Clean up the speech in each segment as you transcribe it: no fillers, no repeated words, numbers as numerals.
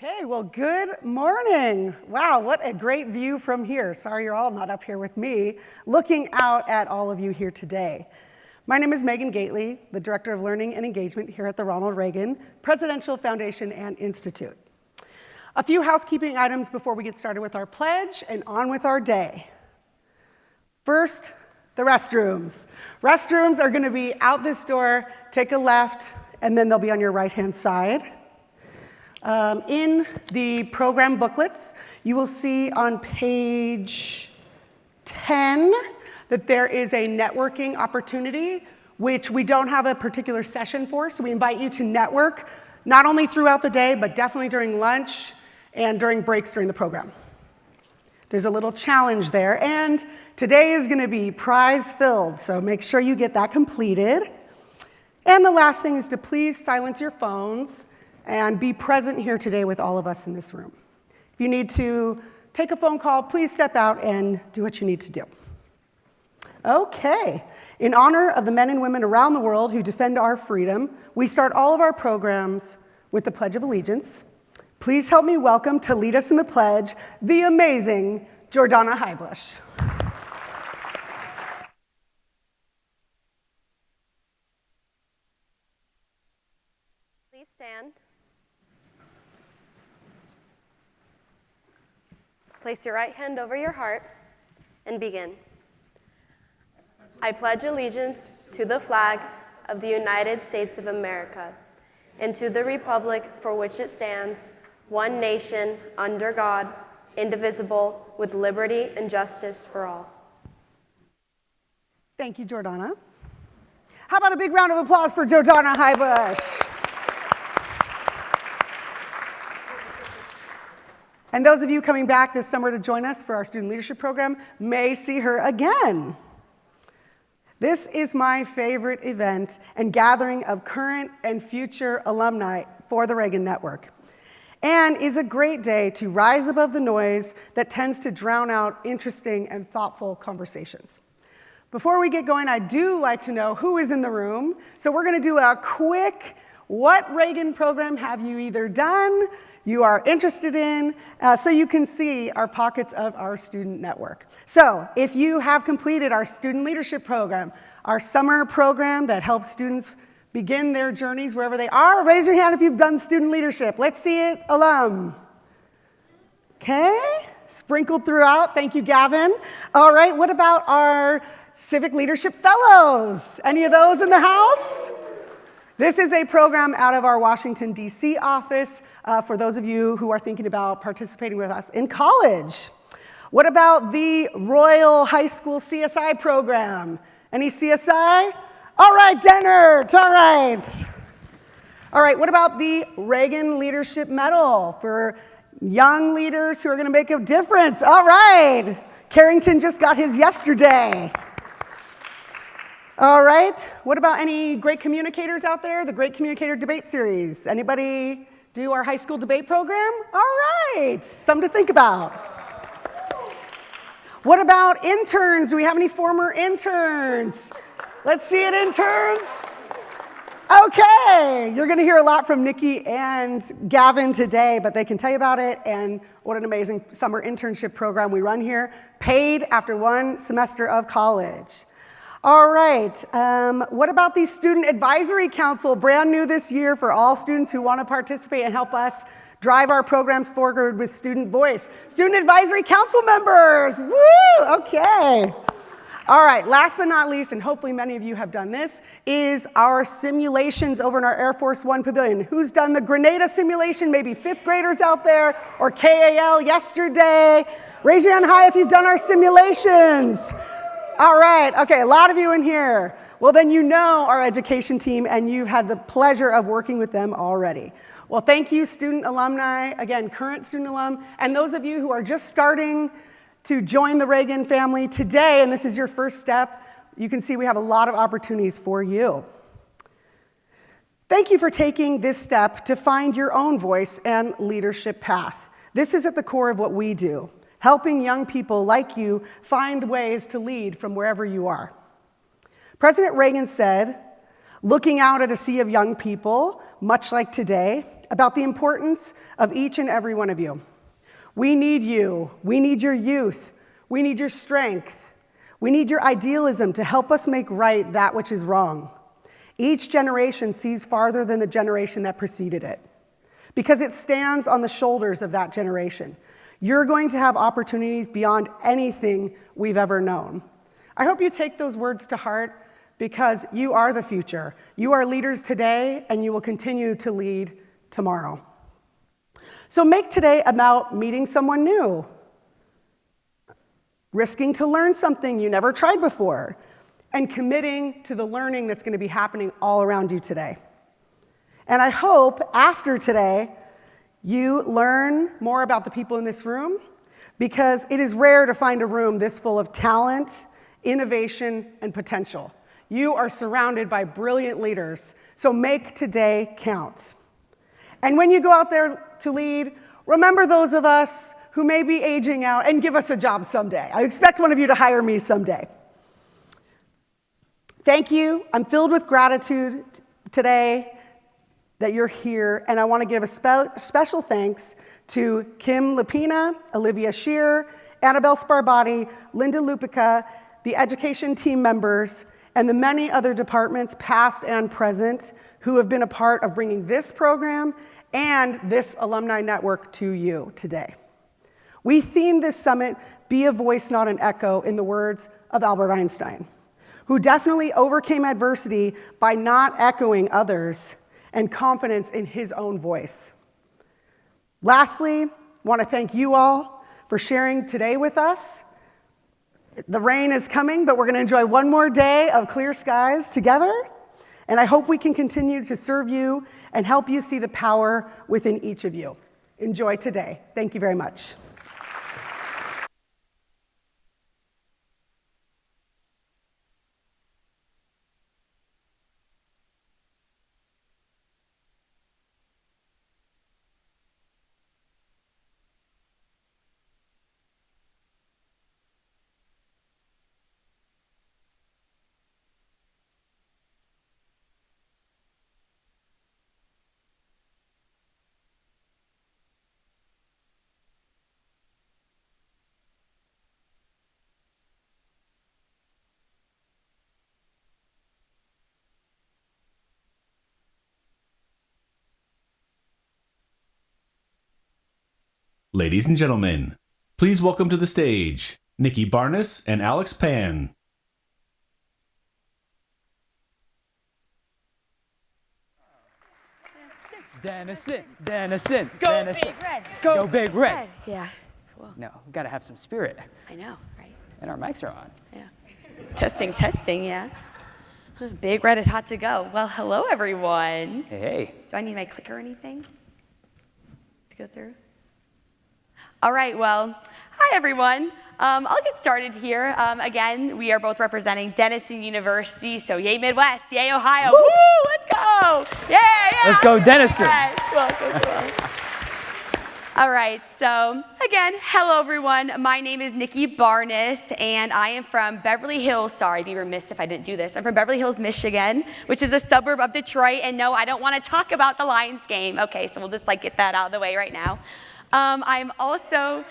Okay, well, good morning. Wow, what a great view from here. Sorry you're all not up here with me, looking out at all of you here today. My name is Megan Gately, the Director of Learning and Engagement here at the Ronald Reagan Presidential Foundation and Institute. A few housekeeping items before we get started with our pledge and on with our day. First, the restrooms. Restrooms are going to be out this door, take a left, and then they'll be on your right-hand side. In the program booklets, you will see on page 10 that there is a networking opportunity, which we don't have a particular session for, so we invite you to network, not only throughout the day, but definitely during lunch and during breaks during the program. There's a little challenge there, and today is going to be prize-filled, so make sure you get that completed. And the last thing is to please silence your phones and be present here today with all of us in this room. If you need to take a phone call, please step out and do what you need to do. Okay, in honor of the men and women around the world who defend our freedom, we start all of our programs with the Pledge of Allegiance. Please help me welcome to lead us in the pledge, the amazing Jordana Highbush. Please stand. Place your right hand over your heart and begin. I pledge allegiance to the flag of the United States of America and to the republic for which it stands, one nation, under God, indivisible, with liberty and justice for all. Thank you, Jordana. How about a big round of applause for Jordana Highbush? And those of you coming back this summer to join us for our student leadership program may see her again. This is my favorite event and gathering of current and future alumni for the Reagan Network, and is a great day to rise above the noise that tends to drown out interesting and thoughtful conversations. Before we get going, I do like to know who is in the room, so we're going to do a quick what Reagan program have you either done, you are interested in, so you can see our pockets of our student network. So if you have completed our student leadership program, our summer program that helps students begin their journeys wherever they are, raise your hand if you've done student leadership. Let's see it, alum. Okay, sprinkled throughout. Thank you, Gavin. All right, what about our civic leadership fellows? Any of those in the house? This is a program out of our Washington, D.C. office for those of you who are thinking about participating with us in college. What about the Royal High School CSI program? Any CSI? All right, Dennert, all right. All right, what about the Reagan Leadership Medal for young leaders who are going to make a difference? All right, Carrington just got his yesterday. All right, what about any great communicators out there? The Great Communicator Debate Series. Anybody do our high school debate program? All right, something to think about. What about interns? Do we have any former interns? Let's see it, interns. Okay, you're going to hear a lot from Nikki and Gavin today, but they can tell you about it and what an amazing summer internship program we run here, paid after one semester of college. All right, what about the Student Advisory Council, brand new this year for all students who want to participate and help us drive our programs forward with student voice. Student Advisory Council members, woo, okay. All right, last but not least, and hopefully many of you have done this, is our simulations over in our Air Force One Pavilion. Who's done the Grenada simulation? Maybe fifth graders out there, or KAL yesterday. Raise your hand high if you've done our simulations. All right, okay, a lot of you in here. Well, then you know our education team, and you've had the pleasure of working with them already. Well, thank you, student alumni, again, current student alum, and those of you who are just starting to join the Reagan family today, and this is your first step, you can see we have a lot of opportunities for you. Thank you for taking this step to find your own voice and leadership path. This is at the core of what we do, helping young people like you find ways to lead from wherever you are. President Reagan said, looking out at a sea of young people, much like today, about the importance of each and every one of you. We need you. We need your youth. We need your strength. We need your idealism to help us make right that which is wrong. Each generation sees farther than the generation that preceded it because it stands on the shoulders of that generation. You're going to have opportunities beyond anything we've ever known. I hope you take those words to heart because you are the future. You are leaders today, and you will continue to lead tomorrow. So make today about meeting someone new, risking to learn something you never tried before, and committing to the learning that's going to be happening all around you today. And I hope after today, you learn more about the people in this room, because it is rare to find a room this full of talent, innovation, and potential. You are surrounded by brilliant leaders, so make today count. And when you go out there to lead, remember those of us who may be aging out and give us a job someday. I expect one of you to hire me someday. Thank you. I'm filled with gratitude today that you're here, and I want to give a special thanks to Kim Lapina, Olivia Shear, Annabelle Sparbati, Linda Lupica, the education team members, and the many other departments, past and present, who have been a part of bringing this program and this alumni network to you today. We themed this summit, "Be a Voice, Not an Echo," in the words of Albert Einstein, who definitely overcame adversity by not echoing others and confidence in his own voice. Lastly, I want to thank you all for sharing today with us. The rain is coming, but we're going to enjoy one more day of clear skies together, and I hope we can continue to serve you and help you see the power within each of you. Enjoy today. Thank you very much. Ladies and gentlemen, please welcome to the stage Nikki Barnes and Alex Pan. Denison, Go Denison. Big Red. Go Big Red. Yeah. Cool. No, we gotta have some spirit. I know, right? And our mics are on. Yeah. Testing, yeah. Big Red is hot to go. Well, hello, everyone. Hey. Do I need my clicker or anything to go through? All right, well, hi, everyone. I'll get started here. Again, we are both representing Denison University, so yay Midwest, yay Ohio. Woo! Let's go! Yeah! Let's go, Denison. Well. All right, so again, hello everyone. My name is Nikki Barnes, and I am from Beverly Hills. Sorry, I'd be remiss if I didn't do this. I'm from Beverly Hills, Michigan, which is a suburb of Detroit. And no, I don't want to talk about the Lions game. Okay, so we'll just get that out of the way right now. I'm also,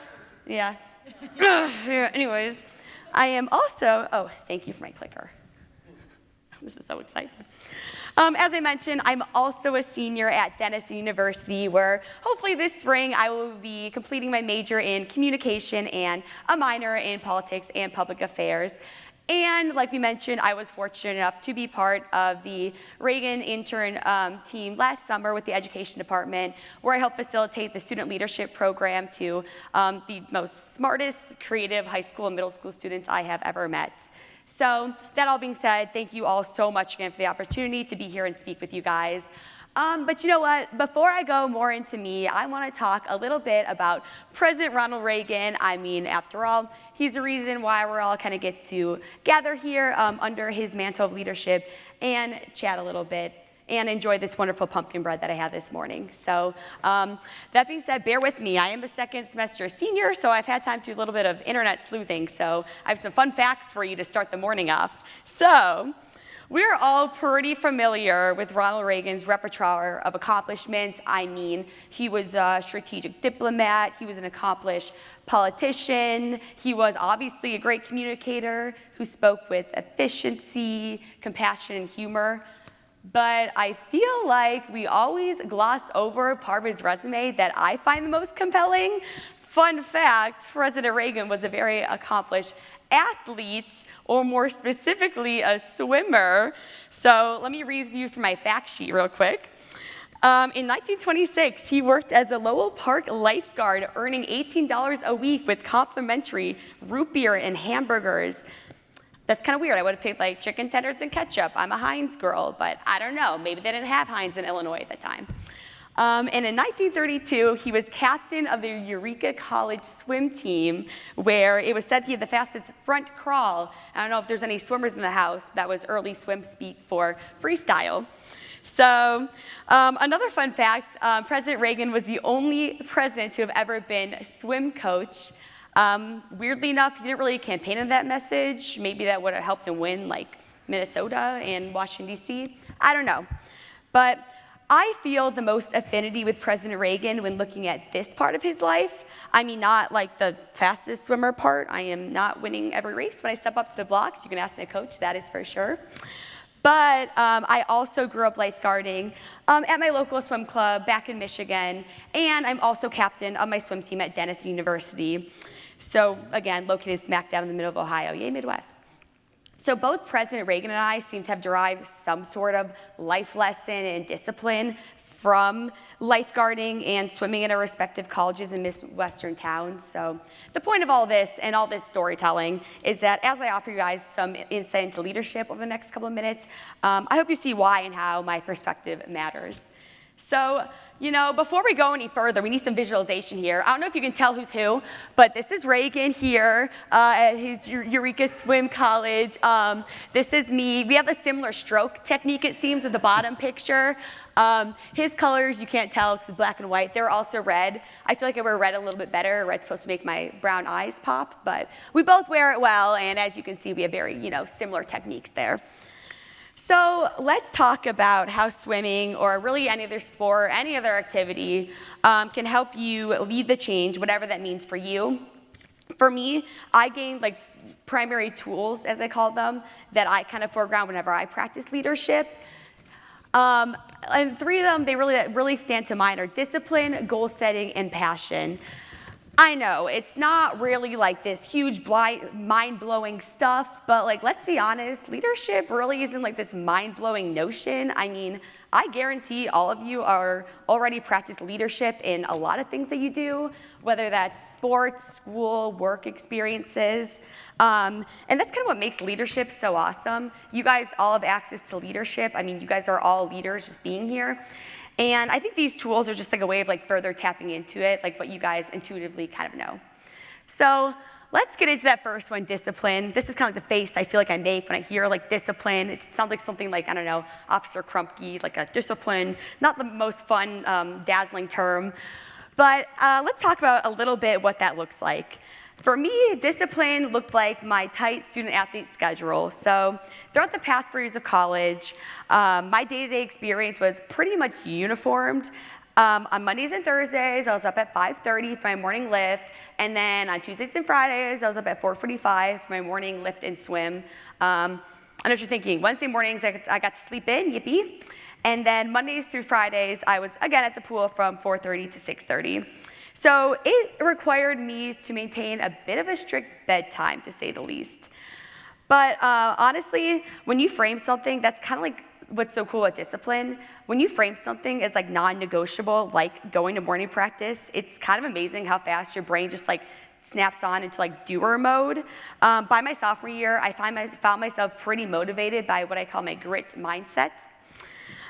anyways, I am also, oh, thank you for my clicker. This is so exciting. As I mentioned, I'm also a senior at Denison University, where hopefully this spring I will be completing my major in communication and a minor in politics and public affairs. And like we mentioned, I was fortunate enough to be part of the Reagan intern team last summer with the education department, where I helped facilitate the student leadership program to the most smartest, creative high school and middle school students I have ever met. So that all being said, thank you all so much again for the opportunity to be here and speak with you guys. But you know what? Before I go more into me, I want to talk a little bit about President Ronald Reagan. I mean, after all, he's the reason why we're all kind of get to gather here under his mantle of leadership and chat a little bit and enjoy this wonderful pumpkin bread that I had this morning. So that being said, bear with me. I am a second semester senior, so I've had time to do a little bit of internet sleuthing. So I have some fun facts for you to start the morning off. So We're all pretty familiar with Ronald Reagan's repertoire of accomplishments. I mean, he was a strategic diplomat, he was an accomplished politician, he was obviously a great communicator who spoke with efficiency, compassion, and humor. But I feel like we always gloss over part of his resume that I find the most compelling. Fun fact, President Reagan was a very accomplished athlete, or more specifically, a swimmer. So let me read you from my fact sheet real quick. In 1926, he worked as a Lowell Park lifeguard, earning $18 a week with complimentary root beer and hamburgers. That's kind of weird. I would have picked like chicken tenders and ketchup. I'm a Heinz girl, but I don't know. Maybe they didn't have Heinz in Illinois at the time. And in 1932, he was captain of the Eureka College swim team, where it was said he had the fastest front crawl. I don't know if there's any swimmers in the house. That was early swim speak for freestyle. So another fun fact, President Reagan was the only president to have ever been a swim coach. Weirdly enough, he didn't really campaign on that message. Maybe that would have helped him win like Minnesota and Washington, D.C. I don't know. But I feel the most affinity with President Reagan when looking at this part of his life. I mean, not like the fastest swimmer part. I am not winning every race when I step up to the blocks. You can ask my coach, that is for sure. But I also grew up lifeguarding at my local swim club back in Michigan, and I'm also captain of my swim team at Denison University. So again, located smack dab in the middle of Ohio, yay Midwest. So both President Reagan and I seem to have derived some sort of life lesson and discipline from lifeguarding and swimming in our respective colleges in Midwestern towns. So the point of all this and all this storytelling is that as I offer you guys some insight into leadership over the next couple of minutes, I hope you see why and how my perspective matters. So, you know, before we go any further, we need some visualization here. I don't know if you can tell who's who, but this is Reagan here at his Eureka Swim College. This is me. We have a similar stroke technique, it seems, with the bottom picture. His colors, you can't tell because it's black and white. They're also red. I feel like I wear red a little bit better. Red's supposed to make my brown eyes pop, but we both wear it well, and as you can see, we have very, similar techniques there. So let's talk about how swimming, or really any other sport, any other activity, can help you lead the change, whatever that means for you. For me, I gained primary tools, as I call them, that I kind of foreground whenever I practice leadership. And three of them, they really stand to mind, are discipline, goal setting, and passion. I know, it's not really like this huge, mind-blowing stuff, but let's be honest, leadership really isn't like this mind-blowing notion. I mean, I guarantee all of you are already practice leadership in a lot of things that you do, whether that's sports, school, work experiences. And that's kind of what makes leadership so awesome. You guys all have access to leadership. I mean, you guys are all leaders just being here. And I think these tools are just a way of further tapping into it, what you guys intuitively kind of know. So let's get into that first one, discipline. This is kind of the face I feel like I make when I hear discipline. It sounds like something I don't know, Officer Krupke, a discipline, not the most fun, dazzling term. But let's talk about a little bit what that looks like. For me, discipline looked like my tight student-athlete schedule. So throughout the past 4 years of college, my day-to-day experience was pretty much uniformed. On Mondays and Thursdays, I was up at 5:30 for my morning lift, and then on Tuesdays and Fridays, I was up at 4:45 for my morning lift and swim. I know what you're thinking. Wednesday mornings, I got to sleep in, yippee. And then Mondays through Fridays, I was again at the pool from 4:30 to 6:30. So it required me to maintain a bit of a strict bedtime, to say the least. But honestly, when you frame something, that's kind of what's so cool about discipline. When you frame something as non-negotiable, like going to morning practice, it's kind of amazing how fast your brain just snaps on into doer mode. By my sophomore year, I found myself pretty motivated by what I call my grit mindset.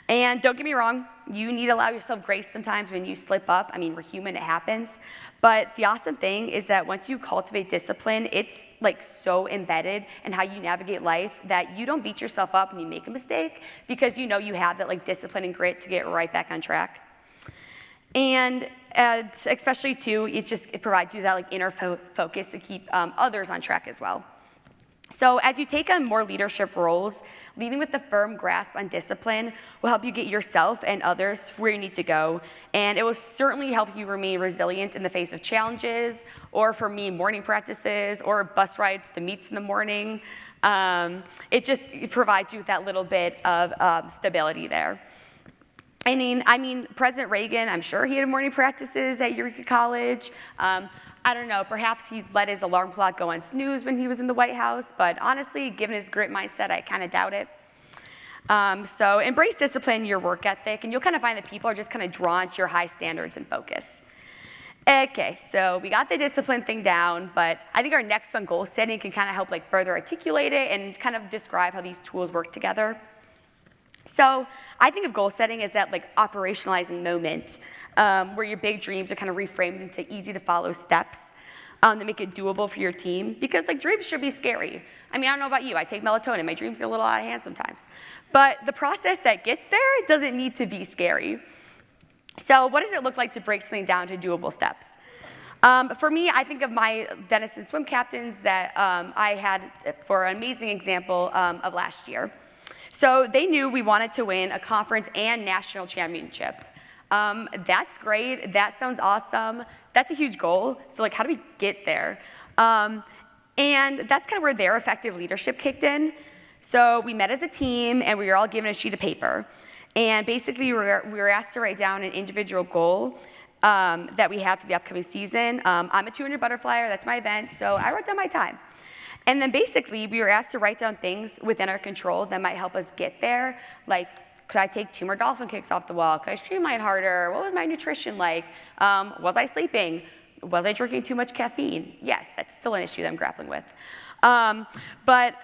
And don't get me wrong, you need to allow yourself grace sometimes when you slip up. I mean, we're human, it happens. But the awesome thing is that once you cultivate discipline, it's so embedded in how you navigate life that you don't beat yourself up when you make a mistake, because you know you have that discipline and grit to get right back on track. And especially too, it provides you that inner focus to keep others on track as well. So as you take on more leadership roles, leading with a firm grasp on discipline will help you get yourself and others where you need to go, and it will certainly help you remain resilient in the face of challenges, or for me, morning practices, or bus rides to meets in the morning. It provides you with that little bit of stability there. I mean, President Reagan, I'm sure he had morning practices at Eureka College. I don't know, perhaps he let his alarm clock go on snooze when he was in the White House, but honestly, given his grit mindset, I kind of doubt it. So embrace discipline in your work ethic, and you'll kind of find that people are just kind of drawn to your high standards and focus. Okay, so we got the discipline thing down, but I think our next one, goal setting, can kind of help like further articulate it and kind of describe how these tools work together. So I think of goal setting as that like operationalizing moment where your big dreams are kind of reframed into easy to follow steps that make it doable for your team, because like dreams should be scary. I mean, I don't know about you, I take melatonin, my dreams get a little out of hand sometimes. But the process that gets there doesn't need to be scary. So what does it look like to break something down to doable steps? For me, I think of my Denison swim captains that I had for an amazing example of last year. So they knew we wanted to win a conference and national championship. That's great, that sounds awesome. That's a huge goal, so like how do we get there? And that's kind of where their effective leadership kicked in. So we met as a team and we were all given a sheet of paper. And basically we were asked to write down an individual goal that we had for the upcoming season. I'm a 200 butterflyer, that's my event, so I wrote down my time. And then basically we were asked to write down things within our control that might help us get there, like could I take 2 more dolphin kicks off the wall? Could I streamline harder? What was my nutrition like? Was I sleeping? Was I drinking too much caffeine? Yes, that's still an issue that I'm grappling with. But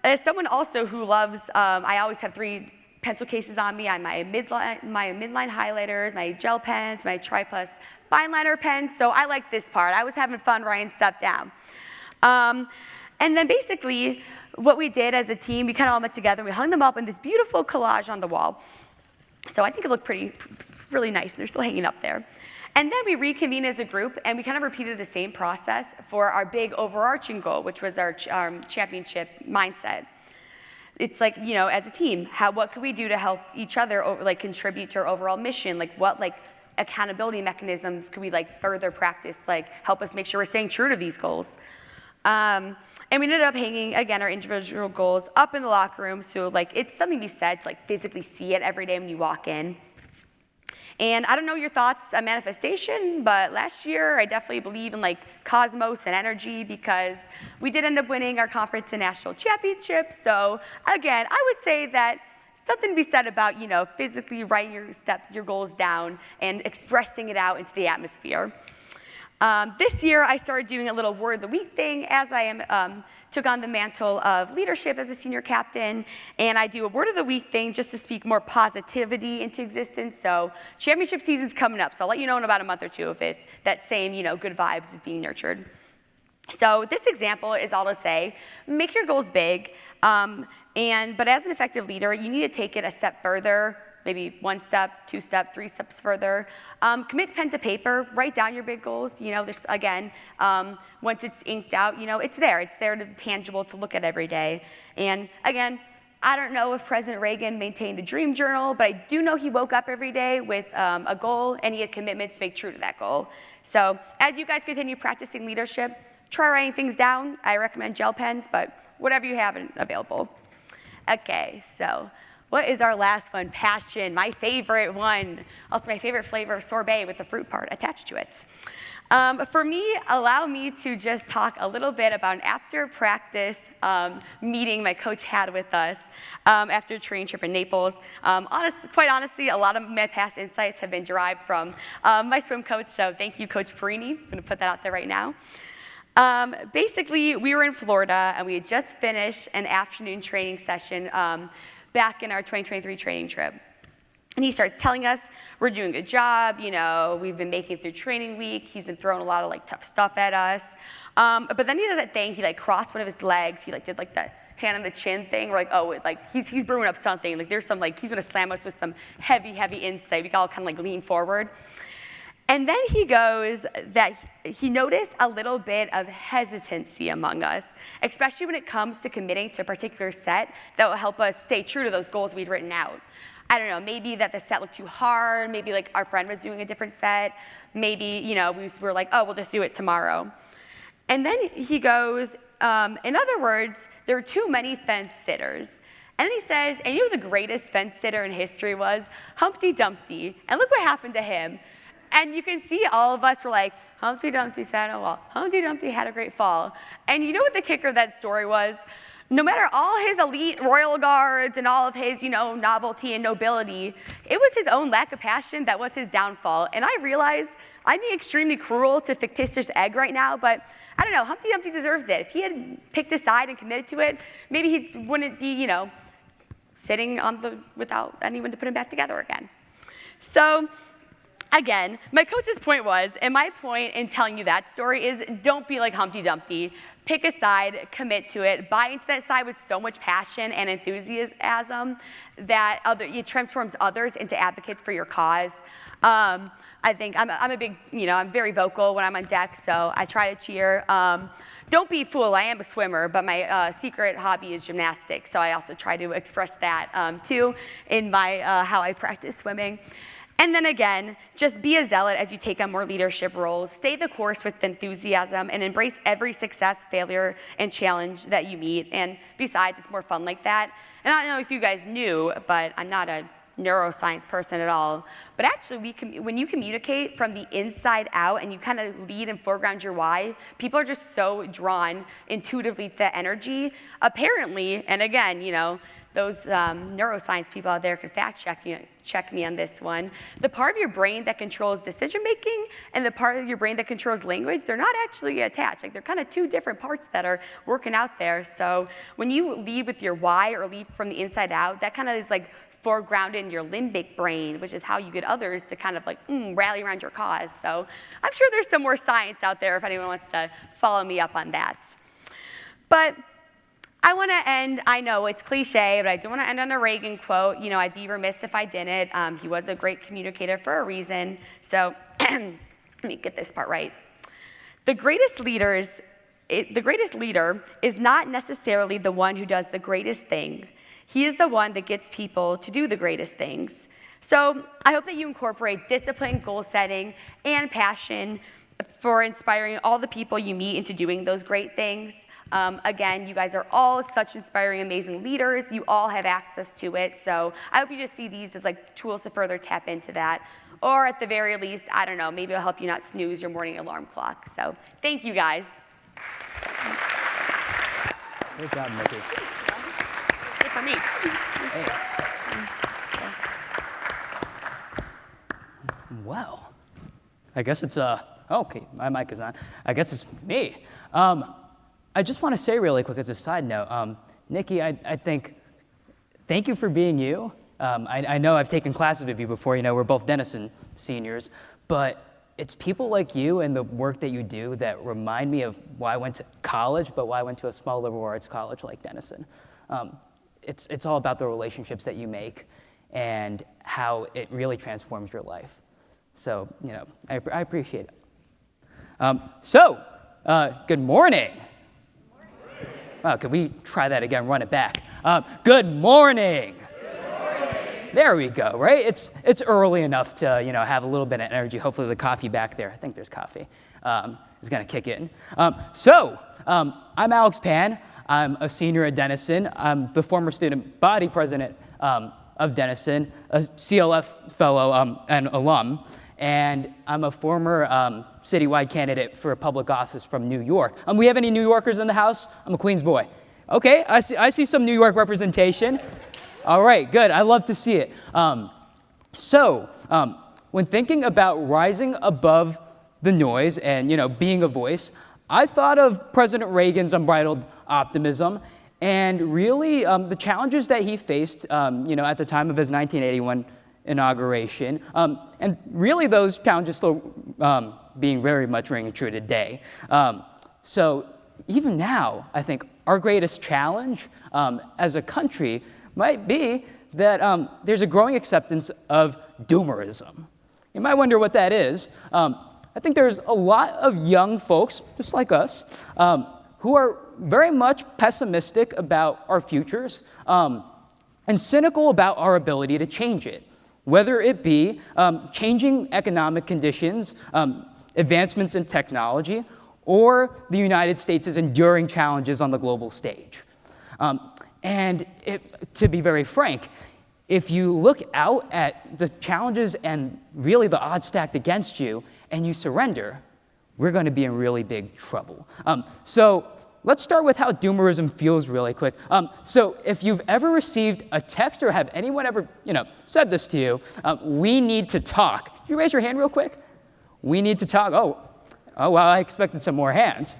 as someone also who loves, I always have 3 pencil cases on me. I have my midline highlighters, my gel pens, my Tri-Plus fine liner pens. So I like this part. I was having fun writing stuff down. And then basically, what we did as a team, we kind of all met together, and we hung them up in this beautiful collage on the wall. So I think it looked really nice, and they're still hanging up there. And then we reconvened as a group, and we kind of repeated the same process for our big overarching goal, which was our championship mindset. It's like, you know, as a team, what could we do to help each other contribute to our overall mission? Like what accountability mechanisms could we further practice, help us make sure we're staying true to these goals? And we ended up hanging, again, our individual goals up in the locker room, so it's something to be said to physically see it every day when you walk in. And I don't know your thoughts on manifestation, but last year I definitely believe in cosmos and energy, because we did end up winning our conference and national championship. So again, I would say that something to be said about, you know, physically writing your goals down and expressing it out into the atmosphere. This year, I started doing a little word of the week thing as I took on the mantle of leadership as a senior captain, and I do a word of the week thing just to speak more positivity into existence. So championship season's coming up, so I'll let you know in about a month or two if that same, good vibes is being nurtured. So this example is all to say, make your goals big, but as an effective leader, you need to take it a step further, maybe 1 step, 2 steps, 3 steps further. Commit pen to paper, write down your big goals. There's, again, once it's inked out, it's there to tangible to look at every day. And again, I don't know if President Reagan maintained a dream journal, but I do know he woke up every day with a goal, and he had commitments to make true to that goal. So as you guys continue practicing leadership, try writing things down. I recommend gel pens, but whatever you have available. Okay, so what is our last one? Passion, my favorite one. Also my favorite flavor of sorbet with the fruit part attached to it. For me, allow me to just talk a little bit about an after practice meeting my coach had with us after a training trip in Naples. Quite honestly, a lot of my past insights have been derived from my swim coach, so thank you, Coach Perini. I'm gonna put that out there right now. Basically, we were in Florida, and we had just finished an afternoon training session back in our 2023 training trip. And he starts telling us we're doing a good job, we've been making it through training week. He's been throwing a lot of tough stuff at us. But then he does that thing, he crossed one of his legs, he did the hand on the chin thing. We're he's brewing up something. There's some he's gonna slam us with some heavy insight. We all kind of lean forward. And then he goes that he noticed a little bit of hesitancy among us, especially when it comes to committing to a particular set that will help us stay true to those goals we'd written out. I don't know, maybe that the set looked too hard, maybe like our friend was doing a different set, maybe, we were like, oh, we'll just do it tomorrow. And then he goes, in other words, there are too many fence sitters. And then he says, and you know who the greatest fence sitter in history was? Humpty Dumpty. And look what happened to him. And you can see all of us were like, Humpty Dumpty sat on a wall. Humpty Dumpty had a great fall. And you know what the kicker of that story was? No matter all his elite royal guards and all of his, novelty and nobility, it was his own lack of passion that was his downfall. And I realize I'm being extremely cruel to fictitious egg right now, but I don't know, Humpty Dumpty deserves it. If he had picked a side and committed to it, maybe he wouldn't be, sitting without anyone to put him back together again. So, again, my coach's point was, and my point in telling you that story is, don't be like Humpty Dumpty. Pick a side, commit to it, buy into that side with so much passion and enthusiasm that it transforms others into advocates for your cause. I think I'm a big, I'm very vocal when I'm on deck, so I try to cheer. Don't be fooled, I am a swimmer, but my secret hobby is gymnastics, so I also try to express that too in my how I practice swimming. And then again, just be a zealot as you take on more leadership roles. Stay the course with enthusiasm and embrace every success, failure, and challenge that you meet. And besides, it's more fun like that. And I don't know if you guys knew, but I'm not a neuroscience person at all. But actually, when you communicate from the inside out and you kind of lead and foreground your why, people are just so drawn intuitively to that energy. Apparently, and again, those neuroscience people out there can fact check me on this one. The part of your brain that controls decision making and the part of your brain that controls language, they're not actually attached. Like they're kind of two different parts that are working out there. So when you lead with your why or lead from the inside out, that kind of is like foregrounded in your limbic brain, which is how you get others to kind of like rally around your cause. So I'm sure there's some more science out there if anyone wants to follow me up on that. But I want to end, I know it's cliche, but I do want to end on a Reagan quote. I'd be remiss if I didn't. He was a great communicator for a reason. So let me get this part right. The greatest leader is not necessarily the one who does the greatest thing. He is the one that gets people to do the greatest things. So I hope that you incorporate discipline, goal setting, and passion for inspiring all the people you meet into doing those great things. Again, you guys are all such inspiring, amazing leaders. You all have access to it. So I hope you just see these as like tools to further tap into that. Or at the very least, I don't know, maybe it'll help you not snooze your morning alarm clock. So thank you guys. Good job, Nikki. Good for me. Hey. Well, I guess it's, okay, my mic is on. I guess it's me. I just want to say really quick as a side note, Nikki, I think, thank you for being you. I know I've taken classes with you before, we're both Denison seniors, but it's people like you and the work that you do that remind me of why I went to college, but why I went to a small liberal arts college like Denison. It's all about the relationships that you make and how it really transforms your life. So, I appreciate it. Good morning. Wow, could we try that again, run it back? Good morning. Good morning. There we go, right? It's early enough to, have a little bit of energy. Hopefully the coffee back there, I think there's coffee, is gonna kick in. I'm Alex Pan. I'm a senior at Denison. I'm the former student body president of Denison, a CLF fellow and alum. And I'm a former citywide candidate for a public office from New York. We have any New Yorkers in the house? I'm a Queens boy. Okay, I see some New York representation. All right, good, I love to see it. When thinking about rising above the noise and being a voice, I thought of President Reagan's unbridled optimism and really the challenges that he faced at the time of his 1981 inauguration, and really those challenges still being very much ringing true today. So even now, I think our greatest challenge as a country might be that there's a growing acceptance of doomerism. You might wonder what that is. I think there's a lot of young folks, just like us, who are very much pessimistic about our futures and cynical about our ability to change it, whether it be changing economic conditions, advancements in technology, or the United States' enduring challenges on the global stage. To be very frank, if you look out at the challenges and really the odds stacked against you and you surrender, we're going to be in really big trouble. So let's start with how doomerism feels really quick. So if you've ever received a text or have anyone ever said this to you, we need to talk. Can you raise your hand real quick? We need to talk. Oh, well, I expected some more hands.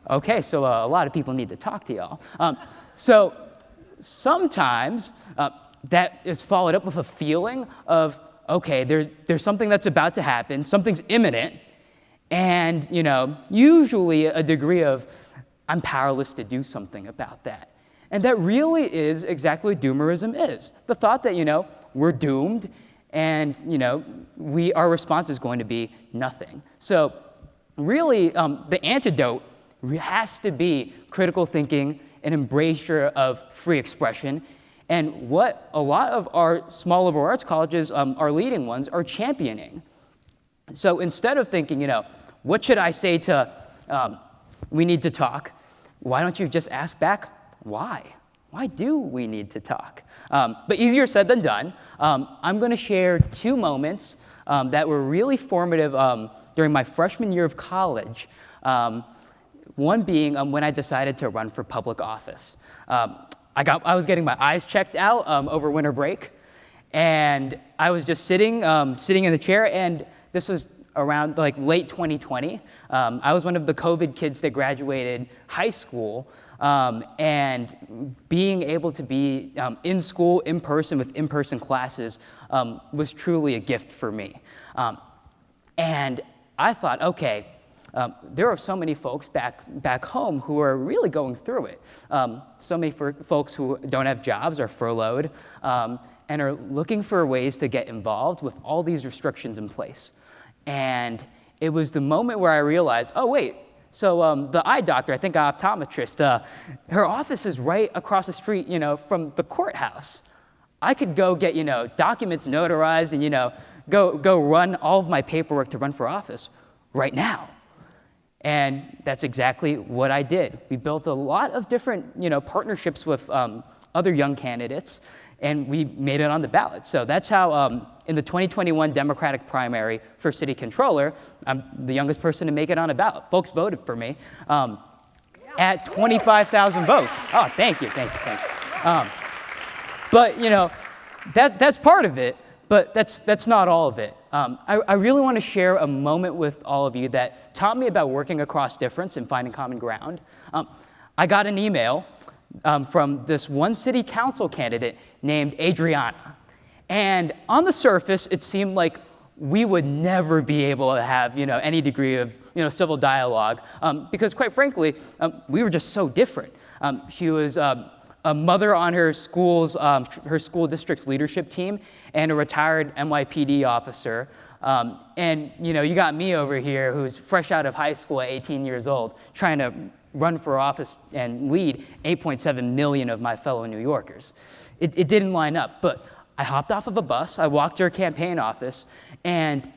Okay, so a lot of people need to talk to y'all. So sometimes that is followed up with a feeling of, okay, there's something that's about to happen, something's imminent, and usually a degree of, I'm powerless to do something about that. And that really is exactly what doomerism is. The thought that, we're doomed and, our response is going to be nothing. So really, the antidote has to be critical thinking, an embrasure of free expression, and what a lot of our small liberal arts colleges, our leading ones, are championing. So instead of thinking, what should I say to, we need to talk, why don't you just ask back, why? Why do we need to talk? But easier said than done. I'm going to share 2 moments that were really formative during my freshman year of college. One being when I decided to run for public office. I was getting my eyes checked out over winter break, and I was just sitting in the chair, and this was around late 2020. I was one of the COVID kids that graduated high school, and being able to be in school, in person, with in-person classes was truly a gift for me. And I thought, okay, there are so many folks back home who are really going through it. So many folks who don't have jobs are furloughed and are looking for ways to get involved with all these restrictions in place. And it was the moment where I realized, oh, wait, so the eye doctor, I think an optometrist, her office is right across the street, from the courthouse. I could go get, documents notarized and, go run all of my paperwork to run for office right now. And that's exactly what I did. We built a lot of different, partnerships with other young candidates, and we made it on the ballot. So that's how, in the 2021 Democratic primary for city controller, I'm the youngest person to make it on a ballot. Folks voted for me at 25,000 votes. Oh, thank you. But, that's part of it, but that's not all of it. I really want to share a moment with all of you that taught me about working across difference and finding common ground. I got an email from this one city council candidate named Adriana. And on the surface, it seemed like we would never be able to have, any degree of, civil dialogue, because quite frankly, we were just so different. She was a mother on her school district's leadership team and a retired NYPD officer. And, you got me over here who's fresh out of high school at 18 years old, trying to run for office and lead 8.7 million of my fellow New Yorkers. It didn't line up, but I hopped off of a bus, I walked to her campaign office, and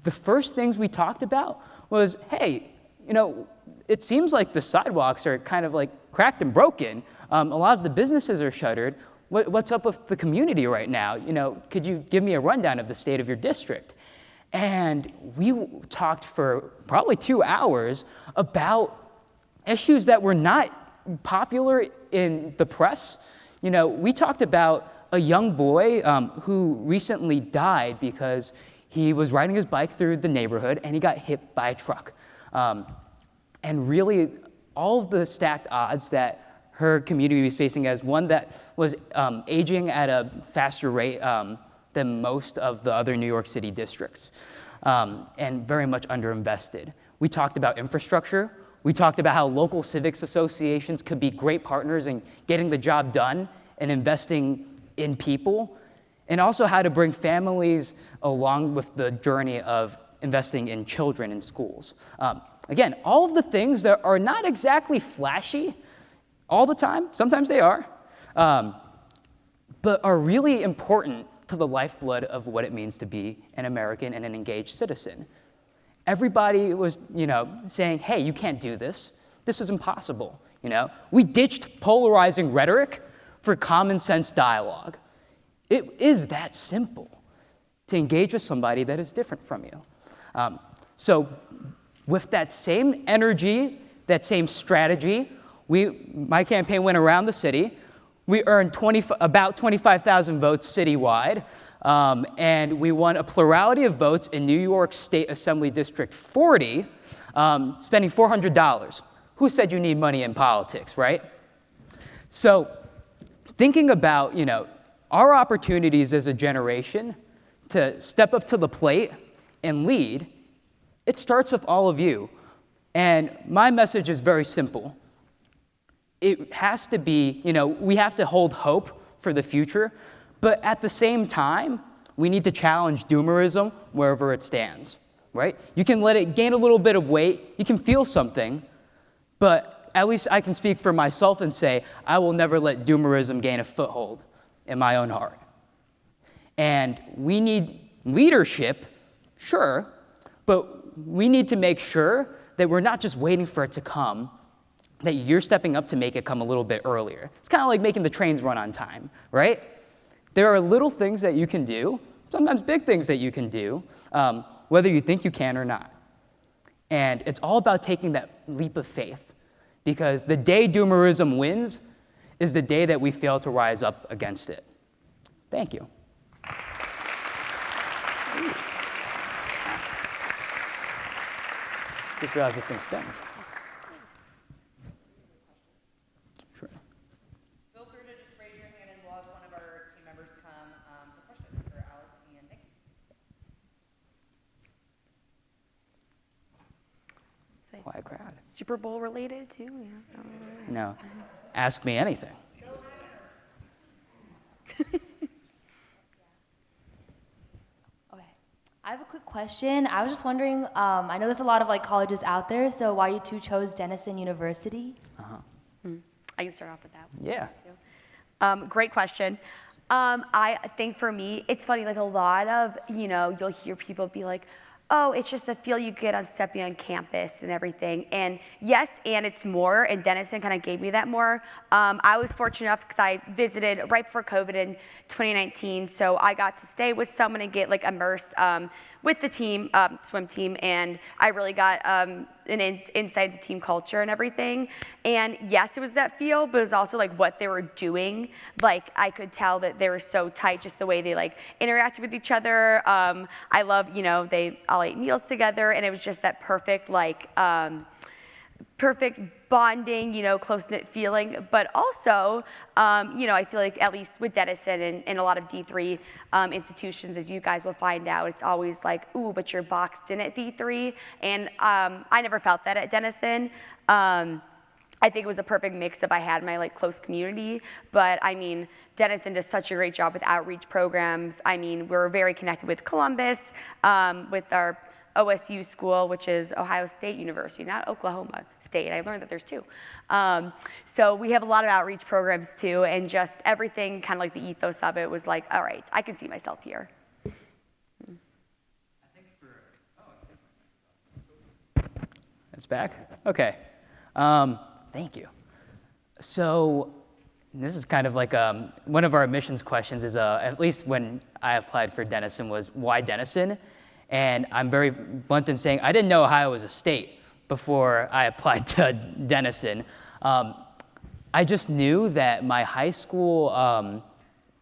the first things we talked about was, hey, it seems like the sidewalks are kind of cracked and broken. A lot of the businesses are shuttered. What's up with the community right now? Could you give me a rundown of the state of your district? And we talked for probably 2 hours about issues that were not popular in the press. We talked about a young boy who recently died because he was riding his bike through the neighborhood and he got hit by a truck. And really, all of the stacked odds that her community was facing as one that was aging at a faster rate than most of the other New York City districts, and very much underinvested. We talked about infrastructure. We talked about how local civics associations could be great partners in getting the job done and investing in people. and also how to bring families along with the journey of investing in children in schools. Again, all of the things that are not exactly flashy all the time, sometimes they are, but are really important to the lifeblood of what it means to be an American and an engaged citizen. Everybody was, saying, hey, you can't do this. This was impossible, We ditched polarizing rhetoric for common sense dialogue. It is that simple to engage with somebody that is different from you. So with that same energy, that same strategy, my campaign went around the city. We earned about 25,000 votes citywide, and we won a plurality of votes in New York State Assembly District 40, spending $400. Who said you need money in politics, right? So thinking about, our opportunities as a generation to step up to the plate and lead, it starts with all of you. And my message is very simple. It has to be, we have to hold hope for the future, but at the same time, we need to challenge doomerism wherever it stands, right? You can let it gain a little bit of weight, you can feel something, but at least I can speak for myself and say, I will never let doomerism gain a foothold in my own heart. And we need leadership, sure, but we need to make sure that we're not just waiting for it to come, that you're stepping up to make it come a little bit earlier. It's kind of like making the trains run on time, right? There are little things that you can do, sometimes big things that you can do, whether you think you can or not. And it's all about taking that leap of faith, because the day doomerism wins is the day that we fail to rise up against it. Thank you. Just realized this thing spins. Sure. Feel free to just raise your hand and we'll have one of our team members come for questions for Alex and Nick. Quiet crowd. Super Bowl related too, yeah. No, ask me anything. Okay, I have a quick question. I was just wondering, I know there's a lot of colleges out there, so why you two chose Denison University? I can start off with that one. Yeah. Great question. I think for me, it's funny, a lot of, you'll hear people be like, oh, it's just the feel you get on stepping on campus and everything. And yes, and it's more, and Denison kind of gave me that more. I was fortunate enough because I visited right before COVID in 2019, so I got to stay with someone and get immersed with the team, swim team, and I really got an insight into team culture and everything. And yes, it was that feel, but it was also what they were doing. I could tell that they were so tight, just the way they interacted with each other. I love, they all ate meals together, and it was just that perfect perfect bonding, close-knit feeling, but also, I feel like at least with Denison and a lot of D3 institutions, as you guys will find out, it's always ooh, but you're boxed in at D3, and I never felt that at Denison. I think it was a perfect mix of I had my close community, but I mean, Denison does such a great job with outreach programs. I mean, we're very connected with Columbus, with our OSU school, which is Ohio State University, not Oklahoma State. I learned that there's two. So we have a lot of outreach programs too, and just everything kind of the ethos of it was all right, I can see myself here. It's back? Okay. Thank you. So this is kind of one of our admissions questions is, at least when I applied for Denison, was why Denison? And I'm very blunt in saying I didn't know Ohio was a state before I applied to Denison. I just knew that my high school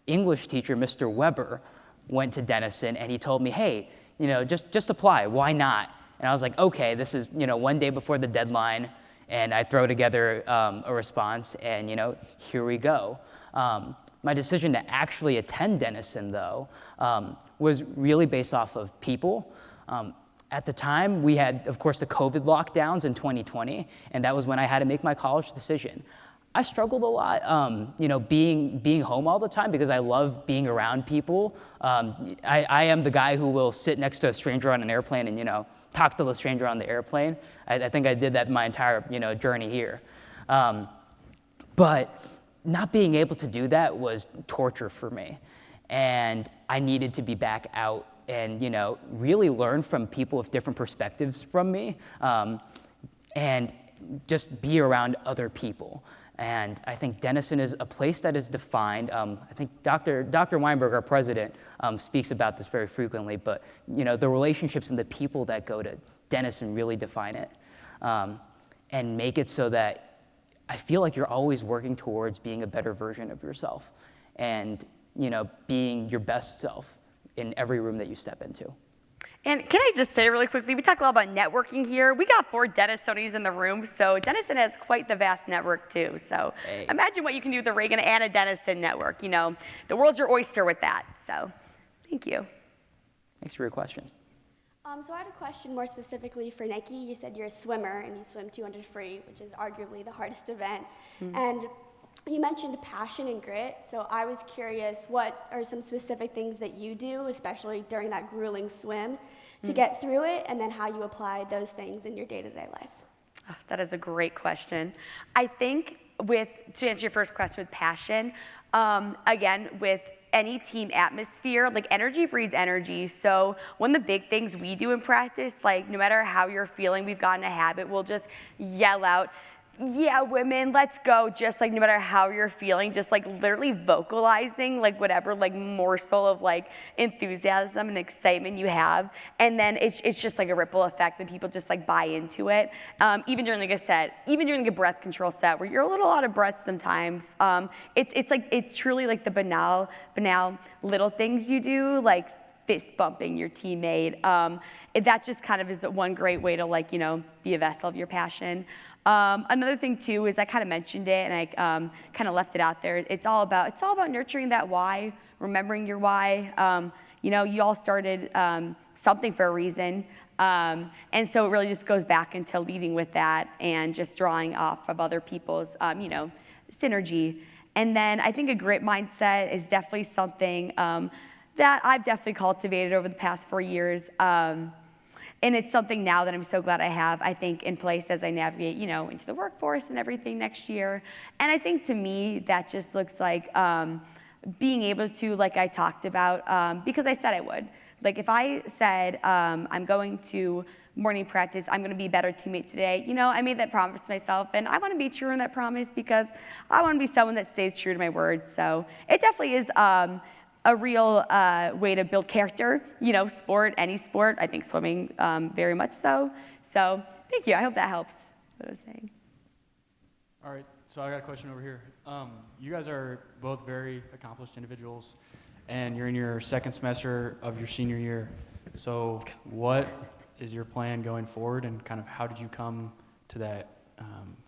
English teacher, Mr. Weber, went to Denison, and he told me, hey, just apply, why not? And I was like, okay, this is, one day before the deadline, and I throw together a response, and, here we go. My decision to actually attend Denison, though, was really based off of people. At the time, we had, of course, the COVID lockdowns in 2020, and that was when I had to make my college decision. I struggled a lot, being home all the time because I love being around people. I am the guy who will sit next to a stranger on an airplane and, talk to the stranger on the airplane. I think I did that my entire, journey here. But not being able to do that was torture for me. And I needed to be back out and, really learn from people with different perspectives from me, and just be around other people. And I think Denison is a place that is defined. I think Dr. Weinberg, our president, speaks about this very frequently, but the relationships and the people that go to Denison really define it, and make it so that I feel like you're always working towards being a better version of yourself and being your best self in every room that you step into. And can I just say really quickly, we talk a lot about networking here. We got 4 Denisonians in the room, so Denison has quite the vast network too. So imagine what you can do with the Reagan and a Denison network. The world's your oyster with that. So thank you. Thanks for your question. So I had a question more specifically for Nikki. You said you're a swimmer and you swim 200 free, which is arguably the hardest event. And you mentioned passion and grit, so I was curious, what are some specific things that you do, especially during that grueling swim, to get through it, and then how you apply those things in your day-to-day life? Oh, that is a great question. I think to answer your first question with passion, again, with any team atmosphere, like energy breeds energy. So one of the big things we do in practice, like no matter how you're feeling, we've gotten a habit, we'll just yell out, "Yeah, women, let's go," just like no matter how you're feeling, just like literally vocalizing like whatever like morsel of like enthusiasm and excitement you have. And then it's just like a ripple effect and people just like buy into it. Even during like a set, even during a breath control set where you're a little out of breath sometimes, it's truly like the banal little things you do, like fist bumping your teammate. That just kind of is one great way to like, be a vessel of your passion. Another thing too is I kind of mentioned it and I kind of left it out there. It's all about nurturing that why, remembering your why. You all started something for a reason. And so it really just goes back into leading with that and just drawing off of other people's, synergy. And then I think a grit mindset is definitely something that I've definitely cultivated over the past 4 years. And it's something now that I'm so glad I have, I think, in place as I navigate, into the workforce and everything next year. And I think to me, that just looks like being able to, like I talked about, because I said I would. Like if I said, I'm going to morning practice, I'm going to be a better teammate today, I made that promise to myself, and I want to be true in that promise because I want to be someone that stays true to my word. So it definitely is a real way to build character, sport, any sport. I think swimming very much so. So thank you. I hope that helps what I was saying. All right, so I got a question over here. You guys are both very accomplished individuals, and you're in your second semester of your senior year. So what is your plan going forward, and kind of how did you come to that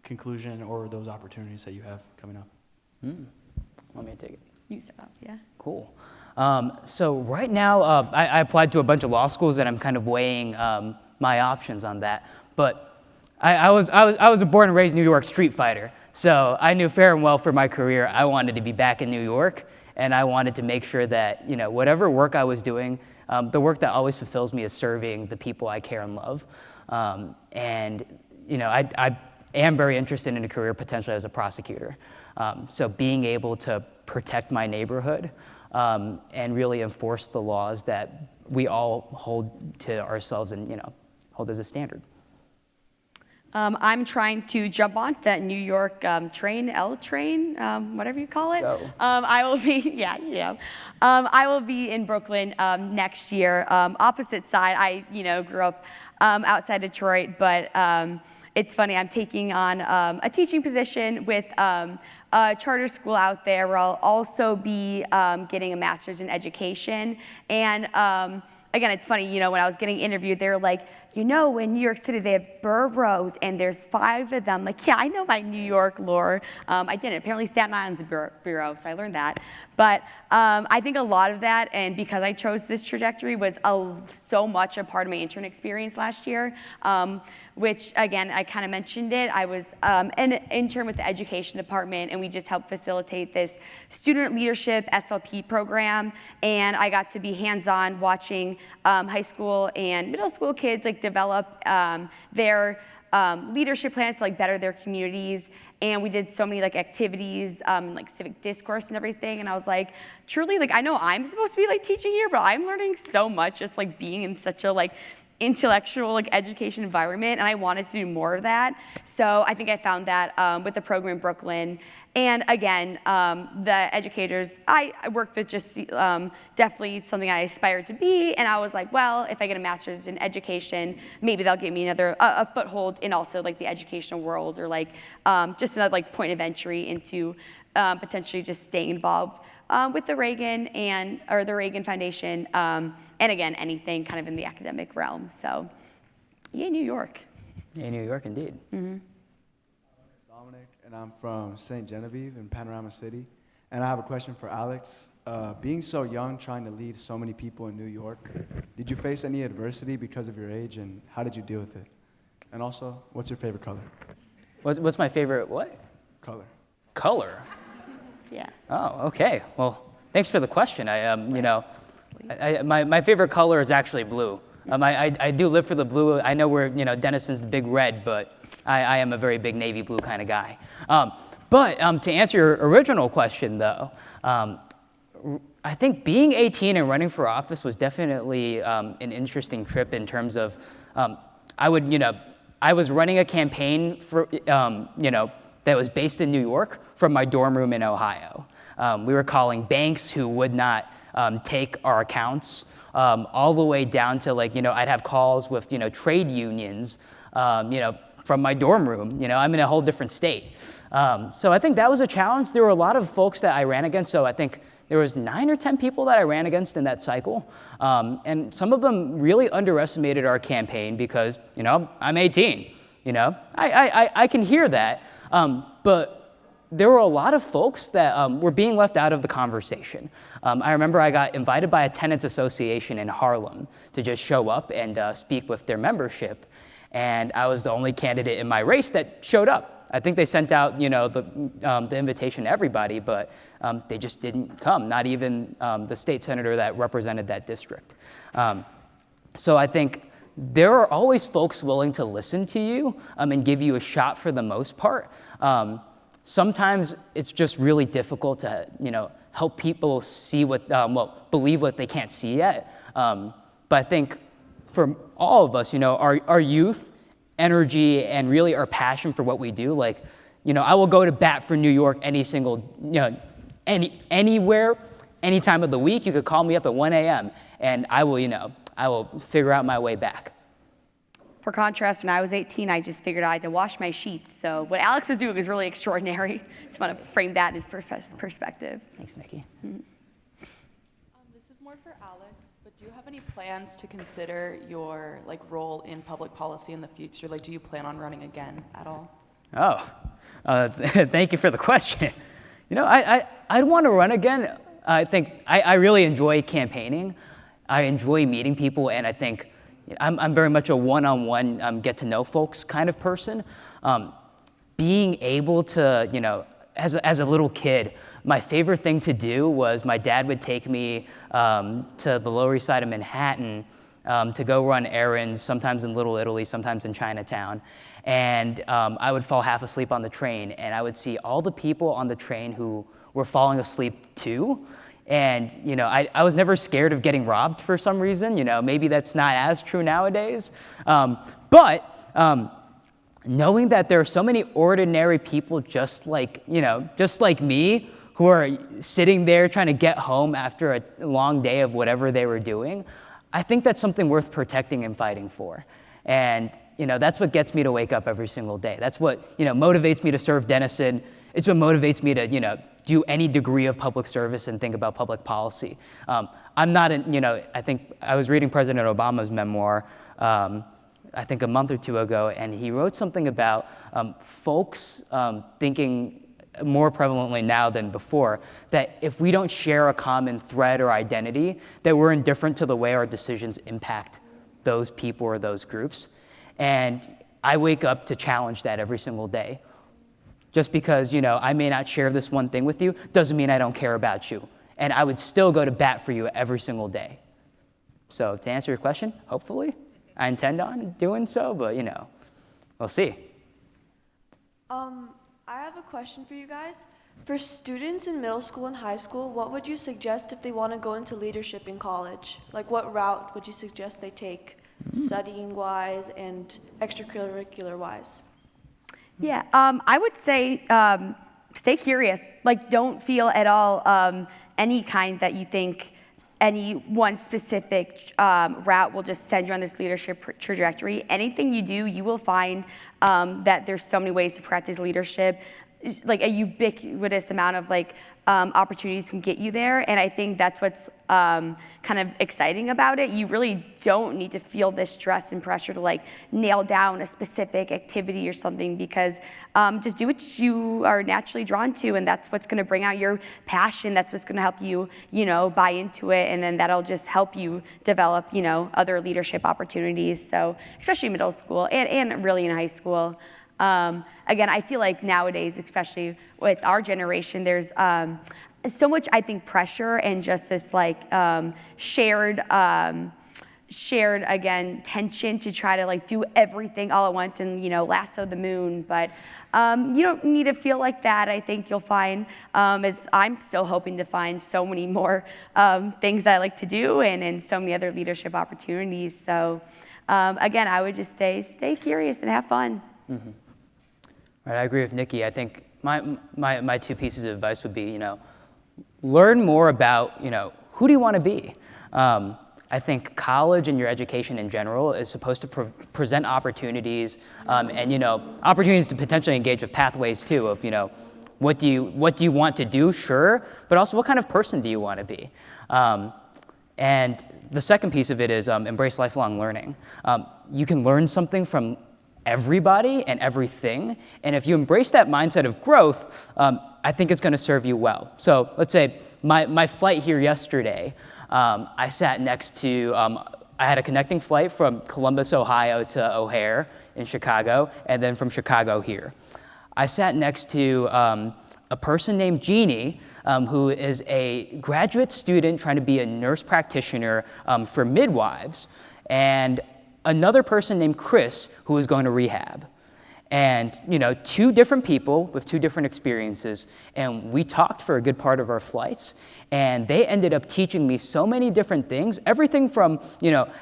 conclusion or those opportunities that you have coming up? Want me to take it? You start off, yeah. Cool. So right now, I applied to a bunch of law schools, and I'm kind of weighing my options on that. But I was a born and raised New York street fighter, so I knew fair and well for my career I wanted to be back in New York, and I wanted to make sure that whatever work I was doing, the work that always fulfills me is serving the people I care and love. And I am very interested in a career potentially as a prosecutor. So being able to protect my neighborhood and really enforce the laws that we all hold to ourselves and hold as a standard. I'm trying to jump on that New York train, L train, whatever you call it. Let's go. I will be, I will be in Brooklyn next year. Opposite side, I grew up outside Detroit, but it's funny, I'm taking on a teaching position with a charter school out there where I'll also be getting a master's in education. And again, it's funny, when I was getting interviewed, they were like, in New York City, they have boroughs, and there's 5 of them. Like, yeah, I know my New York lore. I didn't. Apparently, Staten Island's a borough, so I learned that. But I think a lot of that, and because I chose this trajectory, was so much a part of my intern experience last year, which, again, I kind of mentioned it. I was an intern with the education department, and we just helped facilitate this student leadership SLP program, and I got to be hands-on watching high school and middle school kids like develop their leadership plans to like better their communities. And we did so many like activities, like civic discourse and everything. And I was like, truly, like I know I'm supposed to be like teaching here, but I'm learning so much just like being in such a like intellectual like education environment, and I wanted to do more of that. So I think I found that with the program in Brooklyn. And again, the educators I worked with just definitely something I aspired to be, and I was like, well, if I get a master's in education, maybe they'll give me another a foothold in also like the educational world, or like just another like point of entry into potentially just staying involved with the Reagan or the Reagan Foundation, and again, anything kind of in the academic realm. So, yeah, New York. Yeah, New York, indeed. Mm-hmm. Dominic, and I'm from St. Genevieve in Panorama City. And I have a question for Alex. Being so young, trying to lead so many people in New York, did you face any adversity because of your age, and how did you deal with it? And also, what's your favorite color? What's my favorite what? Color. Color? Yeah. Oh, okay. Well, thanks for the question. My favorite color is actually blue. I do live for the blue. I know Denison's the big red, but I am a very big navy blue kind of guy. But to answer your original question, though, I think being 18 and running for office was definitely an interesting trip in terms of I was running a campaign for that was based in New York from my dorm room in Ohio. We were calling banks who would not take our accounts, all the way down to I'd have calls with trade unions, from my dorm room. I'm in a whole different state. So I think that was a challenge. There were a lot of folks that I ran against. So I think there was 9 or 10 people that I ran against in that cycle. And some of them really underestimated our campaign because, I'm 18. I can hear that. But there were a lot of folks that were being left out of the conversation. I remember I got invited by a tenants association in Harlem to just show up and speak with their membership. And I was the only candidate in my race that showed up. I think they sent out, the invitation to everybody, but they just didn't come, not even the state senator that represented that district. So I think there are always folks willing to listen to you and give you a shot for the most part. Sometimes it's just really difficult to, help people see believe what they can't see yet. But I think for all of us, our youth, energy, and really our passion for what we do, I will go to bat for New York anywhere, any time of the week. You could call me up at 1 a.m. and I will figure out my way back. For contrast, when I was 18, I just figured I had to wash my sheets. So what Alex was doing was really extraordinary. Just want to frame that in perspective. Thanks, Nikki. Mm-hmm. This is more for Alex, but do you have any plans to consider your role in public policy in the future? Do you plan on running again at all? Oh, thank you for the question. I'd want to run again. I think I really enjoy campaigning. I enjoy meeting people, and I think I'm very much a one-on-one, get-to-know folks kind of person. Being able to, as a little kid, my favorite thing to do was my dad would take me to the Lower East Side of Manhattan to go run errands, sometimes in Little Italy, sometimes in Chinatown. And I would fall half asleep on the train, and I would see all the people on the train who were falling asleep too. And, I was never scared of getting robbed for some reason. Maybe that's not as true nowadays. But knowing that there are so many ordinary people just like me who are sitting there trying to get home after a long day of whatever they were doing, I think that's something worth protecting and fighting for. And, that's what gets me to wake up every single day. That's what, motivates me to serve Denison. It's what motivates me to, do any degree of public service and think about public policy. I'm not, I think I was reading President Obama's memoir, I think a month or two ago, and he wrote something about folks thinking more prevalently now than before, that if we don't share a common thread or identity, that we're indifferent to the way our decisions impact those people or those groups. And I wake up to challenge that every single day. Just because, I may not share this one thing with you doesn't mean I don't care about you. And I would still go to bat for you every single day. So to answer your question, hopefully, I intend on doing so, but we'll see. I have a question for you guys. For students in middle school and high school, what would you suggest if they want to go into leadership in college? Like, what route would you suggest they take, studying-wise and extracurricular-wise? Yeah, I would say stay curious. Like, don't feel at all any kind that you think any one specific route will just send you on this leadership trajectory. Anything you do, you will find that there's so many ways to practice leadership. Like a ubiquitous amount of opportunities can get you there, and I think that's what's kind of exciting about it. You really don't need to feel this stress and pressure to nail down a specific activity or something, because just do what you are naturally drawn to, and that's what's going to bring out your passion. That's what's going to help you, buy into it, and then that'll just help you develop, other leadership opportunities. So especially middle school and really in high school. Again, I feel like nowadays, especially with our generation, there's so much, I think, pressure and just this shared again tension to try to do everything all at once and lasso the moon. But you don't need to feel like that. I think you'll find, as I'm still hoping to find so many more things that I like to do and so many other leadership opportunities. So again, I would just stay curious and have fun. Mm-hmm. Right, I agree with Nikki. I think my two pieces of advice would be, learn more about, who do you want to be? I think college and your education in general is supposed to present opportunities and, opportunities to potentially engage with pathways too of, what do you want to do? Sure, but also what kind of person do you want to be? And the second piece of it is embrace lifelong learning. You can learn something from everybody and everything, and if you embrace that mindset of growth, I think it's going to serve you well. So let's say my flight here yesterday, I sat next to, I had a connecting flight from Columbus, Ohio to O'Hare in Chicago, and then from Chicago here. I sat next to a person named Jeannie, who is a graduate student trying to be a nurse practitioner for midwives, and another person named Chris, who was going to rehab. And, two different people with two different experiences, and we talked for a good part of our flights, and they ended up teaching me so many different things, everything from,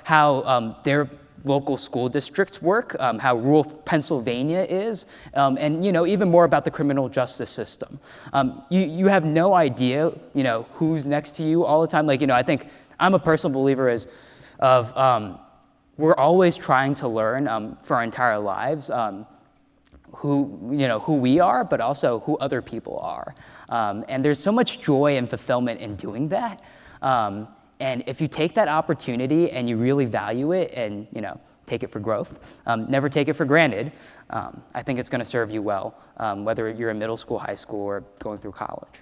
how their local school districts work, how rural Pennsylvania is, and, even more about the criminal justice system. You have no idea, who's next to you all the time. I think I'm a personal believer of we're always trying to learn for our entire lives who we are, but also who other people are. And there's so much joy and fulfillment in doing that. And if you take that opportunity and you really value it and take it for growth, never take it for granted, I think it's going to serve you well, whether you're in middle school, high school, or going through college.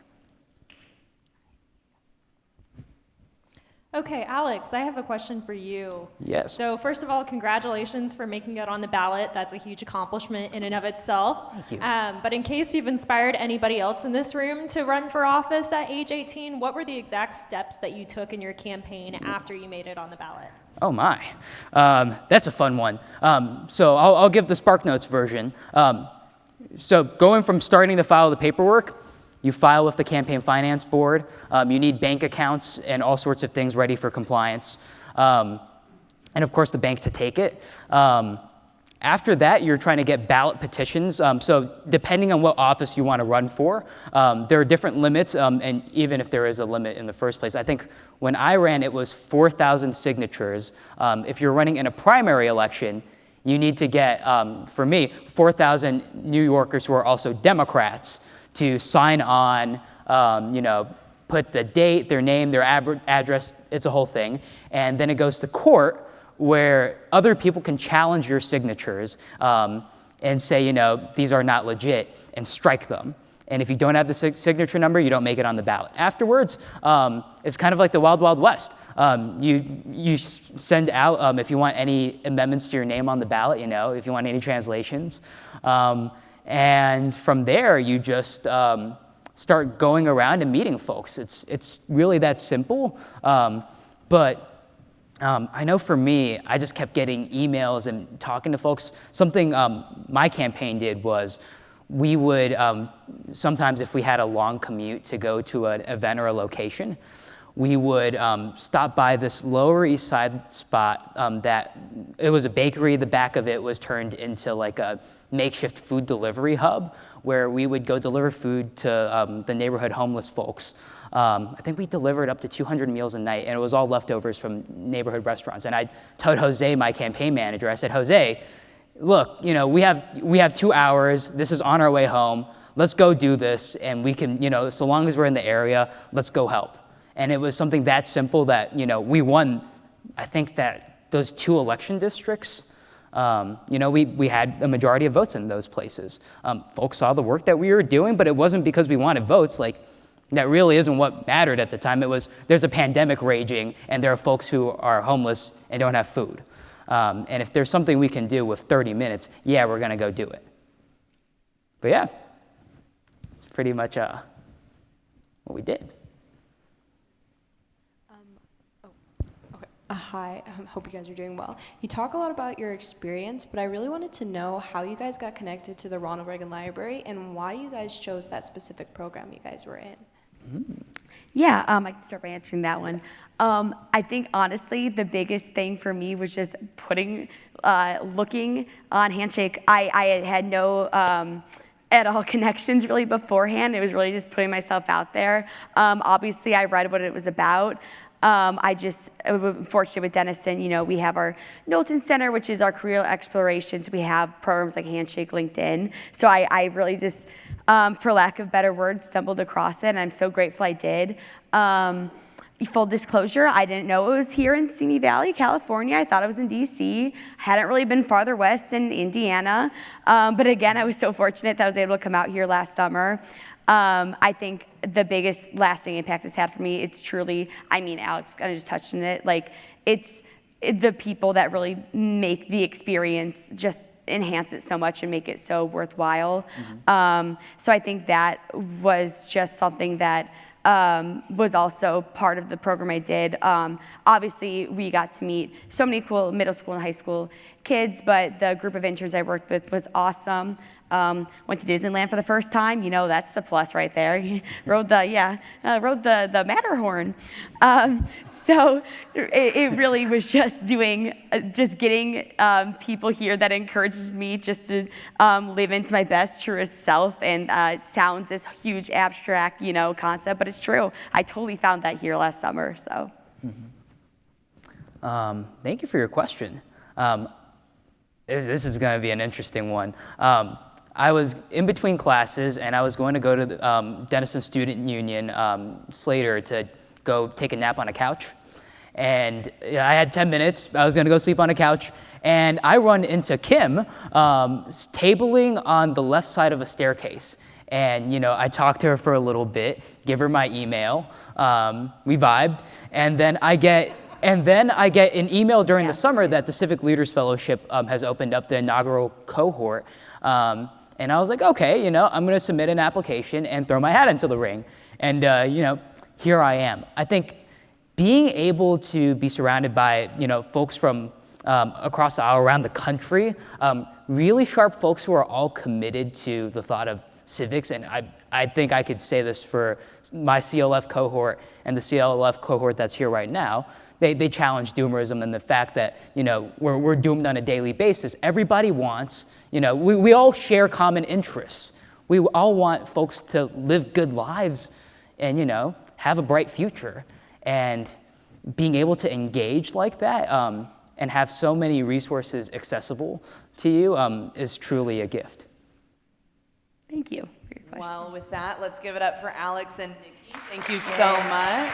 Okay, Alex, I have a question for you. Yes. So first of all, congratulations for making it on the ballot. That's a huge accomplishment in and of itself. Thank you. But in case you've inspired anybody else in this room to run for office at age 18, what were the exact steps that you took in your campaign after you made it on the ballot? Oh my, that's a fun one. So I'll give the SparkNotes version. So going from starting to file the paperwork, you file with the Campaign Finance Board. You need bank accounts and all sorts of things ready for compliance. And of course, the bank to take it. After that, you're trying to get ballot petitions. So depending on what office you want to run for, there are different limits. And even if there is a limit in the first place, I think when I ran, it was 4,000 signatures. If you're running in a primary election, you need to get, for me, 4,000 New Yorkers who are also Democrats to sign on, put the date, their name, their address, it's a whole thing. And then it goes to court where other people can challenge your signatures and say, these are not legit, and strike them. And if you don't have the signature number, you don't make it on the ballot. Afterwards, it's kind of like the Wild Wild West. You send out if you want any amendments to your name on the ballot, if you want any translations. And from there, you just start going around and meeting folks. It's really that simple. But I know for me, I just kept getting emails and talking to folks. Something my campaign did was we would, sometimes if we had a long commute to go to an event or a location, we would stop by this Lower East Side spot that it was a bakery. The back of it was turned into like a makeshift food delivery hub where we would go deliver food to the neighborhood homeless folks. I think we delivered up to 200 meals a night, and it was all leftovers from neighborhood restaurants. And I told Jose, my campaign manager, I said, Jose, look, we have 2 hours. This is on our way home. Let's go do this, and we can, so long as we're in the area, let's go help. And it was something that simple that, we won. I think that those 2 election districts, we had a majority of votes in those places. Folks saw the work that we were doing, but it wasn't because we wanted votes. Like, that really isn't what mattered at the time. It was, there's a pandemic raging, and there are folks who are homeless and don't have food. And if there's something we can do with 30 minutes, yeah, we're going to go do it. But yeah, it's pretty much what we did. Hi, I hope you guys are doing well. You talk a lot about your experience, but I really wanted to know how you guys got connected to the Ronald Reagan Library and why you guys chose that specific program you guys were in. Yeah, I can start by answering that one. I think honestly, the biggest thing for me was just looking on Handshake. I had no at all connections really beforehand. It was really just putting myself out there. Obviously, I read what it was about. I was fortunate with Denison, we have our Knowlton Center, which is our career explorations. We have programs like Handshake, LinkedIn. So I really just, for lack of better words, stumbled across it, and I'm so grateful I did. Full disclosure, I didn't know it was here in Simi Valley, California. I thought it was in DC. Hadn't really been farther west in Indiana. But again, I was so fortunate that I was able to come out here last summer. I think the biggest lasting impact it's had for me, it's truly, Alex kind of just touched on it, it's the people that really make the experience just enhance it so much and make it so worthwhile. So I think that was just something that was also part of the program I did. Obviously, we got to meet so many cool middle school and high school kids, but the group of interns I worked with was awesome. Went to Disneyland for the first time. That's the plus right there. Rode the Matterhorn. So it really was just getting people here that encourages me just to live into my best, truest self. And it sounds this huge abstract, concept, but it's true. I totally found that here last summer. So. Thank you for your question. This is going to be an interesting one. I was in between classes, and I was going to go to the Denison Student Union, Slater, to go take a nap on a couch. And I had 10 minutes. I was going to go sleep on a couch. And I run into Kim tabling on the left side of a staircase. And, I talked to her for a little bit, give her my email. We vibed. And then I get an email during the summer that the Civic Leaders Fellowship has opened up the inaugural cohort. And I was like, okay, I'm going to submit an application and throw my hat into the ring. And, here I am. I think being able to be surrounded by, folks from across the aisle, around the country, really sharp folks who are all committed to the thought of civics. And I think I could say this for my CLF cohort and the CLF cohort that's here right now. They challenge doomerism and the fact that, we're doomed on a daily basis. Everybody wants, we all share common interests. We all want folks to live good lives and, have a bright future. And being able to engage like that and have so many resources accessible to you is truly a gift. Thank you for your question. Well, with that, let's give it up for Alex and Nikki. Thank you so much.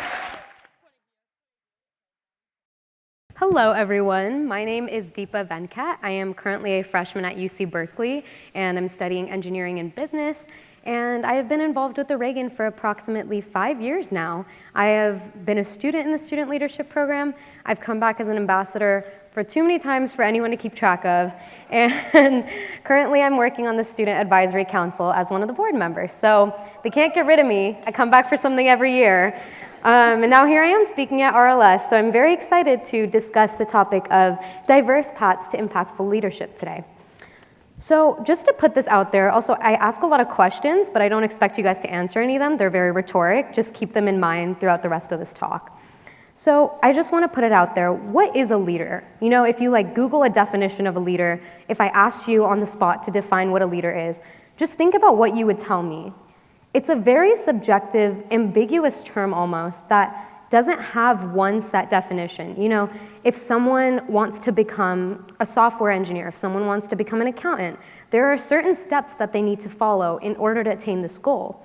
Hello, everyone. My name is Deepa Venkat. I am currently a freshman at UC Berkeley, and I'm studying engineering and business. And I have been involved with the Reagan for approximately 5 years now. I have been a student in the student leadership program. I've come back as an ambassador for too many times for anyone to keep track of. And currently I'm working on the Student Advisory Council as one of the board members. So they can't get rid of me. I come back for something every year. And now here I am speaking at RLS. So I'm very excited to discuss the topic of diverse paths to impactful leadership today. So just to put this out there, also I ask a lot of questions, but I don't expect you guys to answer any of them. They're very rhetoric. Just keep them in mind throughout the rest of this talk. So I just want to put it out there. What is a leader? You know, if you Google a definition of a leader, if I asked you on the spot to define what a leader is, just think about what you would tell me. It's a very subjective, ambiguous term almost that doesn't have one set definition. You know, if someone wants to become a software engineer, if someone wants to become an accountant, there are certain steps that they need to follow in order to attain this goal.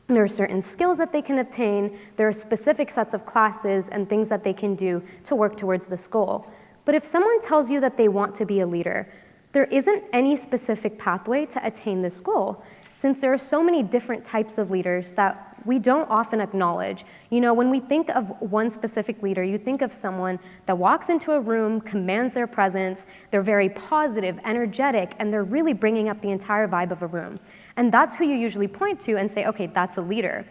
There are certain skills that they can obtain, there are specific sets of classes and things that they can do to work towards this goal. But if someone tells you that they want to be a leader, there isn't any specific pathway to attain this goal, since there are so many different types of leaders that we don't often acknowledge. You know, when we think of one specific leader, you think of someone that walks into a room, commands their presence, they're very positive, energetic, and they're really bringing up the entire vibe of a room. And that's who you usually point to and say, okay, that's a leader.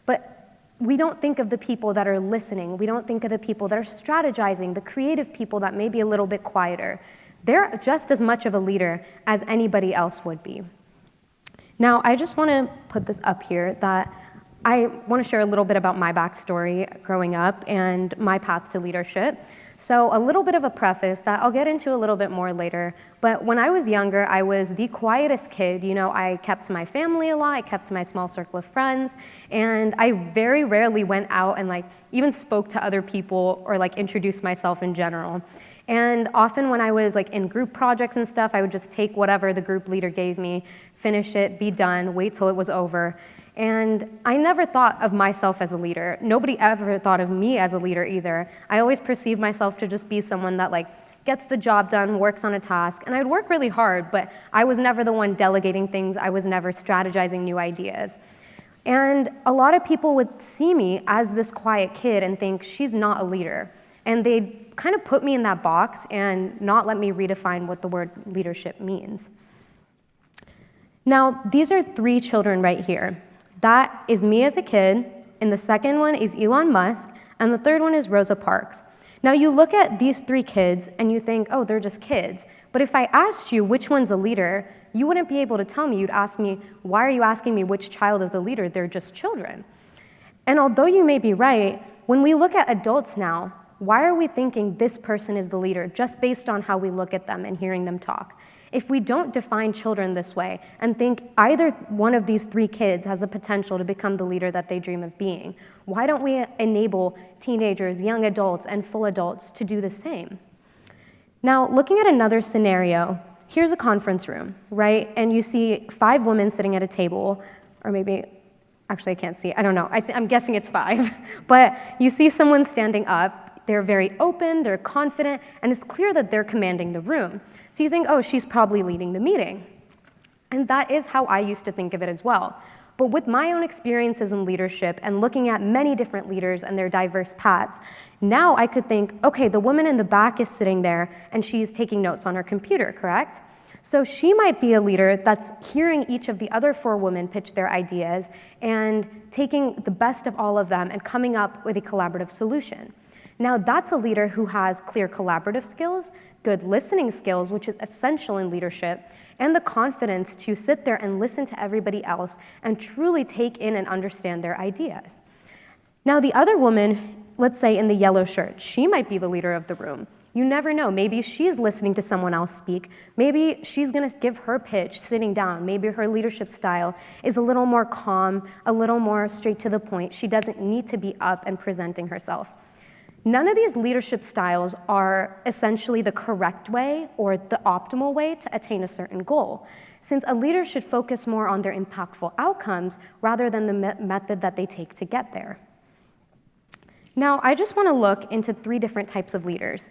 But we don't think of the people that are listening. We don't think of the people that are strategizing, the creative people that may be a little bit quieter. They're just as much of a leader as anybody else would be. Now, I just want to put this up here that I want to share a little bit about my backstory growing up and my path to leadership. So a little bit of a preface that I'll get into a little bit more later, but when I was younger, I was the quietest kid. You know, I kept to my family a lot, I kept to my small circle of friends, and I very rarely went out and even spoke to other people or introduced myself in general. And often when I was in group projects and stuff, I would just take whatever the group leader gave me, finish it, be done, wait till it was over. And I never thought of myself as a leader. Nobody ever thought of me as a leader either. I always perceived myself to just be someone that gets the job done, works on a task, and I'd work really hard, but I was never the one delegating things. I was never strategizing new ideas. And a lot of people would see me as this quiet kid and think, she's not a leader. And they'd kind of put me in that box and not let me redefine what the word leadership means. Now, these are 3 children right here. That is me as a kid, and the second one is Elon Musk, and the third one is Rosa Parks. Now you look at these 3 kids and you think, oh, they're just kids. But if I asked you which one's a leader, you wouldn't be able to tell me. You'd ask me, why are you asking me which child is the leader? They're just children. And although you may be right, when we look at adults now, why are we thinking this person is the leader just based on how we look at them and hearing them talk? If we don't define children this way and think either one of these 3 kids has the potential to become the leader that they dream of being, why don't we enable teenagers, young adults, and full adults to do the same? Now, looking at another scenario, here's a conference room, right? And you see 5 women sitting at a table, or maybe, actually I can't see, I don't know, I'm guessing it's 5, but you see someone standing up. They're very open, they're confident, and it's clear that they're commanding the room. So you think, oh, she's probably leading the meeting. And that is how I used to think of it as well. But with my own experiences in leadership and looking at many different leaders and their diverse paths, now I could think, okay, the woman in the back is sitting there and she's taking notes on her computer, correct? So she might be a leader that's hearing each of the other 4 women pitch their ideas and taking the best of all of them and coming up with a collaborative solution. Now that's a leader who has clear collaborative skills, good listening skills, which is essential in leadership, and the confidence to sit there and listen to everybody else and truly take in and understand their ideas. Now the other woman, let's say in the yellow shirt, she might be the leader of the room. You never know, maybe she's listening to someone else speak. Maybe she's gonna give her pitch sitting down. Maybe her leadership style is a little more calm, a little more straight to the point. She doesn't need to be up and presenting herself. None of these leadership styles are essentially the correct way or the optimal way to attain a certain goal, since a leader should focus more on their impactful outcomes rather than the method that they take to get there. Now, I just want to look into 3 different types of leaders.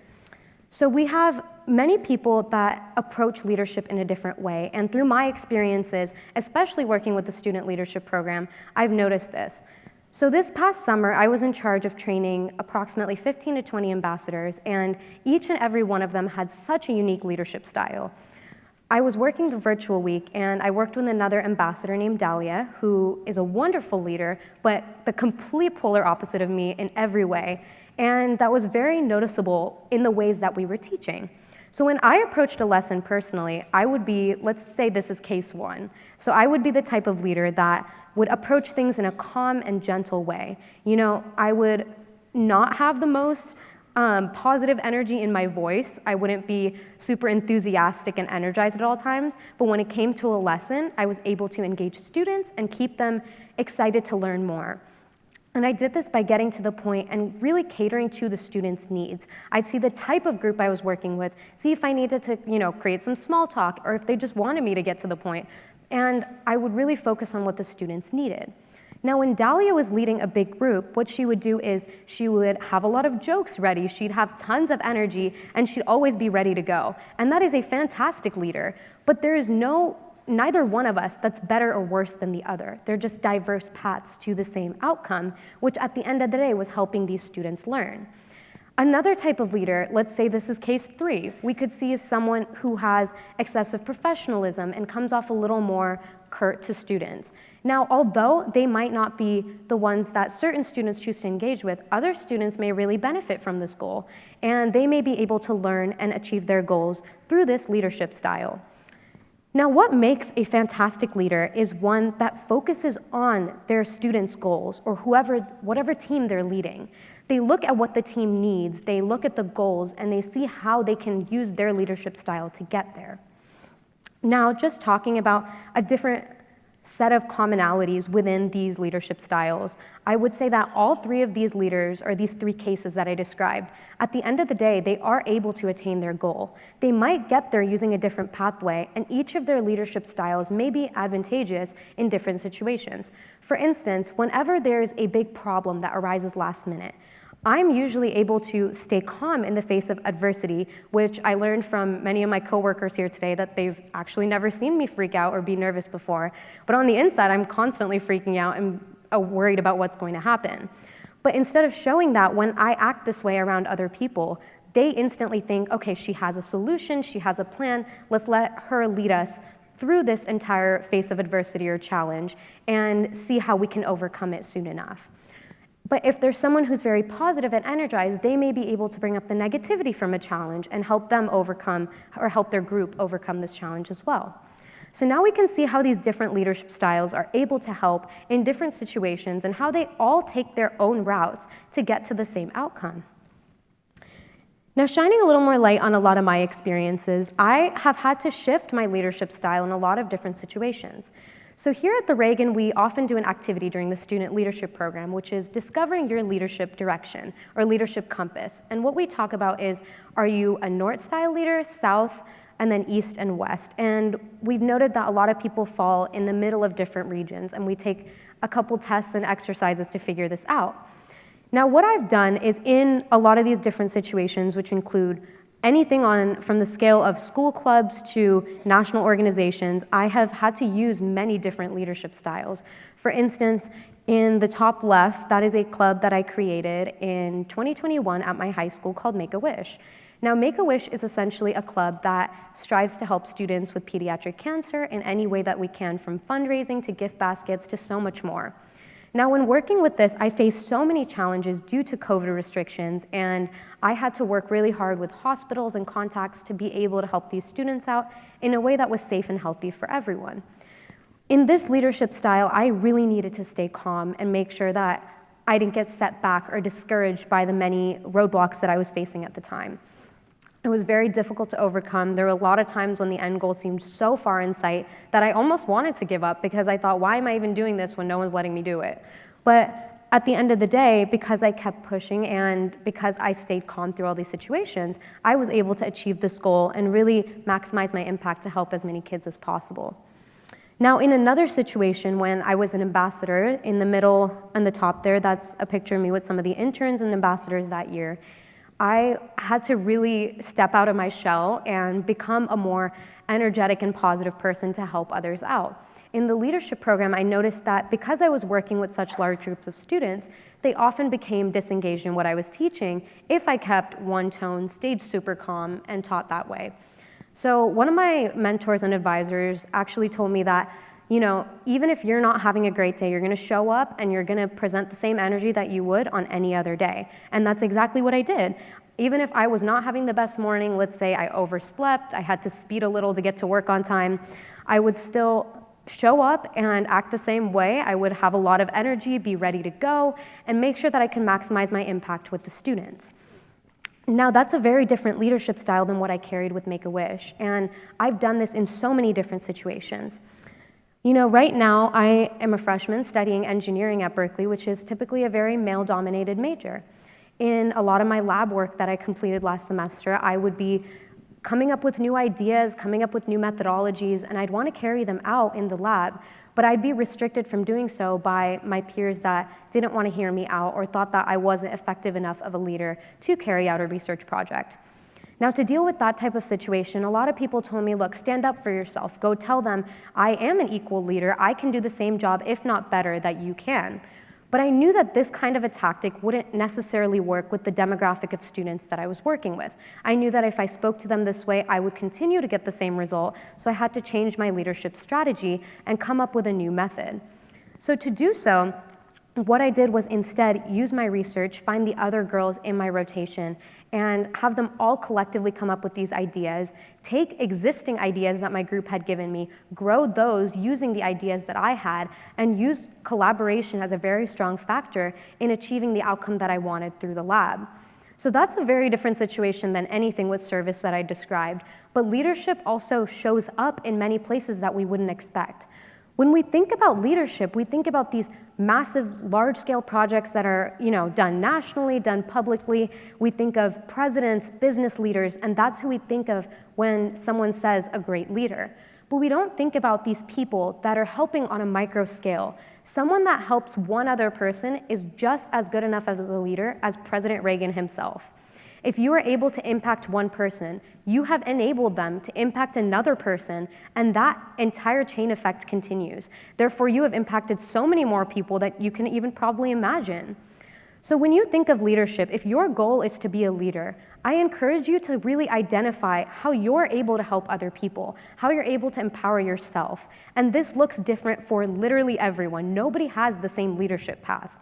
So we have many people that approach leadership in a different way, and through my experiences, especially working with the Student Leadership Program, I've noticed this. So this past summer, I was in charge of training approximately 15 to 20 ambassadors, and each and every one of them had such a unique leadership style. I was working the virtual week, and I worked with another ambassador named Dahlia, who is a wonderful leader, but the complete polar opposite of me in every way, and that was very noticeable in the ways that we were teaching. So when I approached a lesson personally, I would be, let's say this is case one. So I would be the type of leader that would approach things in a calm and gentle way. You know, I would not have the most positive energy in my voice. I wouldn't be super enthusiastic and energized at all times, but when it came to a lesson, I was able to engage students and keep them excited to learn more. And I did this by getting to the point and really catering to the students' needs. I'd see the type of group I was working with, see if I needed to, create some small talk, or if they just wanted me to get to the point. And I would really focus on what the students needed. Now, when Dahlia was leading a big group, what she would do is she would have a lot of jokes ready, she'd have tons of energy, and she'd always be ready to go. And that is a fantastic leader, but there is neither one of us that's better or worse than the other. They're just diverse paths to the same outcome, which at the end of the day was helping these students learn. Another type of leader, let's say this is case 3, we could see as someone who has excessive professionalism and comes off a little more curt to students. Now, although they might not be the ones that certain students choose to engage with, other students may really benefit from this goal, and they may be able to learn and achieve their goals through this leadership style. Now, what makes a fantastic leader is one that focuses on their students' goals or whatever team they're leading. They look at what the team needs, they look at the goals, and they see how they can use their leadership style to get there. Now, just talking about a different set of commonalities within these leadership styles, I would say that all 3 of these leaders, or these 3 cases that I described, at the end of the day, they are able to attain their goal. They might get there using a different pathway, and each of their leadership styles may be advantageous in different situations. For instance, whenever there's a big problem that arises last minute, I'm usually able to stay calm in the face of adversity, which I learned from many of my coworkers here today that they've actually never seen me freak out or be nervous before. But on the inside, I'm constantly freaking out and worried about what's going to happen. But instead of showing that when I act this way around other people, they instantly think, okay, she has a solution, she has a plan, let's let her lead us through this entire face of adversity or challenge and see how we can overcome it soon enough. But if there's someone who's very positive and energized, they may be able to bring up the negativity from a challenge and help them overcome, or help their group overcome this challenge as well. So now we can see how these different leadership styles are able to help in different situations and how they all take their own routes to get to the same outcome. Now, shining a little more light on a lot of my experiences, I have had to shift my leadership style in a lot of different situations. So here at the Reagan, we often do an activity during the Student Leadership Program, which is discovering your leadership direction or leadership compass. And what we talk about is, are you a North-style leader, South, and then East and West? And we've noted that a lot of people fall in the middle of different regions, and we take a couple tests and exercises to figure this out. Now, what I've done is in a lot of these different situations, which include anything from the scale of school clubs to national organizations, I have had to use many different leadership styles. For instance, in the top left, that is a club that I created in 2021 at my high school called Make-A-Wish. Now, Make-A-Wish is essentially a club that strives to help students with pediatric cancer in any way that we can, from fundraising to gift baskets to so much more. Now, when working with this, I faced so many challenges due to COVID restrictions, and I had to work really hard with hospitals and contacts to be able to help these students out in a way that was safe and healthy for everyone. In this leadership style, I really needed to stay calm and make sure that I didn't get set back or discouraged by the many roadblocks that I was facing at the time. It was very difficult to overcome. There were a lot of times when the end goal seemed so far in sight that I almost wanted to give up because I thought, why am I even doing this when no one's letting me do it? But at the end of the day, because I kept pushing and because I stayed calm through all these situations, I was able to achieve this goal and really maximize my impact to help as many kids as possible. Now, in another situation when I was an ambassador, in the middle and the top there, that's a picture of me with some of the interns and ambassadors that year, I had to really step out of my shell and become a more energetic and positive person to help others out. In the leadership program, I noticed that because I was working with such large groups of students, they often became disengaged in what I was teaching if I kept one tone, stayed super calm, and taught that way. So one of my mentors and advisors actually told me that, you know, even if you're not having a great day, you're gonna show up and you're gonna present the same energy that you would on any other day. And that's exactly what I did. Even if I was not having the best morning, let's say I overslept, I had to speed a little to get to work on time, I would still show up and act the same way. I would have a lot of energy, be ready to go, and make sure that I can maximize my impact with the students. Now, that's a very different leadership style than what I carried with Make-A-Wish, and I've done this in so many different situations. You know, right now, I am a freshman studying engineering at Berkeley, which is typically a very male-dominated major. In a lot of my lab work that I completed last semester, I would be coming up with new ideas, coming up with new methodologies, and I'd want to carry them out in the lab, but I'd be restricted from doing so by my peers that didn't want to hear me out or thought that I wasn't effective enough of a leader to carry out a research project. Now, to deal with that type of situation, a lot of people told me, look, stand up for yourself. Go tell them, I am an equal leader. I can do the same job, if not better, that you can. But I knew that this kind of a tactic wouldn't necessarily work with the demographic of students that I was working with. I knew that if I spoke to them this way, I would continue to get the same result, so I had to change my leadership strategy and come up with a new method. So to do so, what I did was instead use my research, find the other girls in my rotation, and have them all collectively come up with these ideas, take existing ideas that my group had given me, grow those using the ideas that I had, and use collaboration as a very strong factor in achieving the outcome that I wanted through the lab. So that's a very different situation than anything with service that I described, but leadership also shows up in many places that we wouldn't expect. When we think about leadership, we think about these massive, large-scale projects that are, done nationally, done publicly. We think of presidents, business leaders, and that's who we think of when someone says a great leader. But we don't think about these people that are helping on a micro scale. Someone that helps one other person is just as good enough as a leader as President Reagan himself. If you are able to impact one person, you have enabled them to impact another person, and that entire chain effect continues. Therefore, you have impacted so many more people that you can even probably imagine. So when you think of leadership, if your goal is to be a leader, I encourage you to really identify how you're able to help other people, how you're able to empower yourself. And this looks different for literally everyone. Nobody has the same leadership path.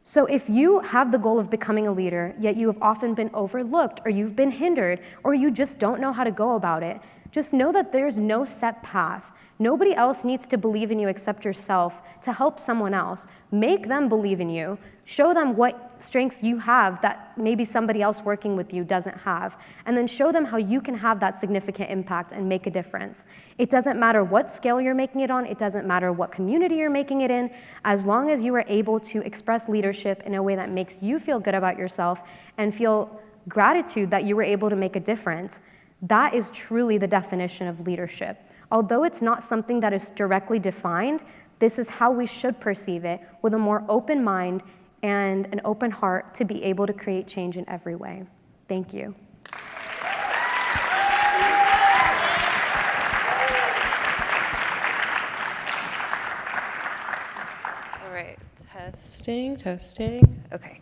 So if you have the goal of becoming a leader, yet you have often been overlooked, or you've been hindered, or you just don't know how to go about it, just know that there's no set path. Nobody else needs to believe in you except yourself to help someone else. Make them believe in you. Show them what strengths you have that maybe somebody else working with you doesn't have, and then show them how you can have that significant impact and make a difference. It doesn't matter what scale you're making it on. It doesn't matter what community you're making it in. As long as you are able to express leadership in a way that makes you feel good about yourself and feel gratitude that you were able to make a difference, that is truly the definition of leadership. Although it's not something that is directly defined, this is how we should perceive it, with a more open mind and an open heart to be able to create change in every way. Thank you. All right, testing. Okay.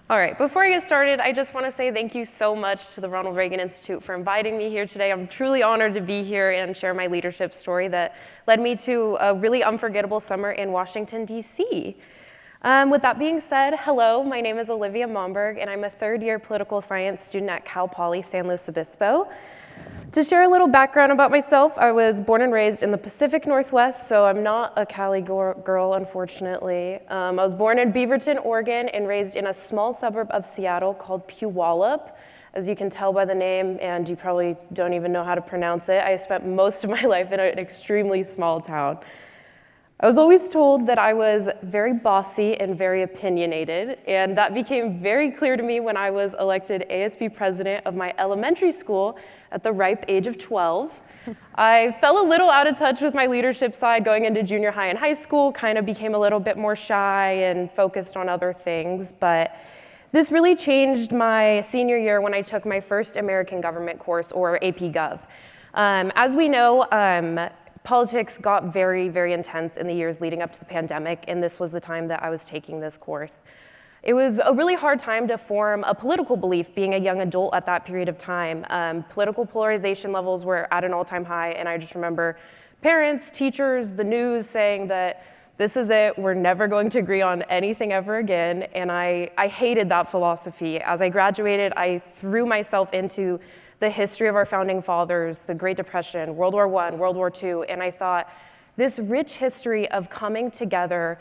All right, before I get started, I just want to say thank you so much to the Ronald Reagan Institute for inviting me here today. I'm truly honored to be here and share my leadership story that led me to a really unforgettable summer in Washington, D.C. With that being said, hello, my name is Olivia Momberg, and I'm a third-year political science student at Cal Poly San Luis Obispo. To share a little background about myself, I was born and raised in the Pacific Northwest, so I'm not a Cali girl, unfortunately. I was born in Beaverton, Oregon, and raised in a small suburb of Seattle called Puyallup. As you can tell by the name, and you probably don't even know how to pronounce it, I spent most of my life in an extremely small town. I was always told that I was very bossy and very opinionated, and that became very clear to me when I was elected ASB president of my elementary school at the ripe age of 12. I fell a little out of touch with my leadership side going into junior high and high school, kind of became a little bit more shy and focused on other things, but This really changed my senior year when I took my first American government course, or AP Gov. As we know, politics got very, very intense in the years leading up to the pandemic, and this was the time that I was taking this course. It was a really hard time to form a political belief being a young adult at that period of time. Political polarization levels were at an all-time high, and I just remember parents, teachers, the news saying that this is it, we're never going to agree on anything ever again, and I hated that philosophy. As I graduated, I threw myself into the history of our founding fathers, the Great Depression, World War I, World War II, and I thought, this rich history of coming together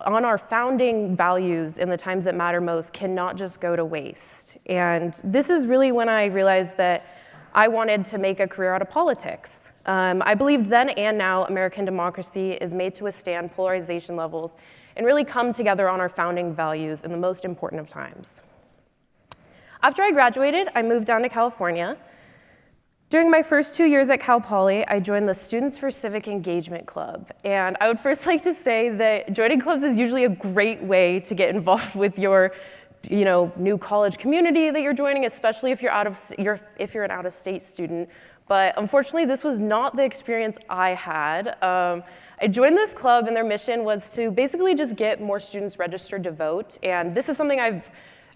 on our founding values in the times that matter most cannot just go to waste. And this is really when I realized that I wanted to make a career out of politics. I believed then and now American democracy is made to withstand polarization levels and really come together on our founding values in the most important of times. After I graduated, I moved down to California. During my first 2 years at Cal Poly, I joined the Students for Civic Engagement Club. And I would first like to say that joining clubs is usually a great way to get involved with your new college community that you're joining, especially if you're an out-of-state student. But unfortunately, this was not the experience I had. I joined this club, and their mission was to basically just get more students registered to vote. And this is something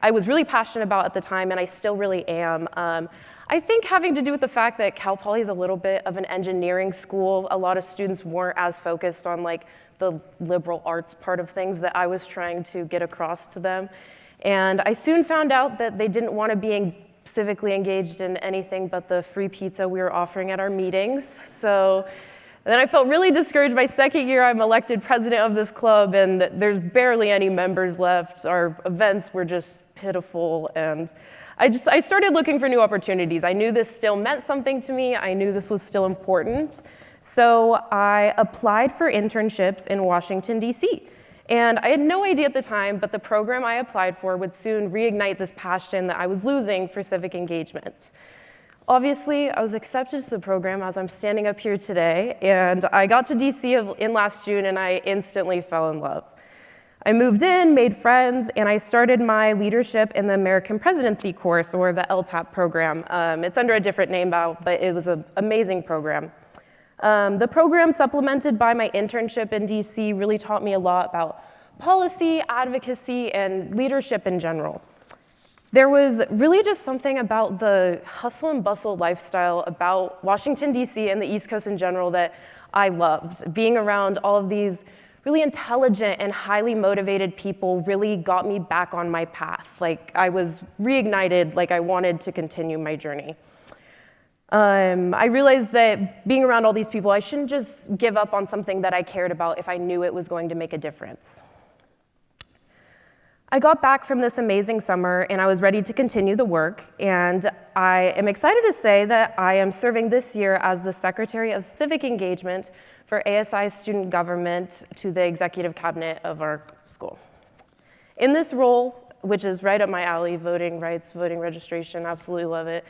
I was really passionate about at the time, and I still really am. I think having to do with the fact that Cal Poly is a little bit of an engineering school, a lot of students weren't as focused on like the liberal arts part of things that I was trying to get across to them. And I soon found out that they didn't want to be civically engaged in anything but the free pizza we were offering at our meetings. So then I felt really discouraged. My second year, I'm elected president of this club, and there's barely any members left. Our events were just pitiful, and I started looking for new opportunities. I knew this still meant something to me. I knew this was still important. So I applied for internships in Washington, D.C. And I had no idea at the time, but the program I applied for would soon reignite this passion that I was losing for civic engagement. Obviously, I was accepted to the program as I'm standing up here today, and I got to DC in last June, and I instantly fell in love. I moved in, made friends, and I started my leadership in the American Presidency course, or the LTAP program. It's under a different name now, but it was an amazing program. The program, supplemented by my internship in DC, really taught me a lot about policy, advocacy, and leadership in general. There was really just something about the hustle and bustle lifestyle about Washington, D.C. and the East Coast in general that I loved. Being around all of these really intelligent and highly motivated people really got me back on my path. Like, I was reignited, like I wanted to continue my journey. I realized that being around all these people, I shouldn't just give up on something that I cared about if I knew it was going to make a difference. I got back from this amazing summer, and I was ready to continue the work, and I am excited to say that I am serving this year as the Secretary of Civic Engagement for ASI Student Government to the Executive Cabinet of our school. In this role, which is right up my alley, voting rights, voting registration, absolutely love it,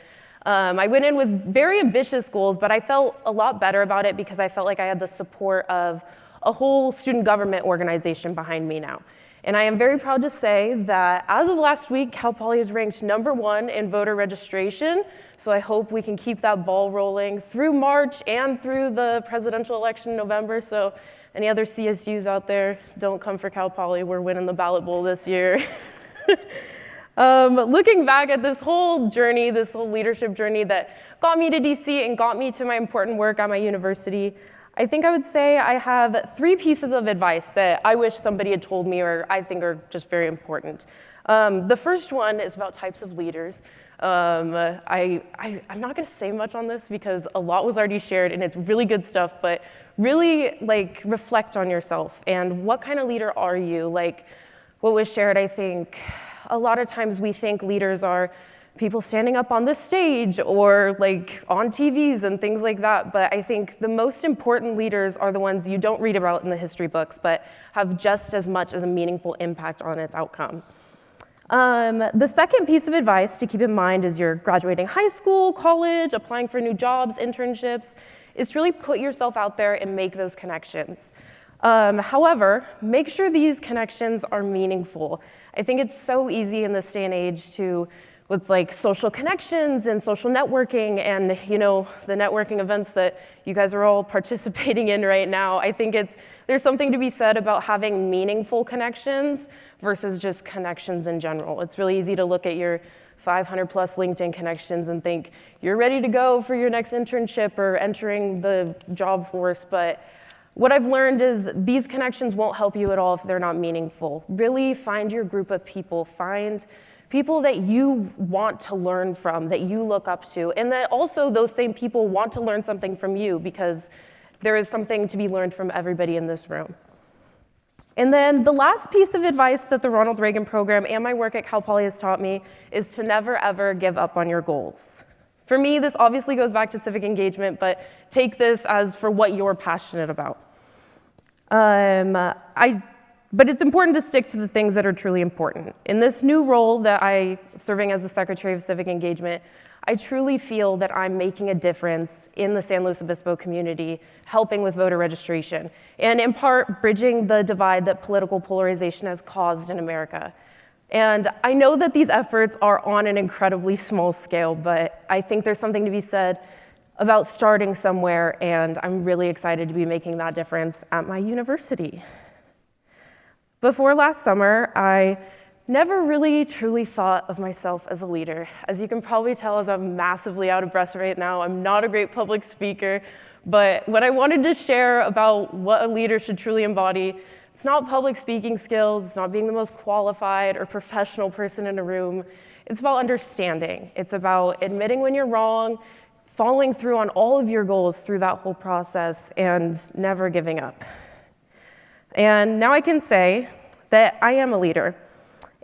I went in with very ambitious goals, but I felt a lot better about it because I felt like I had the support of a whole student government organization behind me now. And I am very proud to say that as of last week, Cal Poly is ranked #1 in voter registration. So I hope we can keep that ball rolling through March and through the presidential election in November. So any other CSUs out there, don't come for Cal Poly. We're winning the ballot bowl this year. Looking back at this whole journey, this whole leadership journey that got me to DC and got me to my important work at my university, I think I would say I have 3 pieces of advice that I wish somebody had told me or I think are just very important. The first one is about types of leaders. I'm not going to say much on this because a lot was already shared and it's really good stuff, but really reflect on yourself and what kind of leader are you? Like what was shared, I think a lot of times we think leaders are people standing up on this stage or on TVs and things like that. But I think the most important leaders are the ones you don't read about in the history books, but have just as much as a meaningful impact on its outcome. The second piece of advice to keep in mind as you're graduating high school, college, applying for new jobs, internships, is to really put yourself out there and make those connections. However, make sure these connections are meaningful. I think it's so easy in this day and age to, with like social connections and social networking and the networking events that you guys are all participating in right now, I think there's something to be said about having meaningful connections versus just connections in general. It's really easy to look at your 500 plus LinkedIn connections and think you're ready to go for your next internship or entering the job force, but what I've learned is these connections won't help you at all if they're not meaningful. Really find your group of people, find people that you want to learn from, that you look up to, and that also those same people want to learn something from you because there is something to be learned from everybody in this room. And then the last piece of advice that the Ronald Reagan program and my work at Cal Poly has taught me is to never ever give up on your goals. For me, this obviously goes back to civic engagement, but take this as for what you're passionate about. But it's important to stick to the things that are truly important. In this new role that I'm serving as the Secretary of Civic Engagement, I truly feel that I'm making a difference in the San Luis Obispo community, helping with voter registration, and in part, bridging the divide that political polarization has caused in America. And I know that these efforts are on an incredibly small scale, but I think there's something to be said about starting somewhere, and I'm really excited to be making that difference at my university. Before last summer, I never really truly thought of myself as a leader. As you can probably tell, as I'm massively out of breath right now, I'm not a great public speaker, but what I wanted to share about what a leader should truly embody, it's not public speaking skills, it's not being the most qualified or professional person in a room, it's about understanding. It's about admitting when you're wrong, following through on all of your goals through that whole process, and never giving up. And now I can say that I am a leader.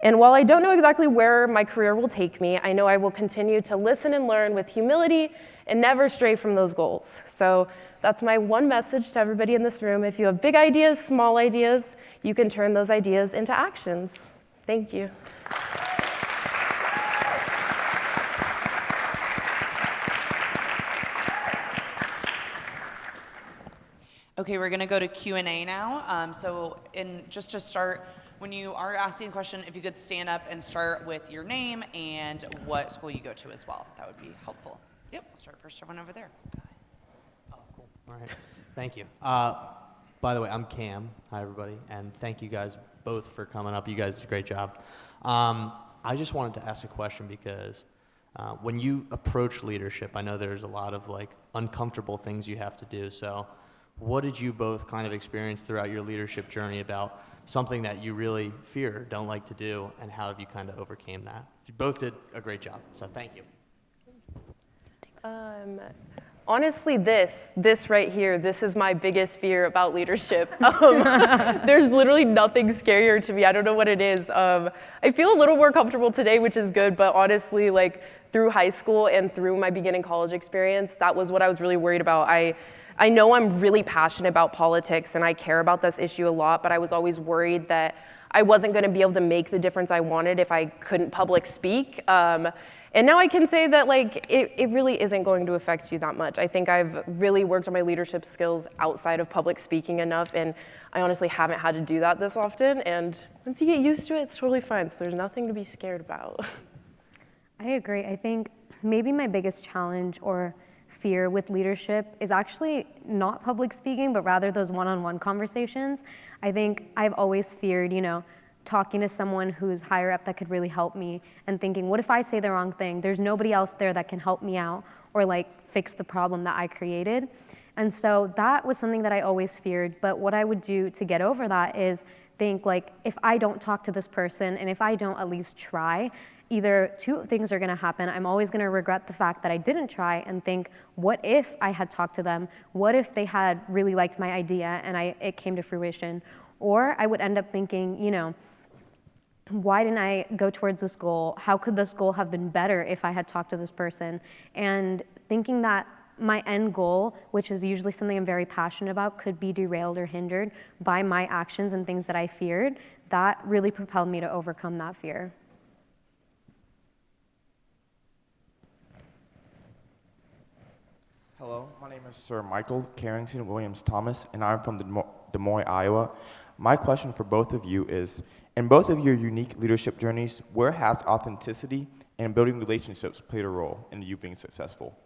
And while I don't know exactly where my career will take me, I know I will continue to listen and learn with humility and never stray from those goals. So that's my one message to everybody in this room. If you have big ideas, small ideas, you can turn those ideas into actions. Thank you. Okay, we're gonna go to Q&A now. Just to start, when you are asking a question, if you could stand up and start with your name and what school you go to as well, that would be helpful. Yep, we'll start first, someone over there. Oh, cool, all right, thank you. By the way, I'm Cam, hi everybody, and thank you guys both for coming up. You guys did a great job. I just wanted to ask a question because when you approach leadership, I know there's a lot of like uncomfortable things you have to do, so what did you both kind of experience throughout your leadership journey about something that you really fear, don't like to do, and how have you kind of overcame that? You both did a great job, so thank you. Honestly, this right here, this is my biggest fear about leadership. There's literally nothing scarier to me. I don't know what it is. I feel a little more comfortable today, which is good, but honestly, like through high school and through my beginning college experience, that was what I was really worried about. I know I'm really passionate about politics and I care about this issue a lot, but I was always worried that I wasn't going to be able to make the difference I wanted if I couldn't public speak. And now I can say that like it really isn't going to affect you that much. I think I've really worked on my leadership skills outside of public speaking enough, and I honestly haven't had to do that this often. And once you get used to it, it's totally fine. So there's nothing to be scared about. I agree. I think maybe my biggest challenge or fear with leadership is actually not public speaking, but rather those one-on-one conversations. I think I've always feared, talking to someone who's higher up that could really help me and thinking, what if I say the wrong thing? There's nobody else there that can help me out or like fix the problem that I created. And so that was something that I always feared. But what I would do to get over that is think like, if I don't talk to this person and if I don't at least try, either two things are gonna happen. I'm always gonna regret the fact that I didn't try and think, what if I had talked to them? What if they had really liked my idea and it came to fruition? Or I would end up thinking, why didn't I go towards this goal? How could this goal have been better if I had talked to this person? And thinking that my end goal, which is usually something I'm very passionate about, could be derailed or hindered by my actions and things that I feared, that really propelled me to overcome that fear. Hello, my name is Sir Michael Carrington Williams Thomas, and I'm from the Moines, Iowa. My question for both of you is, in both of your unique leadership journeys, where has authenticity and building relationships played a role in you being successful?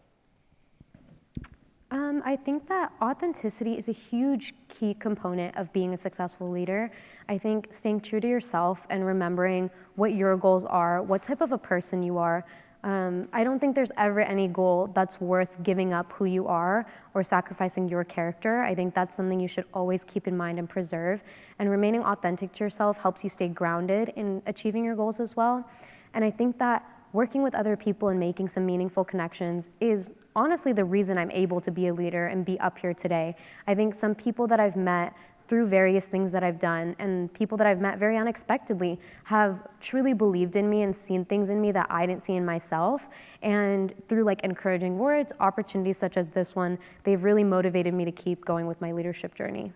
I think that authenticity is a huge key component of being a successful leader. I think staying true to yourself and remembering what your goals are, what type of a person you are. I don't think there's ever any goal that's worth giving up who you are or sacrificing your character. I think that's something you should always keep in mind and preserve. And remaining authentic to yourself helps you stay grounded in achieving your goals as well. And I think that working with other people and making some meaningful connections is honestly the reason I'm able to be a leader and be up here today. I think some people that I've met through various things that I've done and people that I've met very unexpectedly have truly believed in me and seen things in me that I didn't see in myself. And through like encouraging words, opportunities such as this one, they've really motivated me to keep going with my leadership journey.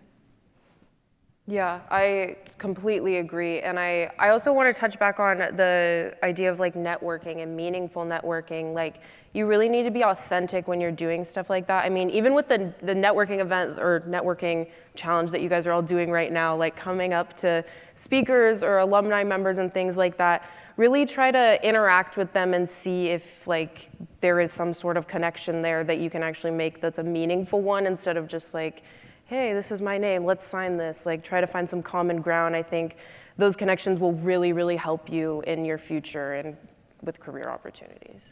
Yeah, I completely agree. And I also want to touch back on the idea of like networking and meaningful networking. Like you really need to be authentic when you're doing stuff like that. I mean, even with the networking event or networking challenge that you guys are all doing right now, like coming up to speakers or alumni members and things like that, really try to interact with them and see if like there is some sort of connection there that you can actually make that's a meaningful one instead of just like, hey, this is my name, let's sign this. Like try to find some common ground. I think those connections will really, really help you in your future and with career opportunities.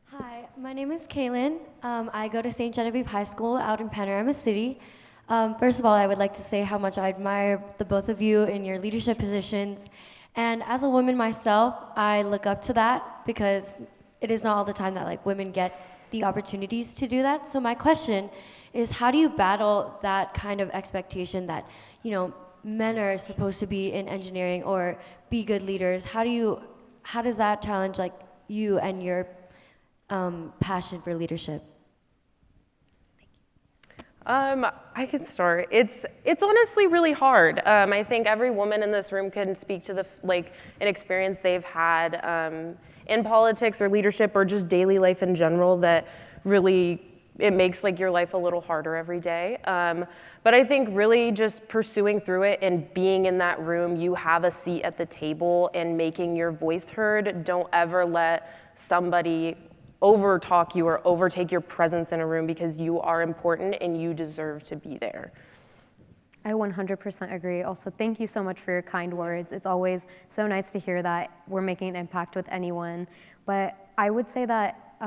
Hi, my name is Kaylin. I go to St. Genevieve High School out in Panorama City. First of all, I would like to say how much I admire the both of you in your leadership positions. And as a woman myself, I look up to that because it is not all the time that like women get the opportunities to do that. So my question is, how do you battle that kind of expectation that, you know, men are supposed to be in engineering or be good leaders? How does that challenge like you and your passion for leadership? I can start. It's honestly really hard. I think every woman in this room can speak to an experience they've had in politics or leadership or just daily life in general that really, it makes like your life a little harder every day. But I think really just pursuing through it and being in that room, you have a seat at the table and making your voice heard. Don't ever let somebody overtalk you or overtake your presence in a room because you are important and you deserve to be there. I 100% agree. Also, thank you so much for your kind words. It's always so nice to hear that we're making an impact with anyone. But I would say that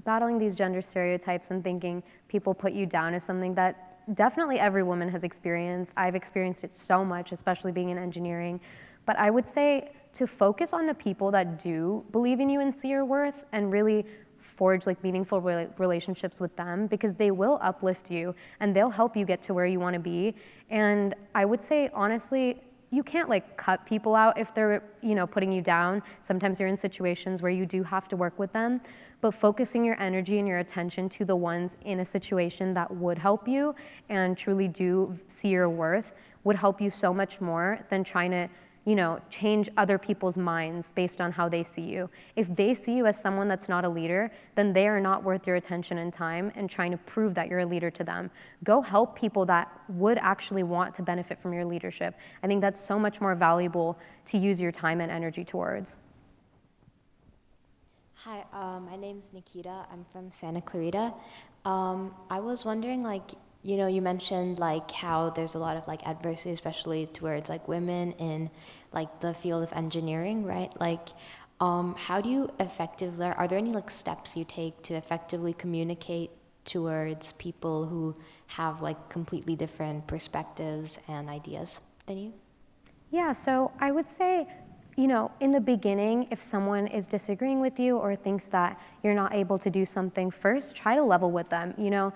battling these gender stereotypes and thinking people put you down is something that definitely every woman has experienced. I've experienced it so much, especially being in engineering. But I would say to focus on the people that do believe in you and see your worth and really forge like meaningful relationships with them because they will uplift you and they'll help you get to where you want to be. And I would say, honestly, you can't like cut people out if they're, you know, putting you down. Sometimes you're in situations where you do have to work with them, but focusing your energy and your attention to the ones in a situation that would help you and truly do see your worth would help you so much more than trying to, you know, change other people's minds based on how they see you. If they see you as someone that's not a leader, then they are not worth your attention and time and trying to prove that you're a leader to them. Go help people that would actually want to benefit from your leadership. I think that's so much more valuable to use your time and energy towards. Hi, my name's Nikita. I'm from Santa Clarita. I was wondering, like, you know, you mentioned like how there's a lot of like adversity, especially towards like women in like the field of engineering, right? Like, how do you effectively, are there any like steps you take to effectively communicate towards people who have like completely different perspectives and ideas than you? Yeah, so I would say, you know, in the beginning, if someone is disagreeing with you or thinks that you're not able to do something, first try to level with them. You know,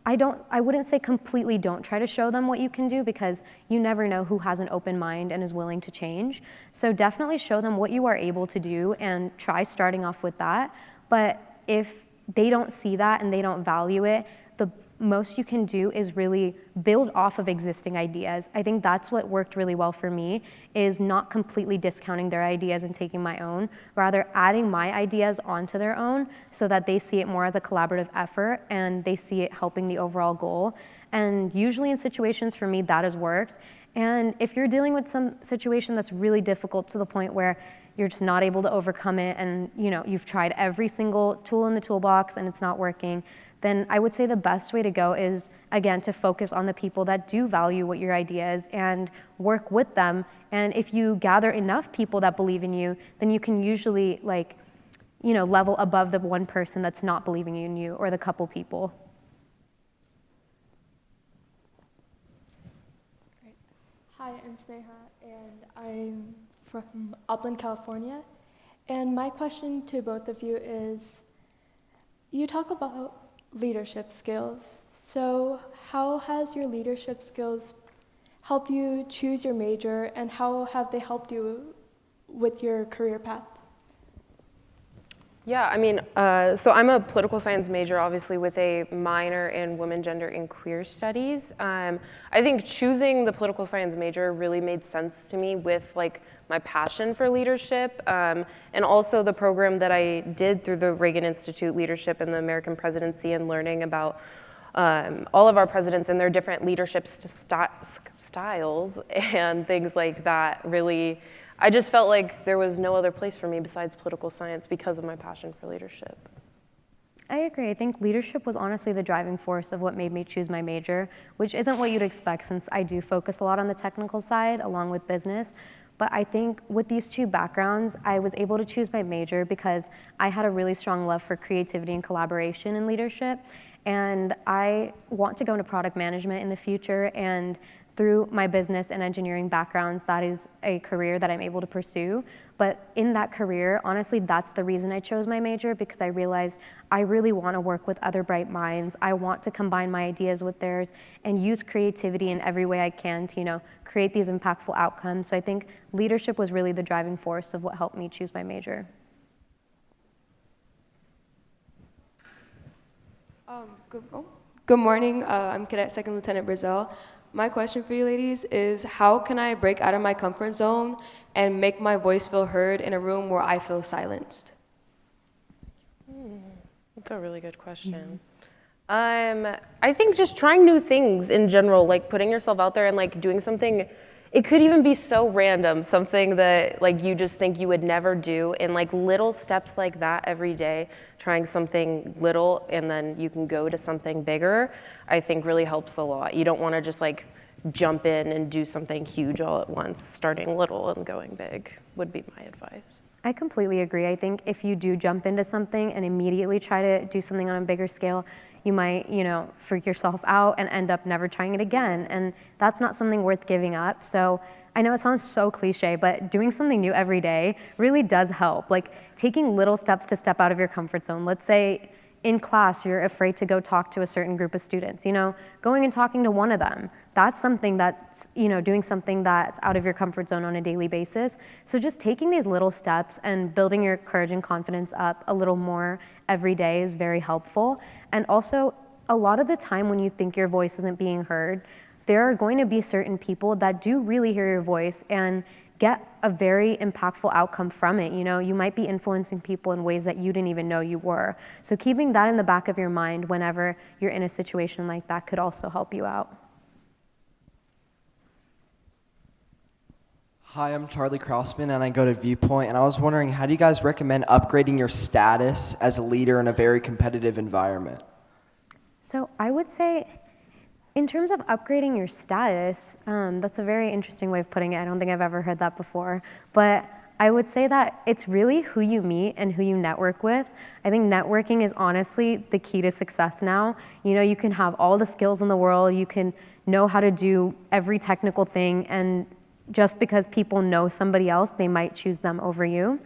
I wouldn't say completely don't try to show them what you can do because you never know who has an open mind and is willing to change. So definitely show them what you are able to do and try starting off with that. But if they don't see that and they don't value it, the most you can do is really build off of existing ideas. I think that's what worked really well for me, is not completely discounting their ideas and taking my own, rather adding my ideas onto their own so that they see it more as a collaborative effort and they see it helping the overall goal. And usually in situations for me, that has worked. And if you're dealing with some situation that's really difficult to the point where you're just not able to overcome it and you've tried every single tool in the toolbox and it's not working, then I would say the best way to go is, again, to focus on the people that do value what your idea is and work with them. And if you gather enough people that believe in you, then you can usually level above the one person that's not believing in you or the couple people. Hi, I'm Sneha, and I'm from Upland, California. And my question to both of you is, you talk about leadership skills. So how has your leadership skills helped you choose your major, and how have they helped you with your career path? Yeah, I mean, so I'm a political science major, obviously, with a minor in women, gender, and queer studies. I think choosing the political science major really made sense to me with my passion for leadership, and also the program that I did through the Reagan Institute Leadership and the American Presidency, and learning about all of our presidents and their different leadership styles and things like that. Really, I just felt like there was no other place for me besides political science because of my passion for leadership. I agree. I think leadership was honestly the driving force of what made me choose my major, which isn't what you'd expect since I do focus a lot on the technical side along with business. But I think with these two backgrounds, I was able to choose my major because I had a really strong love for creativity and collaboration in leadership. And I want to go into product management in the future, and through my business and engineering backgrounds, that is a career that I'm able to pursue. But in that career, honestly, that's the reason I chose my major, because I realized I really want to work with other bright minds. I want to combine my ideas with theirs and use creativity in every way I can to, create these impactful outcomes. So I think leadership was really the driving force of what helped me choose my major. Good morning. I'm Cadet Second Lieutenant Brazil. My question for you ladies is, how can I break out of my comfort zone and make my voice feel heard in a room where I feel silenced? That's a really good question. I think just trying new things in general, like putting yourself out there and doing something. It could even be so random, something that you just think you would never do, and little steps like that every day, trying something little and then you can go to something bigger, I think really helps a lot. You don't want to just jump in and do something huge all at once. Starting little and going big would be my advice. I completely agree. I think if you do jump into something and immediately try to do something on a bigger scale, you might, freak yourself out and end up never trying it again. And that's not something worth giving up. So I know it sounds so cliche, but doing something new every day really does help. Taking little steps to step out of your comfort zone. Let's say in class, you're afraid to go talk to a certain group of students, going and talking to one of them. That's something that's, doing something that's out of your comfort zone on a daily basis. So just taking these little steps and building your courage and confidence up a little more every day is very helpful. And also, a lot of the time when you think your voice isn't being heard, there are going to be certain people that do really hear your voice and get a very impactful outcome from it. You might be influencing people in ways that you didn't even know you were. So keeping that in the back of your mind whenever you're in a situation like that could also help you out. Hi, I'm Charlie Crossman, and I go to Viewpoint, and I was wondering, how do you guys recommend upgrading your status as a leader in a very competitive environment? So I would say, in terms of upgrading your status, that's a very interesting way of putting it. I don't think I've ever heard that before. But I would say that it's really who you meet and who you network with. I think networking is honestly the key to success now. You can have all the skills in the world, you can know how to do every technical thing, and just because people know somebody else, they might choose them over you.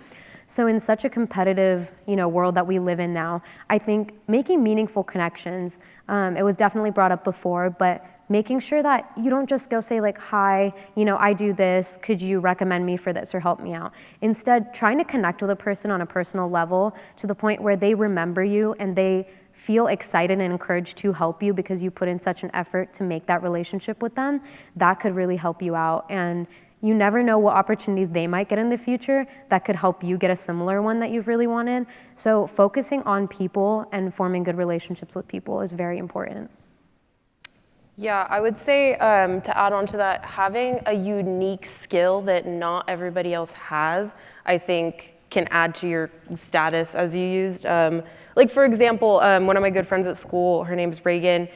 So in such a competitive, world that we live in now, I think making meaningful connections, it was definitely brought up before, but making sure that you don't just go say hi, I do this, could you recommend me for this or help me out? Instead, trying to connect with a person on a personal level to the point where they remember you and they feel excited and encouraged to help you because you put in such an effort to make that relationship with them, that could really help you out. And you never know what opportunities they might get in the future that could help you get a similar one that you've really wanted. So focusing on people and forming good relationships with people is very important. Yeah, I would say to add on to that, having a unique skill that not everybody else has, I think can add to your status, as you used. Like for example, one of my good friends at school, her name's Reagan.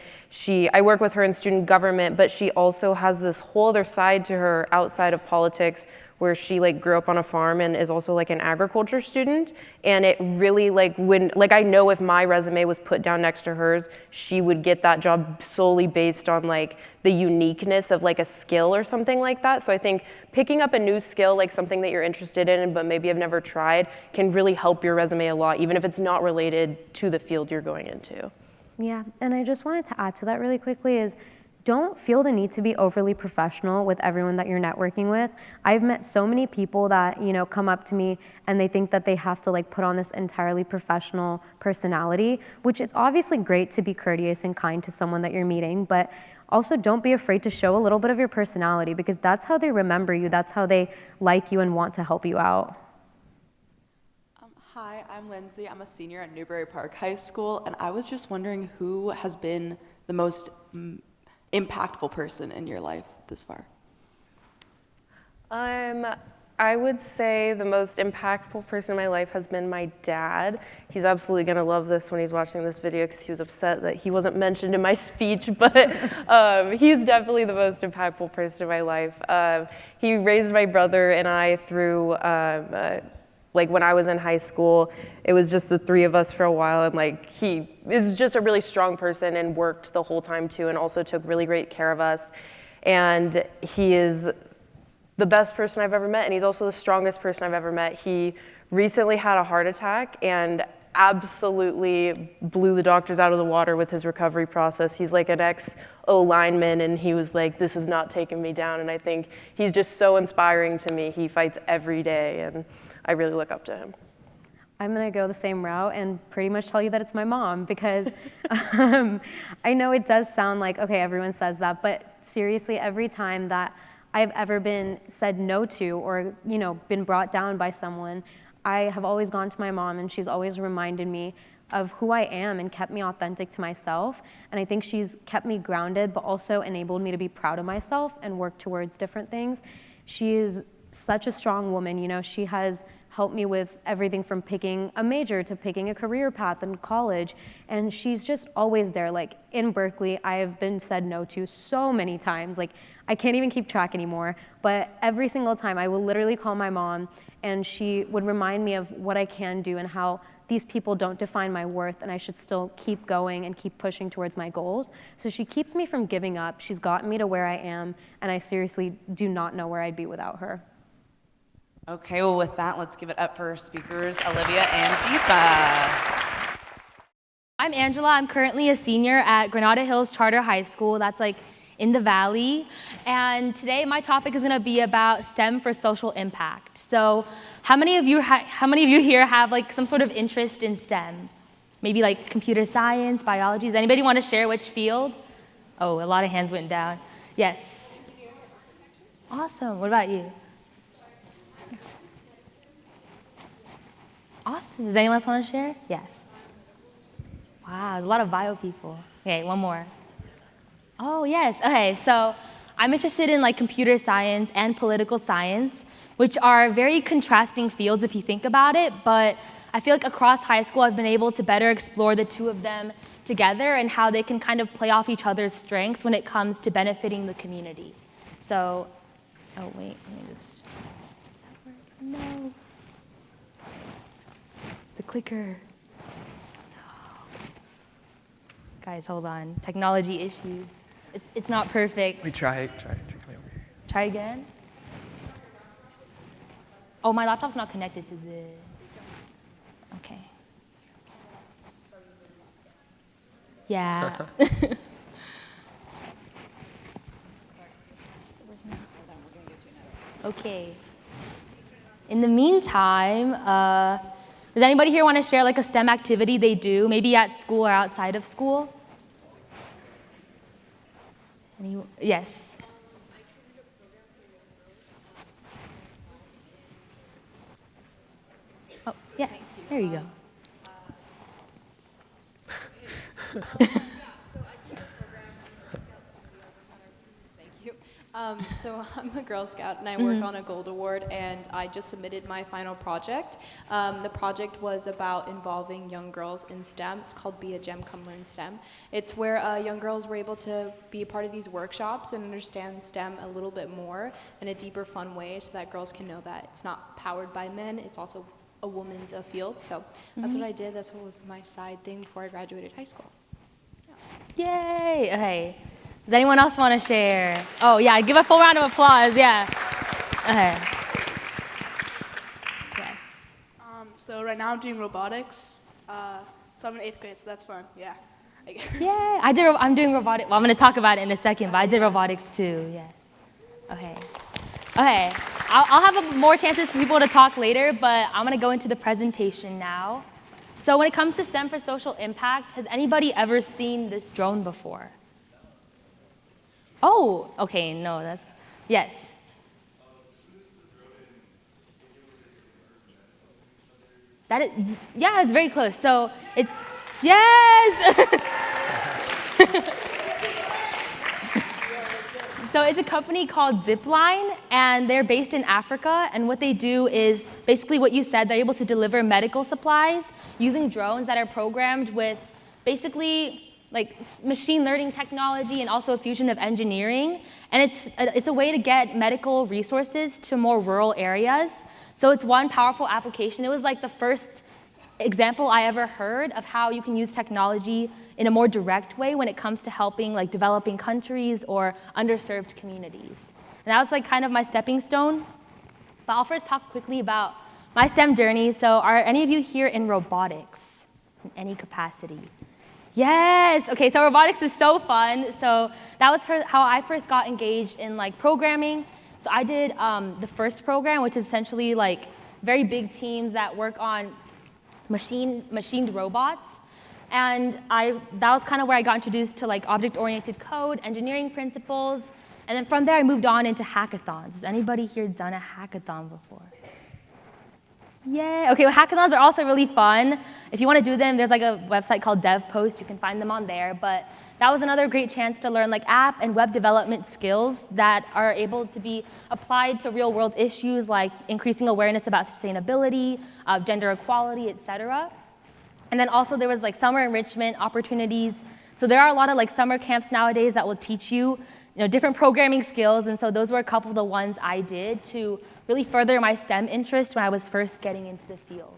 I work with her in student government, but she also has this whole other side to her outside of politics, where she like grew up on a farm and is also like an agriculture student. And it really I know if my resume was put down next to hers, she would get that job solely based on like the uniqueness of like a skill or something like that. So I think picking up a new skill, like something that you're interested in but maybe have never tried, can really help your resume a lot, even if it's not related to the field you're going into. Yeah, and I just wanted to add to that really quickly is don't feel the need to be overly professional with everyone that you're networking with. I've met so many people that, you know, come up to me and they think that they have to like put on this entirely professional personality, which it's obviously great to be courteous and kind to someone that you're meeting, but also don't be afraid to show a little bit of your personality because that's how they remember you, that's how they like you and want to help you out. Hi, I'm Lindsay. I'm a senior at Newbury Park High School, and I was just wondering who has been the most impactful person in your life this far? I would say the most impactful person in my life has been my dad. He's absolutely gonna love this when he's watching this video because he was upset that he wasn't mentioned in my speech, but he's definitely the most impactful person in my life. He raised my brother and I through like when I was in high school, it was just the three of us for a while, and like he is just a really strong person and worked the whole time too, and also took really great care of us. And he is the best person I've ever met, and he's also the strongest person I've ever met. He recently had a heart attack and absolutely blew the doctors out of the water with his recovery process. He's like an ex-O lineman, and he was like, this is not taking me down. And I think he's just so inspiring to me. He fights every day, and I really look up to him. I'm gonna go the same route and pretty much tell you that it's my mom because I know it does sound like, okay, everyone says that, but seriously, every time that I've ever been said no to or, you know, been brought down by someone, I have always gone to my mom and she's always reminded me of who I am and kept me authentic to myself. And I think she's kept me grounded, but also enabled me to be proud of myself and work towards different things. She is such a strong woman, you know, she has helped me with everything from picking a major to picking a career path in college. And she's just always there. Like in Berkeley, I have been said no to so many times. Like I can't even keep track anymore. But every single time I will literally call my mom and she would remind me of what I can do and how these people don't define my worth and I should still keep going and keep pushing towards my goals. So she keeps me from giving up. She's gotten me to where I am and I seriously do not know where I'd be without her. Okay, well with that, let's give it up for our speakers, Olivia and Deepa. I'm Angela. I'm currently a senior at Granada Hills Charter High School. That's like in the Valley. And today my topic is gonna be about STEM for social impact. So how many of you here have like some sort of interest in STEM? Maybe like computer science, biology? Does anybody want to share which field? Oh, a lot of hands went down. Yes. Awesome. What about you? Awesome. Does anyone else want to share? Yes. Wow, there's a lot of bio people. Okay, one more. Oh, yes. Okay, so I'm interested in like computer science and political science, which are very contrasting fields if you think about it, but I feel like across high school I've been able to better explore the two of them together and how they can kind of play off each other's strengths when it comes to benefiting the community. So, oh wait, let me just, no. The clicker. No. Guys, hold on. Technology issues. It's not perfect. Wait, try it. Come over here. Try again. Oh, my laptop's not connected to this. Okay. Yeah. Okay. In the meantime, Does anybody here want to share like a STEM activity they do, maybe at school or outside of school? Yes. Oh, yeah, there you go. So I'm a Girl Scout and I work on a Gold Award, and I just submitted my final project. The project was about involving young girls in STEM. It's called Be a Gem, Come Learn STEM. It's where young girls were able to be a part of these workshops and understand STEM a little bit more in a deeper, fun way, so that girls can know that it's not powered by men, it's also a woman's field. So that's what I did. That's what was my side thing before I graduated high school. Yay! Okay. Does anyone else want to share? Oh, yeah, give a full round of applause, yeah. Okay. Yes. So right now I'm doing robotics. So I'm in 8th grade, so that's fun, yeah. I guess. Yeah, I'm doing robotics. Well, I'm going to talk about it in a second, but I did robotics too, yes. Okay. Okay, I'll have more chances for people to talk later, but I'm going to go into the presentation now. So when it comes to STEM for social impact, has anybody ever seen this drone before? Oh, okay, no, that's, yes. That is, yeah, it's very close. So it's, yes! So it's a company called Zipline, and they're based in Africa, and what they do is basically what you said, they're able to deliver medical supplies using drones that are programmed with basically like machine learning technology and also a fusion of engineering. And it's a way to get medical resources to more rural areas. So it's one powerful application. It was like the first example I ever heard of how you can use technology in a more direct way when it comes to helping like developing countries or underserved communities. And that was like kind of my stepping stone. But I'll first talk quickly about my STEM journey. So are any of you here in robotics in any capacity? Yes, okay, so robotics is so fun. So that was how I first got engaged in like programming. So I did the first program, which is essentially like very big teams that work on machined robots. And that was kind of where I got introduced to like object-oriented code, engineering principles. And then from there, I moved on into hackathons. Has anybody here done a hackathon before? Yay. Okay, well, hackathons are also really fun. If you want to do them, there's like a website called DevPost. You can find them on there. But that was another great chance to learn like app and web development skills that are able to be applied to real world issues like increasing awareness about sustainability, gender equality, etc. And then also there was like summer enrichment opportunities. So there are a lot of like summer camps nowadays that will teach you, different programming skills. And so those were a couple of the ones I did to really further my STEM interest when I was first getting into the field.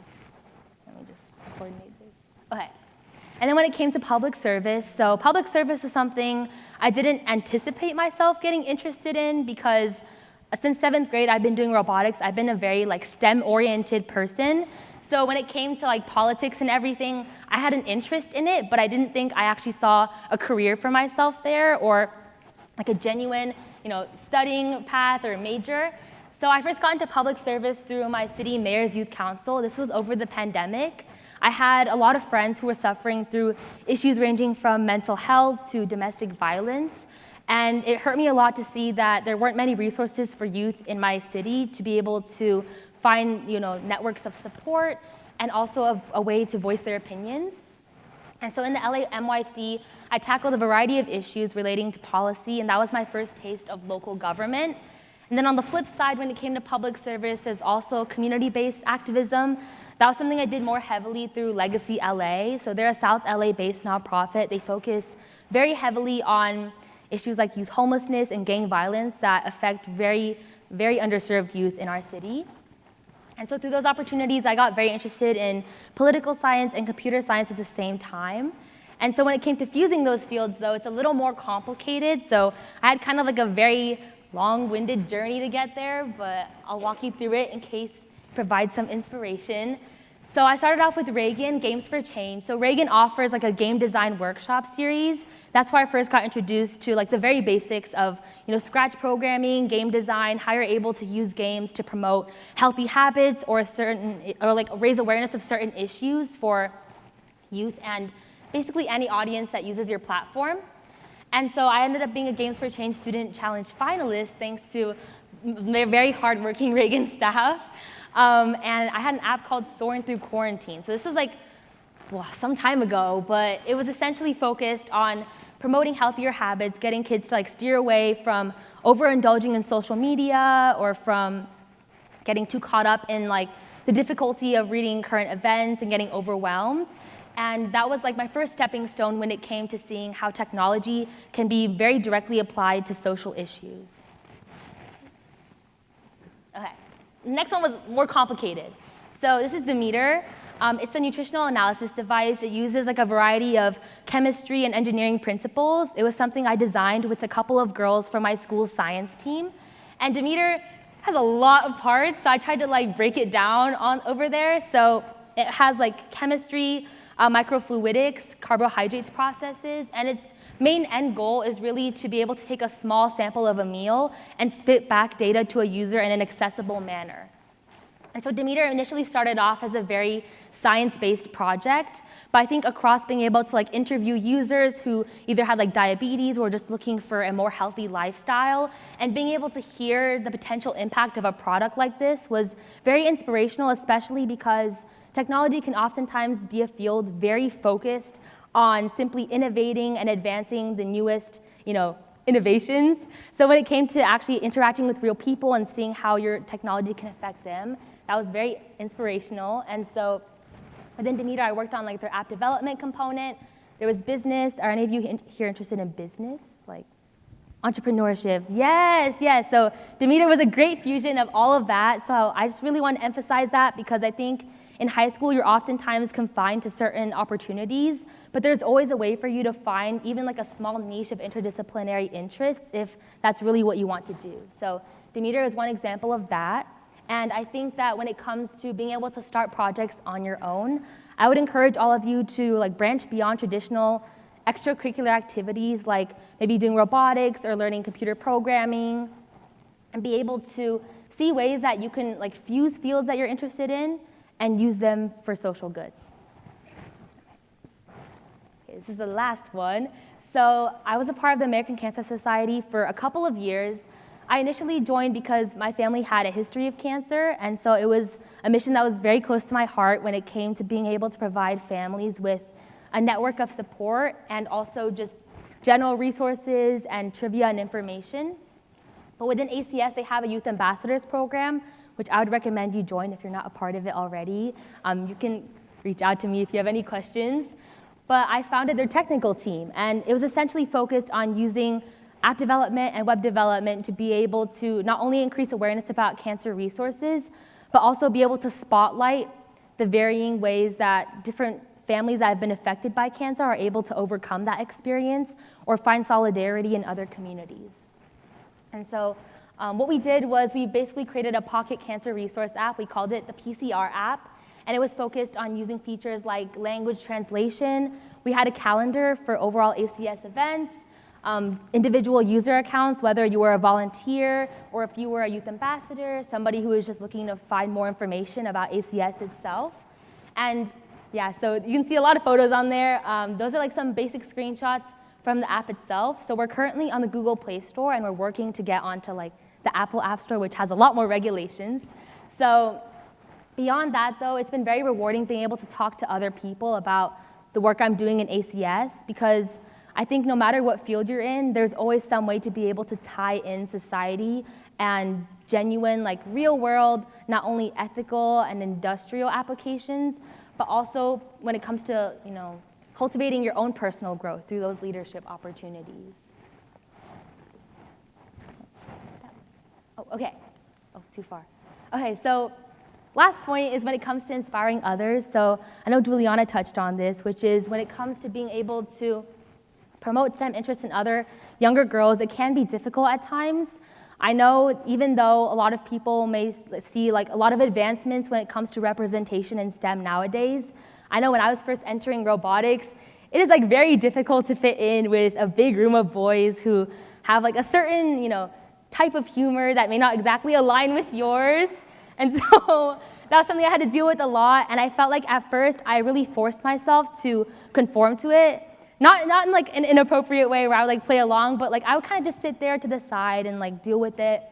Let me just coordinate this. Okay. And then when it came to public service, so public service is something I didn't anticipate myself getting interested in because since 7th grade, I've been doing robotics. I've been a very like STEM-oriented person. So when it came to like politics and everything, I had an interest in it, but I didn't think I actually saw a career for myself there or like a genuine, studying path or major. So I first got into public service through my city mayor's youth council. This was over the pandemic. I had a lot of friends who were suffering through issues ranging from mental health to domestic violence. And it hurt me a lot to see that there weren't many resources for youth in my city to be able to find networks of support and also a way to voice their opinions. And so in the LA MYC, I tackled a variety of issues relating to policy, and that was my first taste of local government. And then on the flip side, when it came to public service, there's also community-based activism. That was something I did more heavily through Legacy LA. So they're a South LA-based nonprofit. They focus very heavily on issues like youth homelessness and gang violence that affect very, very underserved youth in our city. And so through those opportunities, I got very interested in political science and computer science at the same time. And so when it came to fusing those fields, though, it's a little more complicated. So I had kind of like a very long-winded journey to get there, but I'll walk you through it in case it provides some inspiration. So I started off with Reagan, Games for Change. So Reagan offers like a game design workshop series. That's where I first got introduced to like the very basics of Scratch programming, game design, how you're able to use games to promote healthy habits or like raise awareness of certain issues for youth and basically any audience that uses your platform. And so I ended up being a Games for Change Student Challenge finalist thanks to very hardworking Reagan staff. And I had an app called Soaring Through Quarantine. So this was like some time ago, but it was essentially focused on promoting healthier habits, getting kids to like steer away from overindulging in social media or from getting too caught up in like the difficulty of reading current events and getting overwhelmed. And that was like my first stepping stone when it came to seeing how technology can be very directly applied to social issues. Okay. Next one was more complicated. So this is Demeter. It's a nutritional analysis device. It uses like a variety of chemistry and engineering principles. It was something I designed with a couple of girls from my school's science team. And Demeter has a lot of parts, so I tried to like break it down over there. So it has like chemistry, microfluidics, carbohydrates processes, and its main end goal is really to be able to take a small sample of a meal and spit back data to a user in an accessible manner. And so Demeter initially started off as a very science-based project, but I think across being able to like interview users who either had like diabetes or just looking for a more healthy lifestyle, and being able to hear the potential impact of a product like this was very inspirational, especially because technology can oftentimes be a field very focused on simply innovating and advancing the newest, innovations. So when it came to actually interacting with real people and seeing how your technology can affect them, that was very inspirational. And so within Demeter, I worked on like their app development component. There was business. Are any of you here interested in business? Like entrepreneurship? Yes, yes. So Demeter was a great fusion of all of that. So I just really want to emphasize that because I think in high school, you're oftentimes confined to certain opportunities, but there's always a way for you to find even like a small niche of interdisciplinary interests if that's really what you want to do. So Demeter is one example of that. And I think that when it comes to being able to start projects on your own, I would encourage all of you to like branch beyond traditional extracurricular activities like maybe doing robotics or learning computer programming and be able to see ways that you can like fuse fields that you're interested in and use them for social good. Okay, this is the last one. So I was a part of the American Cancer Society for a couple of years. I initially joined because my family had a history of cancer, and so it was a mission that was very close to my heart when it came to being able to provide families with a network of support and also just general resources and trivia and information. But within ACS, they have a Youth Ambassadors program, which I would recommend you join if you're not a part of it already. You can reach out to me if you have any questions. But I founded their technical team, and it was essentially focused on using app development and web development to be able to not only increase awareness about cancer resources, but also be able to spotlight the varying ways that different families that have been affected by cancer are able to overcome that experience or find solidarity in other communities. And so what we did was we basically created a pocket cancer resource app. We called it the PCR app, and it was focused on using features like language translation. We had a calendar for overall ACS events, individual user accounts, whether you were a volunteer or if you were a youth ambassador, somebody who was just looking to find more information about ACS itself. And yeah, so you can see a lot of photos on there. Those are like some basic screenshots from the app itself. So we're currently on the Google Play Store, and we're working to get onto like the Apple App Store, which has a lot more regulations. So beyond that, though, it's been very rewarding being able to talk to other people about the work I'm doing in ACS, because I think no matter what field you're in, there's always some way to be able to tie in society and genuine, like real world, not only ethical and industrial applications, but also when it comes to, cultivating your own personal growth through those leadership opportunities. Oh, okay. Oh, too far. Okay, so last point is when it comes to inspiring others. So I know Juliana touched on this, which is when it comes to being able to promote STEM interest in other younger girls, it can be difficult at times. I know even though a lot of people may see like a lot of advancements when it comes to representation in STEM nowadays, I know when I was first entering robotics, it is like very difficult to fit in with a big room of boys who have like a certain, type of humor that may not exactly align with yours. And so that was something I had to deal with a lot. And I felt like at first I really forced myself to conform to it. Not in like an inappropriate way where I would like play along, but like I would kind of just sit there to the side and like deal with it.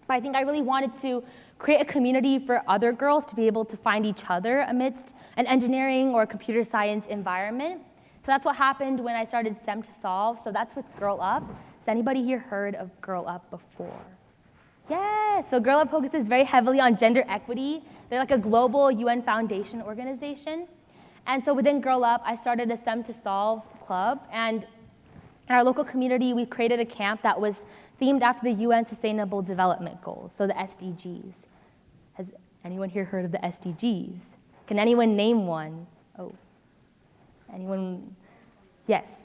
But I think I really wanted to create a community for other girls to be able to find each other amidst an engineering or computer science environment. So that's what happened when I started STEM to Solve. So that's with Girl Up. Has anybody here heard of Girl Up before? Yeah, so Girl Up focuses very heavily on gender equity. They're like a global UN Foundation organization. And so within Girl Up, I started a STEM to Solve club. And in our local community, we created a camp that was themed after the UN Sustainable Development Goals, so the SDGs. Has anyone here heard of the SDGs? Can anyone name one? Oh, anyone? Yes.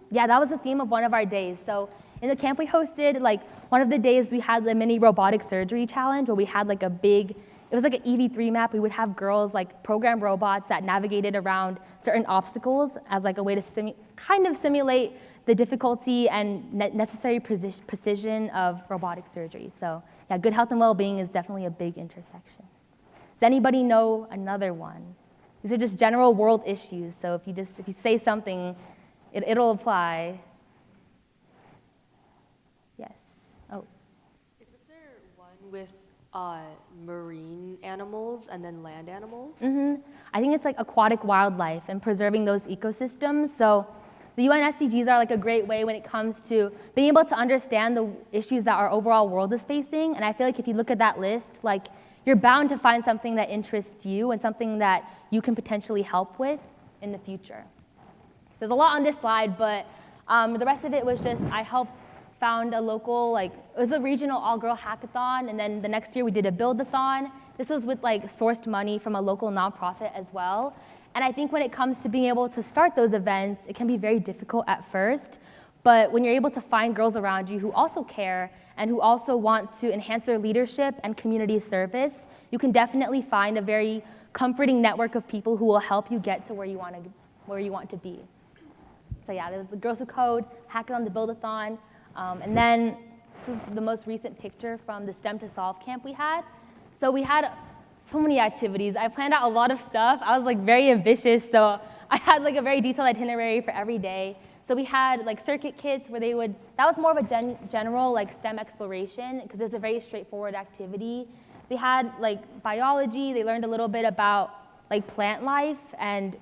Yeah, that was the theme of one of our days. So in the camp we hosted, like one of the days we had the mini robotic surgery challenge where we had like it was like an EV3 map. We would have girls like program robots that navigated around certain obstacles as like a way to kind of simulate the difficulty and necessary precision of robotic surgery. So yeah, good health and well-being is definitely a big intersection. Does anybody know another one? These are just general world issues. So if you say something, it'll apply. Yes. Oh. Isn't there one with marine animals and then land animals? I think it's like aquatic wildlife and preserving those ecosystems. So the UN SDGs are like a great way when it comes to being able to understand the issues that our overall world is facing. And I feel like if you look at that list, like you're bound to find something that interests you and something that you can potentially help with in the future. There's a lot on this slide, but the rest of it was just I helped found a local, it was a regional all-girl hackathon, and then the next year we did a build-a-thon. This was with sourced money from a local nonprofit as well. And I think when it comes to being able to start those events, it can be very difficult at first, but when you're able to find girls around you who also care and who also want to enhance their leadership and community service, you can definitely find a very comforting network of people who will help you get to where you want to be. So yeah, there was the Girls Who Code, Hackathon, the Build-a-thon, and then this is the most recent picture from the STEM to Solve camp we had. So we had so many activities. I planned out a lot of stuff. I was very ambitious, so I had a very detailed itinerary for every day. So we had circuit kits where that was more of a general STEM exploration because it was a very straightforward activity. They had biology. They learned a little bit about plant life and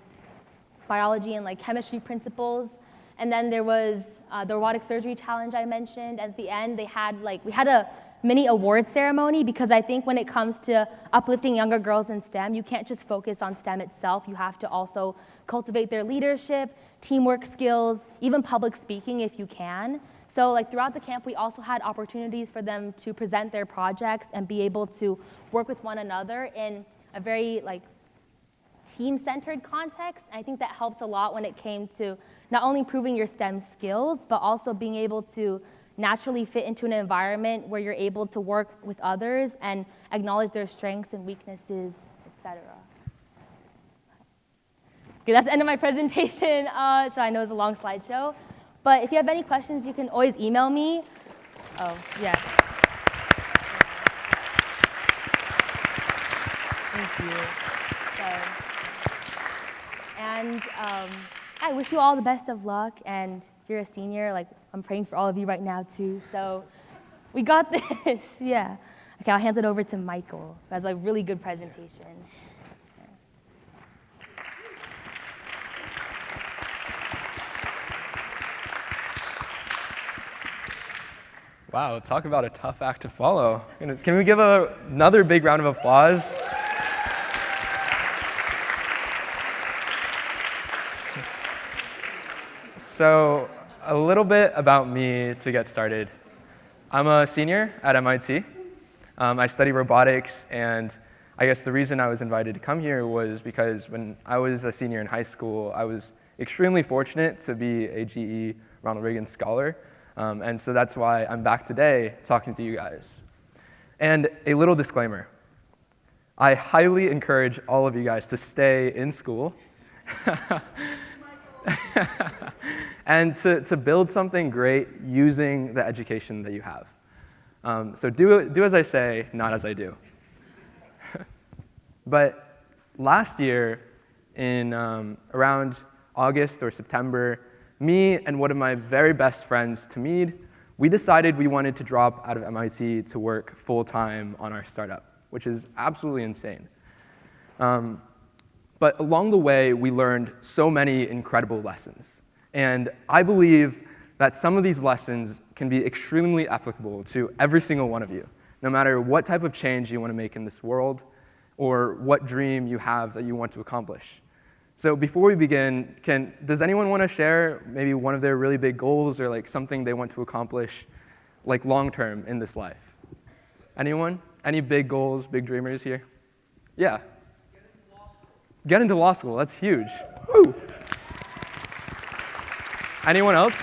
biology and chemistry principles. And then there was the robotic surgery challenge I mentioned. At the end, we had a mini award ceremony because I think when it comes to uplifting younger girls in STEM, you can't just focus on STEM itself. You have to also cultivate their leadership, teamwork skills, even public speaking if you can. So throughout the camp, we also had opportunities for them to present their projects and be able to work with one another in a very team-centered context. I think that helped a lot when it came to not only improving your STEM skills, but also being able to naturally fit into an environment where you're able to work with others and acknowledge their strengths and weaknesses, etc. Okay, that's the end of my presentation. So I know it's a long slideshow. But if you have any questions, you can always email me. Oh, yeah. Thank you. And I wish you all the best of luck. And if you're a senior, I'm praying for all of you right now too. So we got this. Yeah. Okay, I'll hand it over to Michael, who has a really good presentation. Wow, talk about a tough act to follow. Goodness, can we give another big round of applause? So a little bit about me to get started. I'm a senior at MIT. I study robotics, and I guess the reason I was invited to come here was because when I was a senior in high school, I was extremely fortunate to be a GE Ronald Reagan Scholar, and so that's why I'm back today talking to you guys. And a little disclaimer. I highly encourage all of you guys to stay in school and to build something great using the education that you have. So do as I say, not as I do. But last year, in around August or September, me and one of my very best friends, Tamid, we decided we wanted to drop out of MIT to work full-time on our startup, which is absolutely insane. But along the way, we learned so many incredible lessons. And I believe that some of these lessons can be extremely applicable to every single one of you, no matter what type of change you want to make in this world or what dream you have that you want to accomplish. So before we begin, does anyone want to share maybe one of their really big goals or like something they want to accomplish like long-term in this life? Anyone? Any big goals, big dreamers here? Yeah. Get into law school. That's huge. Woo. Anyone else?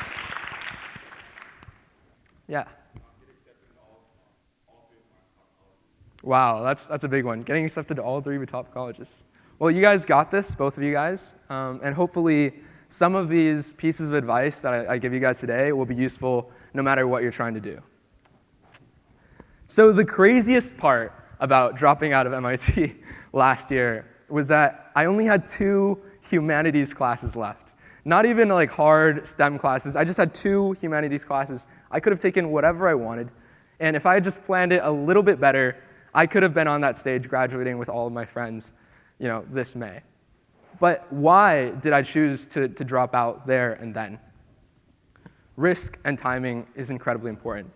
Yeah. Wow, that's a big one. Getting accepted to all 3 of your top colleges. Well, you guys got this, both of you guys, and hopefully some of these pieces of advice that I give you guys today will be useful no matter what you're trying to do. So the craziest part about dropping out of MIT last year was that I only had 2 humanities classes left. Not even like hard STEM classes. I just had 2 humanities classes. I could have taken whatever I wanted, and if I had just planned it a little bit better, I could have been on that stage graduating with all of my friends, this May. But why did I choose to drop out there and then? Risk and timing is incredibly important.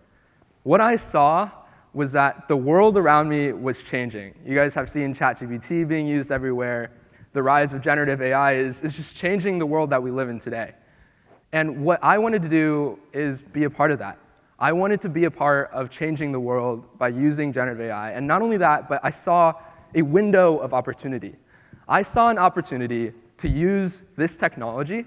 What I saw was that the world around me was changing. You guys have seen ChatGPT being used everywhere. The rise of generative AI is just changing the world that we live in today. And what I wanted to do is be a part of that. I wanted to be a part of changing the world by using generative AI. And not only that, but I saw a window of opportunity. I saw an opportunity to use this technology,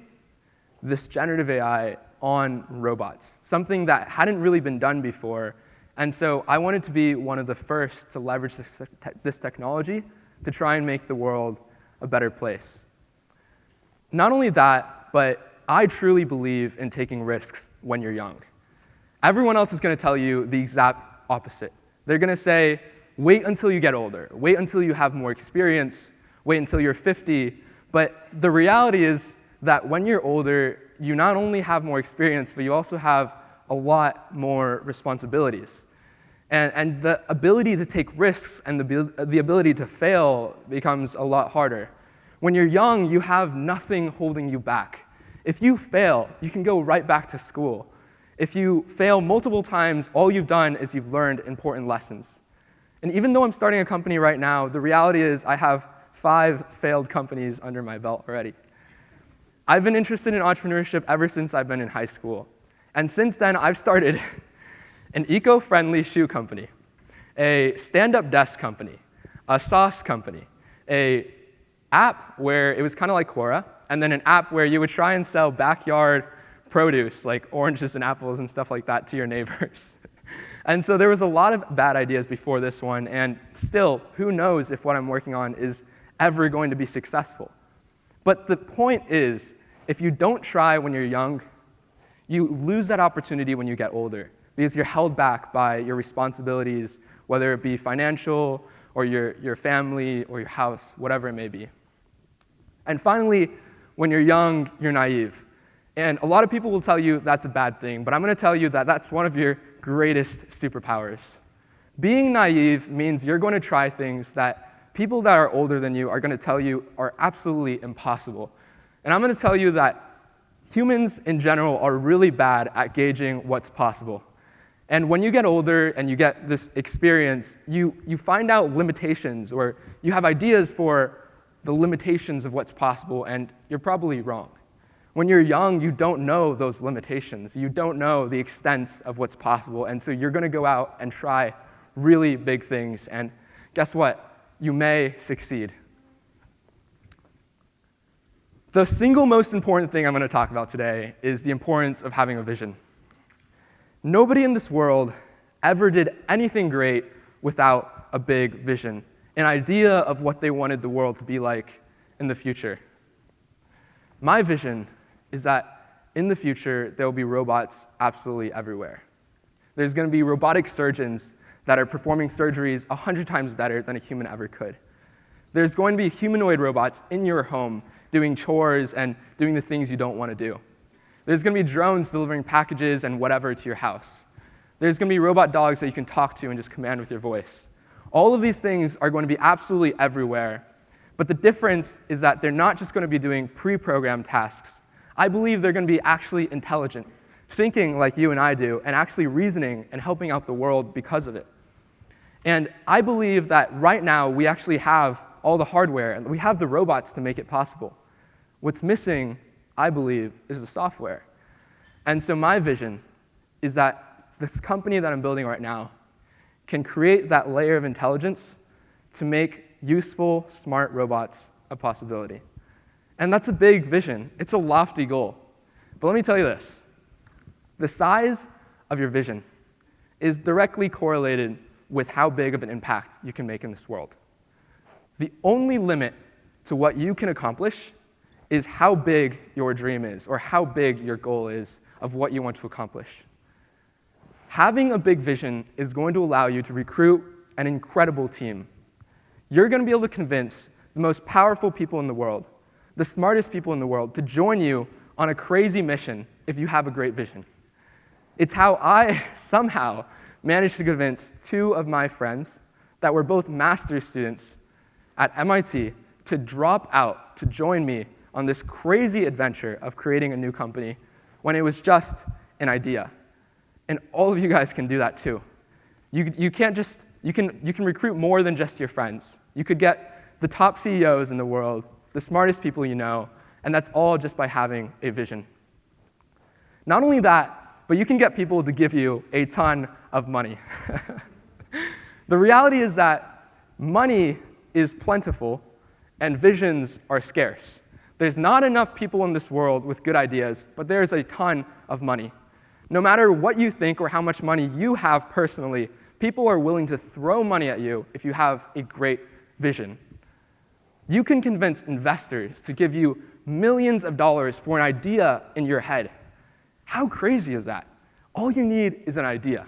this generative AI, on robots, something that hadn't really been done before. And so I wanted to be one of the first to leverage this technology to try and make the world a better place. Not only that, but I truly believe in taking risks when you're young. Everyone else is going to tell you the exact opposite. They're going to say, wait until you get older. Wait until you have more experience. Wait until you're 50. But the reality is that when you're older, you not only have more experience, but you also have a lot more responsibilities. And the ability to take risks and the ability to fail becomes a lot harder. When you're young, you have nothing holding you back. If you fail, you can go right back to school. If you fail multiple times, all you've done is you've learned important lessons. And even though I'm starting a company right now, the reality is I have 5 failed companies under my belt already. I've been interested in entrepreneurship ever since I've been in high school. And since then, I've started an eco-friendly shoe company, a stand-up desk company, a sauce company, an app where it was kind of like Quora, and then an app where you would try and sell backyard produce, like oranges and apples and stuff like that, to your neighbors. And so there was a lot of bad ideas before this one, and still, who knows if what I'm working on is ever going to be successful. But the point is, if you don't try when you're young, you lose that opportunity when you get older, because you're held back by your responsibilities, whether it be financial, or your family, or your house, whatever it may be. And finally, when you're young, you're naive. And a lot of people will tell you that's a bad thing, but I'm going to tell you that that's one of your greatest superpowers. Being naive means you're going to try things that people that are older than you are going to tell you are absolutely impossible. And I'm going to tell you that humans in general are really bad at gauging what's possible. And when you get older and you get this experience, you find out limitations, or you have ideas for the limitations of what's possible, and you're probably wrong. When you're young, you don't know those limitations. You don't know the extent of what's possible, and so you're going to go out and try really big things, and guess what? You may succeed. The single most important thing I'm going to talk about today is the importance of having a vision. Nobody in this world ever did anything great without a big vision, an idea of what they wanted the world to be like in the future. My vision is that in the future, there will be robots absolutely everywhere. There's going to be robotic surgeons that are performing surgeries 100 times better than a human ever could. There's going to be humanoid robots in your home doing chores and doing the things you don't want to do. There's going to be drones delivering packages and whatever to your house. There's going to be robot dogs that you can talk to and just command with your voice. All of these things are going to be absolutely everywhere, but the difference is that they're not just going to be doing pre-programmed tasks. I believe they're going to be actually intelligent, thinking like you and I do, and actually reasoning and helping out the world because of it. And I believe that right now we actually have all the hardware, and we have the robots to make it possible. What's missing, I believe, is the software. And so my vision is that this company that I'm building right now can create that layer of intelligence to make useful, smart robots a possibility. And that's a big vision. It's a lofty goal. But let me tell you this. The size of your vision is directly correlated with how big of an impact you can make in this world. The only limit to what you can accomplish is how big your dream is, or how big your goal is of what you want to accomplish. Having a big vision is going to allow you to recruit an incredible team. You're going to be able to convince the most powerful people in the world, the smartest people in the world, to join you on a crazy mission if you have a great vision. It's how I somehow managed to convince two of my friends that were both master's students at MIT to drop out to join me on this crazy adventure of creating a new company when it was just an idea. And all of you guys can do that too. You can recruit more than just your friends. You could get the top CEOs in the world, the smartest people you know, and that's all just by having a vision. Not only that, but you can get people to give you a ton of money. The reality is that money is plentiful and visions are scarce. There's not enough people in this world with good ideas, but there's a ton of money. No matter what you think or how much money you have personally, people are willing to throw money at you if you have a great vision. You can convince investors to give you millions of dollars for an idea in your head. How crazy is that? All you need is an idea.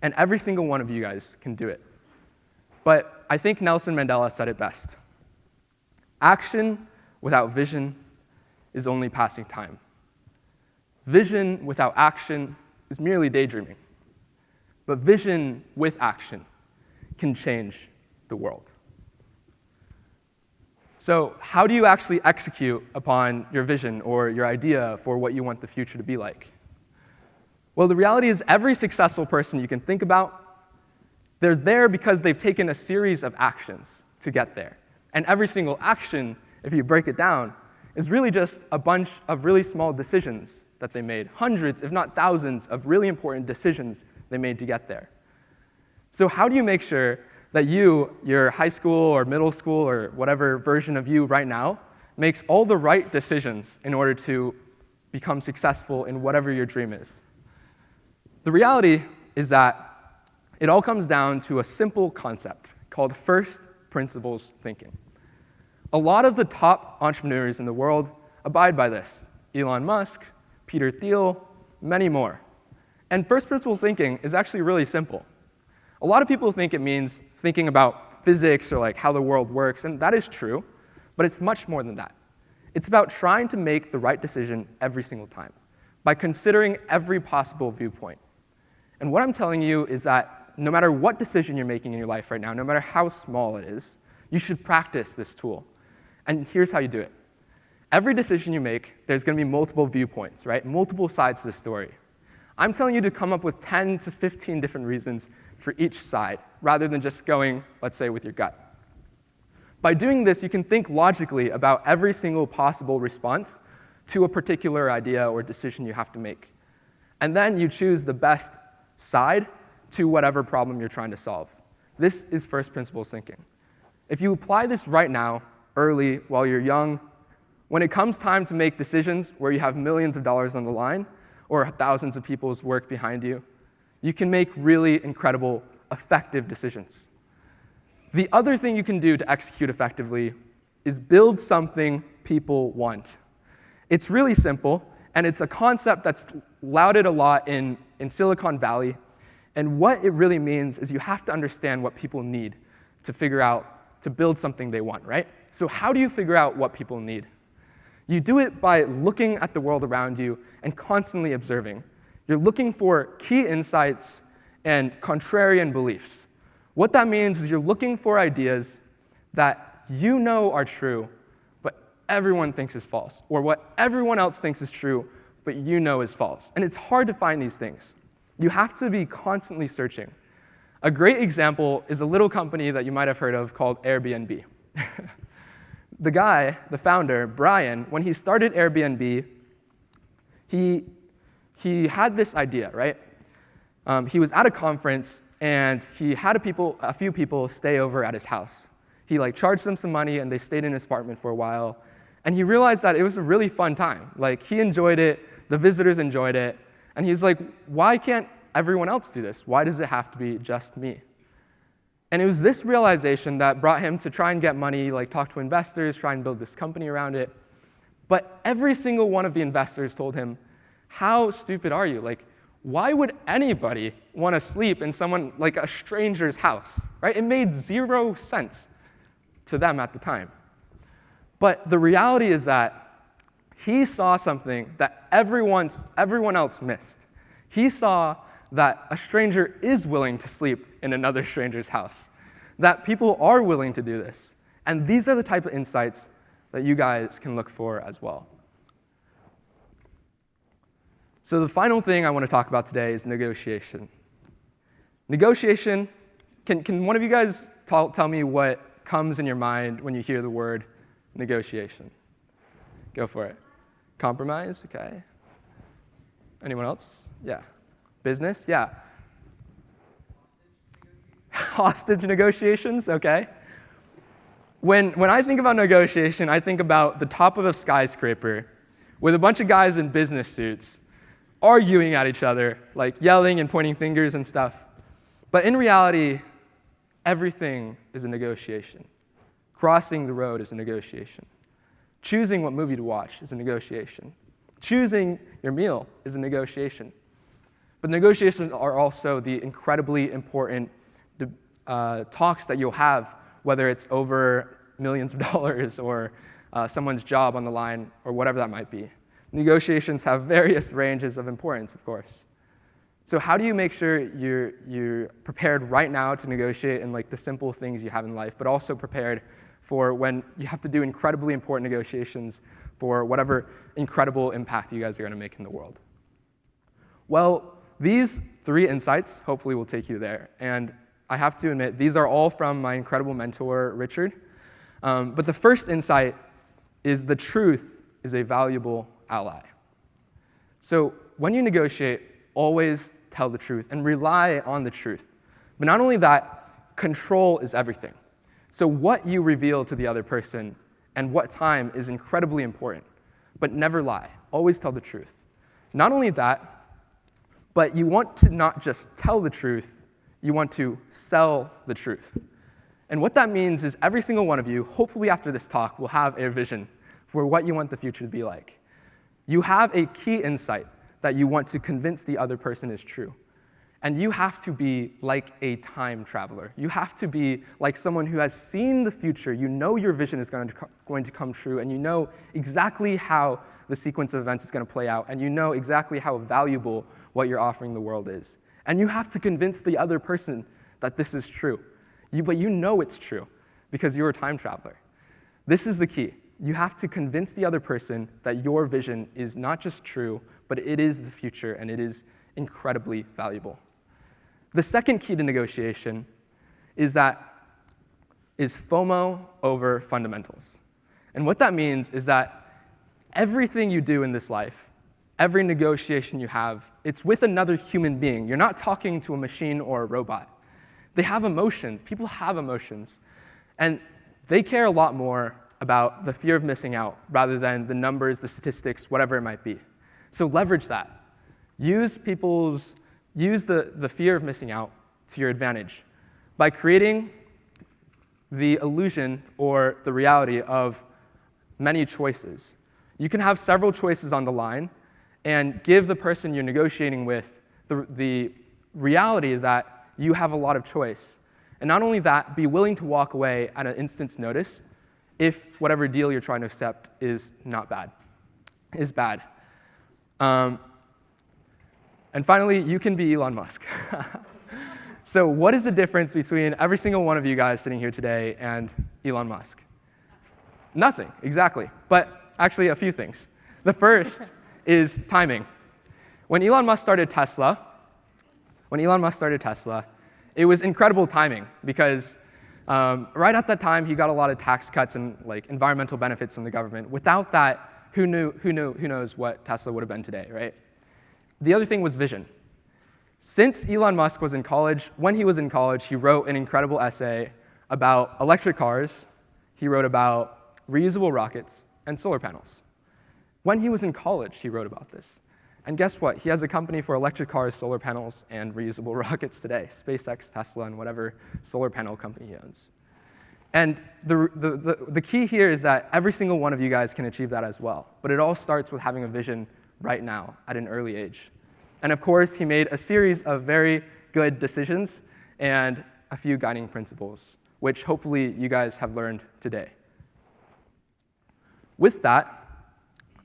And every single one of you guys can do it. But I think Nelson Mandela said it best. Action without vision is only passing time. Vision without action is merely daydreaming. But vision with action can change the world. So how do you actually execute upon your vision or your idea for what you want the future to be like? Well, the reality is every successful person you can think about, they're there because they've taken a series of actions to get there. And every single action, if you break it down, is really just a bunch of really small decisions that they made, hundreds, if not thousands, of really important decisions they made to get there. So how do you make sure that your high school or middle school or whatever version of you right now, makes all the right decisions in order to become successful in whatever your dream is? The reality is that it all comes down to a simple concept called first principles thinking. A lot of the top entrepreneurs in the world abide by this. Elon Musk, Peter Thiel, many more. And first principle thinking is actually really simple. A lot of people think it means thinking about physics or like how the world works, and that is true, but it's much more than that. It's about trying to make the right decision every single time by considering every possible viewpoint. And what I'm telling you is that no matter what decision you're making in your life right now, no matter how small it is, you should practice this tool. And here's how you do it. Every decision you make, there's going to be multiple viewpoints, right? Multiple sides to the story. I'm telling you to come up with 10 to 15 different reasons for each side, rather than just going, let's say, with your gut. By doing this, you can think logically about every single possible response to a particular idea or decision you have to make. And then you choose the best side to whatever problem you're trying to solve. This is first principles thinking. If you apply this right now, early while you're young. When it comes time to make decisions where you have millions of dollars on the line or thousands of people's work behind you, you can make really incredible, effective decisions. The other thing you can do to execute effectively is build something people want. It's really simple, and it's a concept that's lauded a lot in Silicon Valley. And what it really means is you have to understand what people need to figure out, to build something they want, right? So how do you figure out what people need? You do it by looking at the world around you and constantly observing. You're looking for key insights and contrarian beliefs. What that means is you're looking for ideas that you know are true, but everyone thinks is false, or what everyone else thinks is true, but you know is false. And it's hard to find these things. You have to be constantly searching. A great example is a little company that you might have heard of called Airbnb. The guy, the founder, Brian, when he started Airbnb, he had this idea, right? He was at a conference, and he had a few people stay over at his house. He charged them some money, and they stayed in his apartment for a while. And he realized that it was a really fun time. He enjoyed it, the visitors enjoyed it, and he's like, why can't everyone else do this? Why does it have to be just me? And it was this realization that brought him to try and get money, talk to investors, try and build this company around it. But every single one of the investors told him, how stupid are you? Why would anybody want to sleep in someone a stranger's house, right? It made zero sense to them at the time. But the reality is that he saw something that everyone else missed. He saw that a stranger is willing to sleep in another stranger's house, that people are willing to do this. And these are the type of insights that you guys can look for as well. So the final thing I want to talk about today is negotiation. Negotiation, can one of you guys tell me what comes in your mind when you hear the word negotiation? Go for it. Compromise, okay. Anyone else? Yeah. Business, yeah. Hostage negotiations, okay. When I think about negotiation, I think about the top of a skyscraper with a bunch of guys in business suits arguing at each other, yelling and pointing fingers and stuff. But in reality, everything is a negotiation. Crossing the road is a negotiation. Choosing what movie to watch is a negotiation. Choosing your meal is a negotiation. But negotiations are also the incredibly important talks that you'll have, whether it's over millions of dollars or someone's job on the line or whatever that might be. Negotiations have various ranges of importance, of course. So how do you make sure you're prepared right now to negotiate in the simple things you have in life, but also prepared for when you have to do incredibly important negotiations for whatever incredible impact you guys are going to make in the world? Well, these 3 insights hopefully will take you there. And I have to admit, these are all from my incredible mentor, Richard. But the first insight is the truth is a valuable ally. So when you negotiate, always tell the truth and rely on the truth. But not only that, control is everything. So what you reveal to the other person and what time is incredibly important. But never lie. Always tell the truth. Not only that, but you want to not just tell the truth, you want to sell the truth. And what that means is every single one of you, hopefully after this talk, will have a vision for what you want the future to be like. You have a key insight that you want to convince the other person is true. And you have to be like a time traveler. You have to be like someone who has seen the future. You know your vision is going to come true, and you know exactly how the sequence of events is going to play out, and you know exactly how valuable what you're offering the world is. And you have to convince the other person that this is true. But you know it's true because you're a time traveler. This is the key. You have to convince the other person that your vision is not just true, but it is the future, and it is incredibly valuable. The second key to negotiation is FOMO over fundamentals. And what that means is that everything you do in this life, every negotiation you have, it's with another human being. You're not talking to a machine or a robot. They have emotions. People have emotions. And they care a lot more about the fear of missing out rather than the numbers, the statistics, whatever it might be. So leverage that. Use the fear of missing out to your advantage by creating the illusion or the reality of many choices. You can have several choices on the line and give the person you're negotiating with the reality that you have a lot of choice. And not only that, be willing to walk away at an instant's notice if whatever deal you're trying to accept is bad. And finally, you can be Elon Musk. So what is the difference between every single one of you guys sitting here today and Elon Musk? Nothing, exactly. But actually, a few things. The first is timing. When Elon Musk started Tesla, it was incredible timing because right at that time, he got a lot of tax cuts and environmental benefits from the government. Without that, who knows what Tesla would have been today, right? The other thing was vision. Since Elon Musk was in college, when he was in college, he wrote an incredible essay about electric cars. He wrote about reusable rockets and solar panels. When he was in college, he wrote about this. And guess what? He has a company for electric cars, solar panels, and reusable rockets today, SpaceX, Tesla, and whatever solar panel company he owns. And the key here is that every single one of you guys can achieve that as well. But it all starts with having a vision right now at an early age. And of course, he made a series of very good decisions and a few guiding principles, which hopefully you guys have learned today. With that,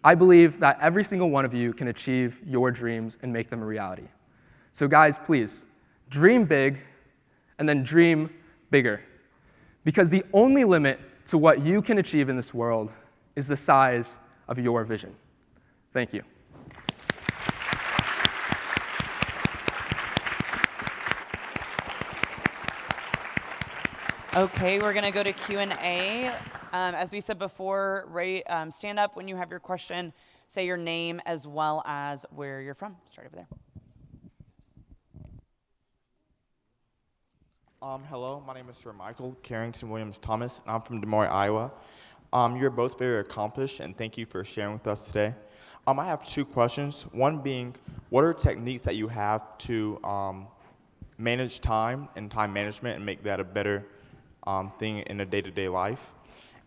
I believe that every single one of you can achieve your dreams and make them a reality. So guys, please, dream big and then dream bigger. Because the only limit to what you can achieve in this world is the size of your vision. Thank you. Okay, we're going to go to Q&A. As we said before, stand up when you have your question, say your name as well as where you're from. Start over there. Hello, my name is Sir Michael Carrington Williams Thomas, and I'm from Des Moines, Iowa. You're both very accomplished, and thank you for sharing with us today. I have two questions. One being, what are techniques that you have to manage time and time management and make that a better thing in a day-to-day life?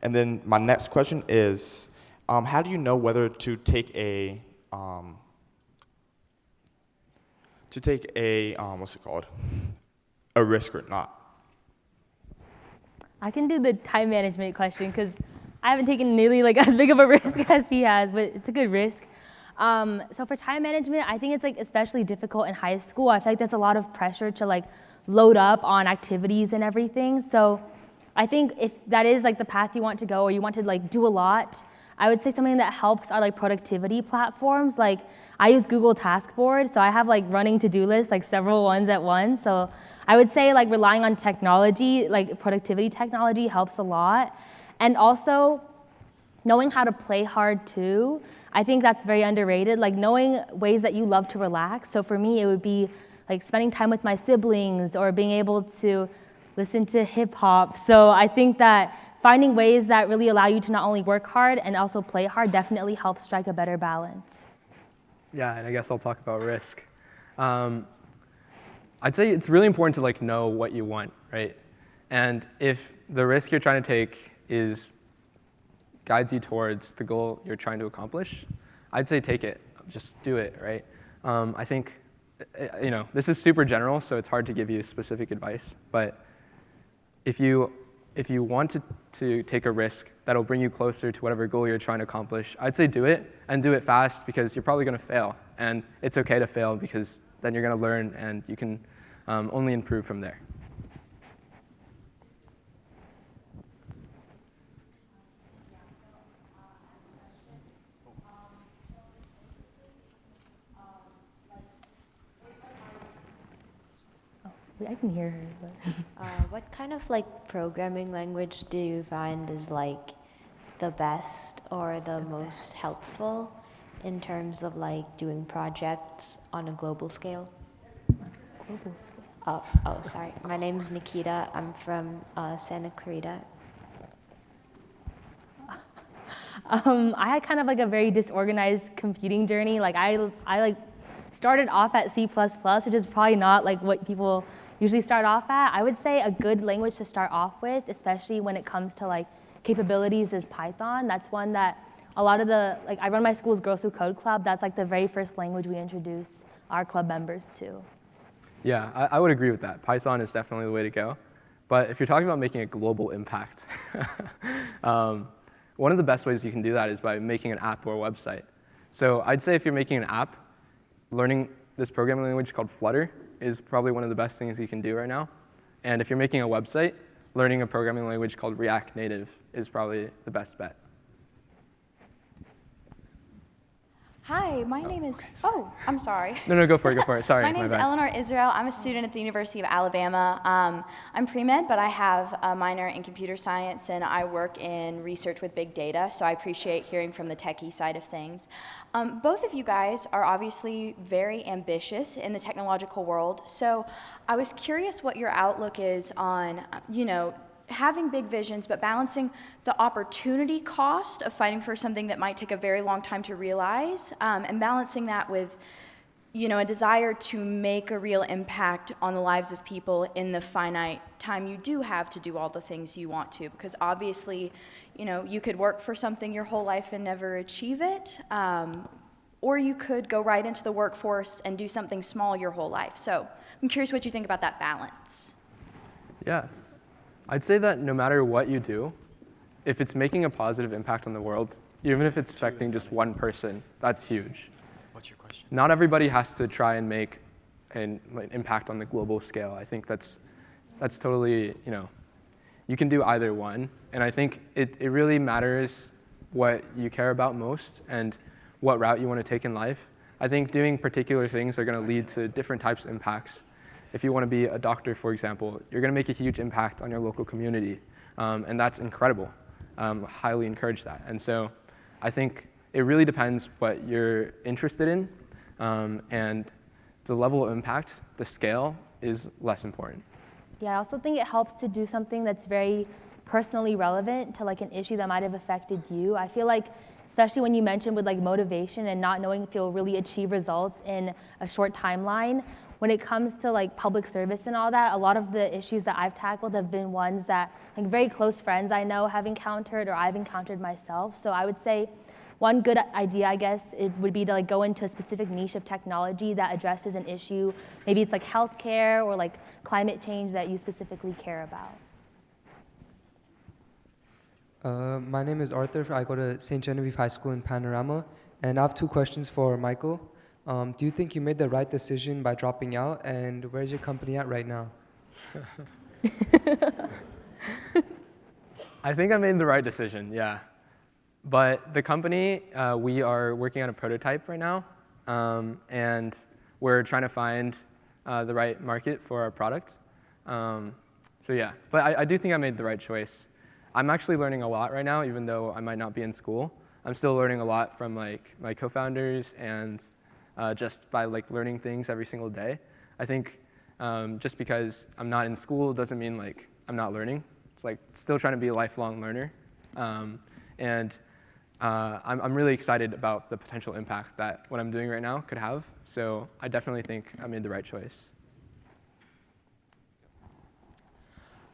And then my next question is, how do you know whether to take a a risk or not? I can do the time management question because I haven't taken nearly as big of a risk as he has, but it's a good risk. So for time management, I think it's especially difficult in high school. I feel like there's a lot of pressure to load up on activities and everything. So I think if that is the path you want to go or you want to do a lot, I would say something that helps are productivity platforms. I use Google Task Board, so I have running to-do lists, several ones at once. So I would say relying on technology, productivity technology helps a lot. And also knowing how to play hard too. I think that's very underrated. Knowing ways that you love to relax. So for me, it would be spending time with my siblings or being able to listen to hip hop. So I think that finding ways that really allow you to not only work hard and also play hard definitely helps strike a better balance. Yeah, and I guess I'll talk about risk. I'd say it's really important to know what you want, right? And if the risk you're trying to take guides you towards the goal you're trying to accomplish, I'd say take it. Just do it, right? I think, this is super general, so it's hard to give you specific advice. But if you want to take a risk that'll bring you closer to whatever goal you're trying to accomplish, I'd say do it, and do it fast, because you're probably going to fail. And it's okay to fail, because then you're going to learn, and you can only improve from there. I can hear her. But what kind of programming language do you find is the best or the most helpful in terms of doing projects on a global scale? Global scale. Oh, sorry. My name's Nikita. I'm from Santa Clarita. I had kind of like a very disorganized computing journey. Like I like started off at C++, which is probably not like what people usually start off at. I would say a good language to start off with, especially when it comes to like capabilities, is Python. That's one that a lot of the, like I run my school's Girls Who Code Club. That's like the very first language we introduce our club members to. Yeah, I would agree with that. Python is definitely the way to go. But if you're talking about making a global impact, one of the best ways you can do that is by making an app or a website. So I'd say if you're making an app, learning this programming language called Flutter is probably one of the best things you can do right now. And if you're making a website, learning a programming language called React Native is probably the best bet. Hi, my name is, I'm sorry. No, go for it, Sorry, my name is Eleanor Israel. I'm a student at the University of Alabama. I'm pre-med, but I have a minor in computer science, and I work in research with big data, so I appreciate hearing from the techie side of things. Both of you guys are obviously very ambitious in the technological world, so I was curious what your outlook is on, having big visions, but balancing the opportunity cost of fighting for something that might take a very long time to realize, and balancing that with, a desire to make a real impact on the lives of people in the finite time you do have to do all the things you want to. Because obviously, you could work for something your whole life and never achieve it, or you could go right into the workforce and do something small your whole life. So I'm curious what you think about that balance. Yeah. I'd say that no matter what you do, if it's making a positive impact on the world, even if it's affecting just one person, that's huge. What's your question? Not everybody has to try and make an impact on the global scale. I think that's totally, you can do either one. And I think it really matters what you care about most and what route you want to take in life. I think doing particular things are going to lead to different types of impacts. If you want to be a doctor, for example, you're going to make a huge impact on your local community, and that's incredible. Highly encourage that. And so I think it really depends what you're interested in, and the level of impact, the scale, is less important. Yeah, I also think it helps to do something that's very personally relevant to like an issue that might have affected you. I feel like, especially when you mentioned with like motivation and not knowing if you'll really achieve results in a short timeline, when it comes to like public service and all that, a lot of the issues that I've tackled have been ones that like very close friends I know have encountered or I've encountered myself. So I would say one good idea, I guess, it would be to like go into a specific niche of technology that addresses an issue. Maybe it's like healthcare or like climate change that you specifically care about. My name is Arthur. I go to St. Genevieve High School in Panorama, and I have two questions for Michael. Do you think you made the right decision by dropping out, and where's your company at right now? I think I made the right decision, yeah. But the company, we are working on a prototype right now, and we're trying to find the right market for our product. So yeah, but I do think I made the right choice. I'm actually learning a lot right now, even though I might not be in school. I'm still learning a lot from like my co-founders and just by like learning things every single day. I think just because I'm not in school doesn't mean like I'm not learning. It's like still trying to be a lifelong learner. And I'm really excited about the potential impact that what I'm doing right now could have. So I definitely think I made the right choice.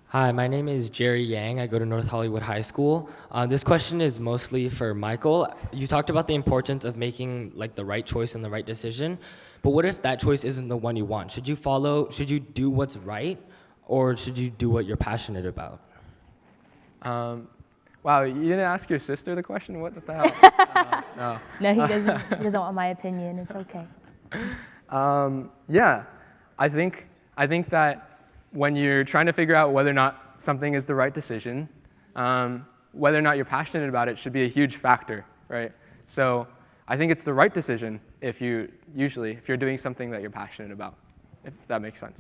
Hi, my name is Jerry Yang. I go to North Hollywood High School. This question is mostly for Michael. You talked about the importance of making like the right choice and the right decision, but what if that choice isn't the one you want? Should you do what's right, or should you do what you're passionate about? Wow, you didn't ask your sister the question? What the hell? No. No, he doesn't want my opinion. It's okay. Yeah, I think that when you're trying to figure out whether or not something is the right decision, whether or not you're passionate about it should be a huge factor, right? So I think it's the right decision if you're doing something that you're passionate about, if that makes sense.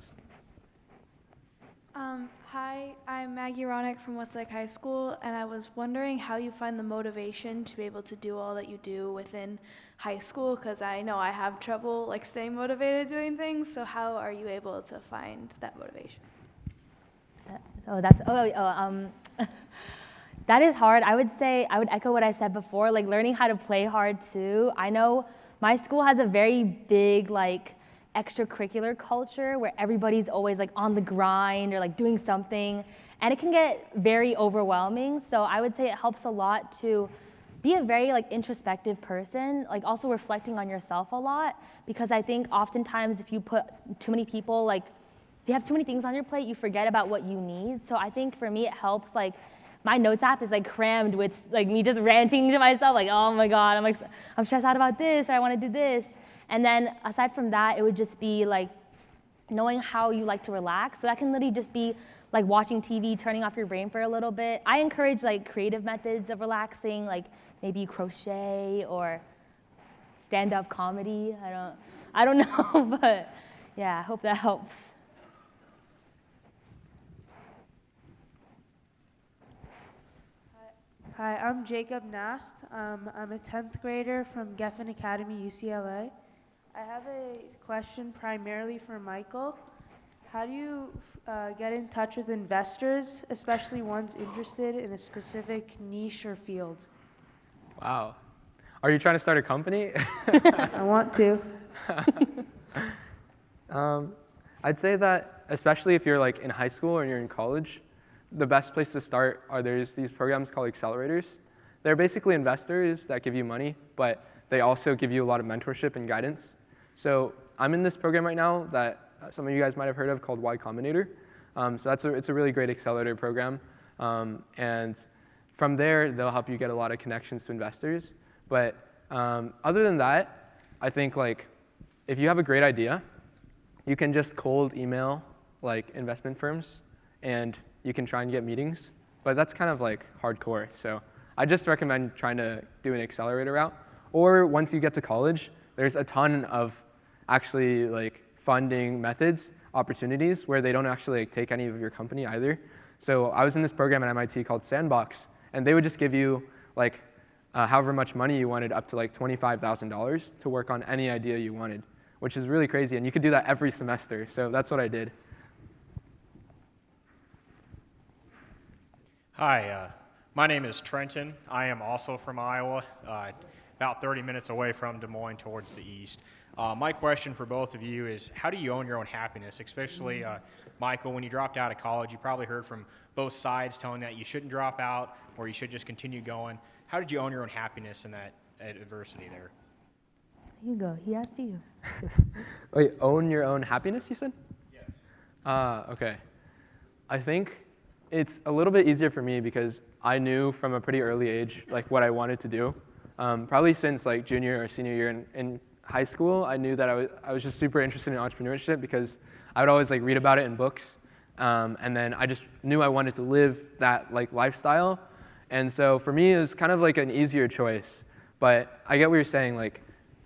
Hi, I'm Maggie Ronick from Westlake High School, and I was wondering how you find the motivation to be able to do all that you do within high school, because I know I have trouble like staying motivated doing things. So how are you able to find that motivation? That is hard. I would say, I would echo what I said before, like learning how to play hard too. I know my school has a very big like extracurricular culture where everybody's always like on the grind or like doing something, and it can get very overwhelming. So I would say it helps a lot to be a very like introspective person, like also reflecting on yourself a lot, because I think oftentimes if you put too many people, like if you have too many things on your plate, you forget about what you need. So I think for me it helps, like my notes app is like crammed with like me just ranting to myself, like, oh my God, I'm stressed out about this, or I want to do this. And then aside from that, it would just be like knowing how you like to relax. So that can literally just be like watching TV, turning off your brain for a little bit. I encourage like creative methods of relaxing, like maybe crochet or stand-up comedy. I don't know, but yeah, I hope that helps. Hi, I'm Jacob Nast. I'm a 10th grader from Geffen Academy, UCLA. I have a question primarily for Michael. How do you get in touch with investors, especially ones interested in a specific niche or field? Wow. Are you trying to start a company? I want to. I'd say that, especially if you're like in high school or you're in college, the best place to start are there's these programs called accelerators. They're basically investors that give you money, but they also give you a lot of mentorship and guidance. So I'm in this program right now that some of you guys might have heard of called Y Combinator. So it's a really great accelerator program. And from there, they'll help you get a lot of connections to investors. But other than that, I think like if you have a great idea, you can just cold email like investment firms and you can try and get meetings, but that's kind of like hardcore. So I just recommend trying to do an accelerator route. Or once you get to college, there's a ton of actually like funding methods, opportunities where they don't actually like, take any of your company either. So I was in this program at MIT called Sandbox, and they would just give you like however much money you wanted, up to like $25,000 to work on any idea you wanted, which is really crazy. And you could do that every semester. So that's what I did. Hi, my name is Trenton. I am also from Iowa, about 30 minutes away from Des Moines towards the east. My question for both of you is, how do you own your own happiness? Especially, Michael, when you dropped out of college, you probably heard from both sides telling that you shouldn't drop out or you should just continue going. How did you own your own happiness in that adversity there? You go, he asked you. Wait, own your own happiness, you said? Yes. Okay. I think it's a little bit easier for me because I knew from a pretty early age like what I wanted to do. Probably since like junior or senior year in high school, I knew that I was just super interested in entrepreneurship because I would always like read about it in books, and then I just knew I wanted to live that like lifestyle. And so for me, it was kind of like an easier choice. But I get what you're saying. Like,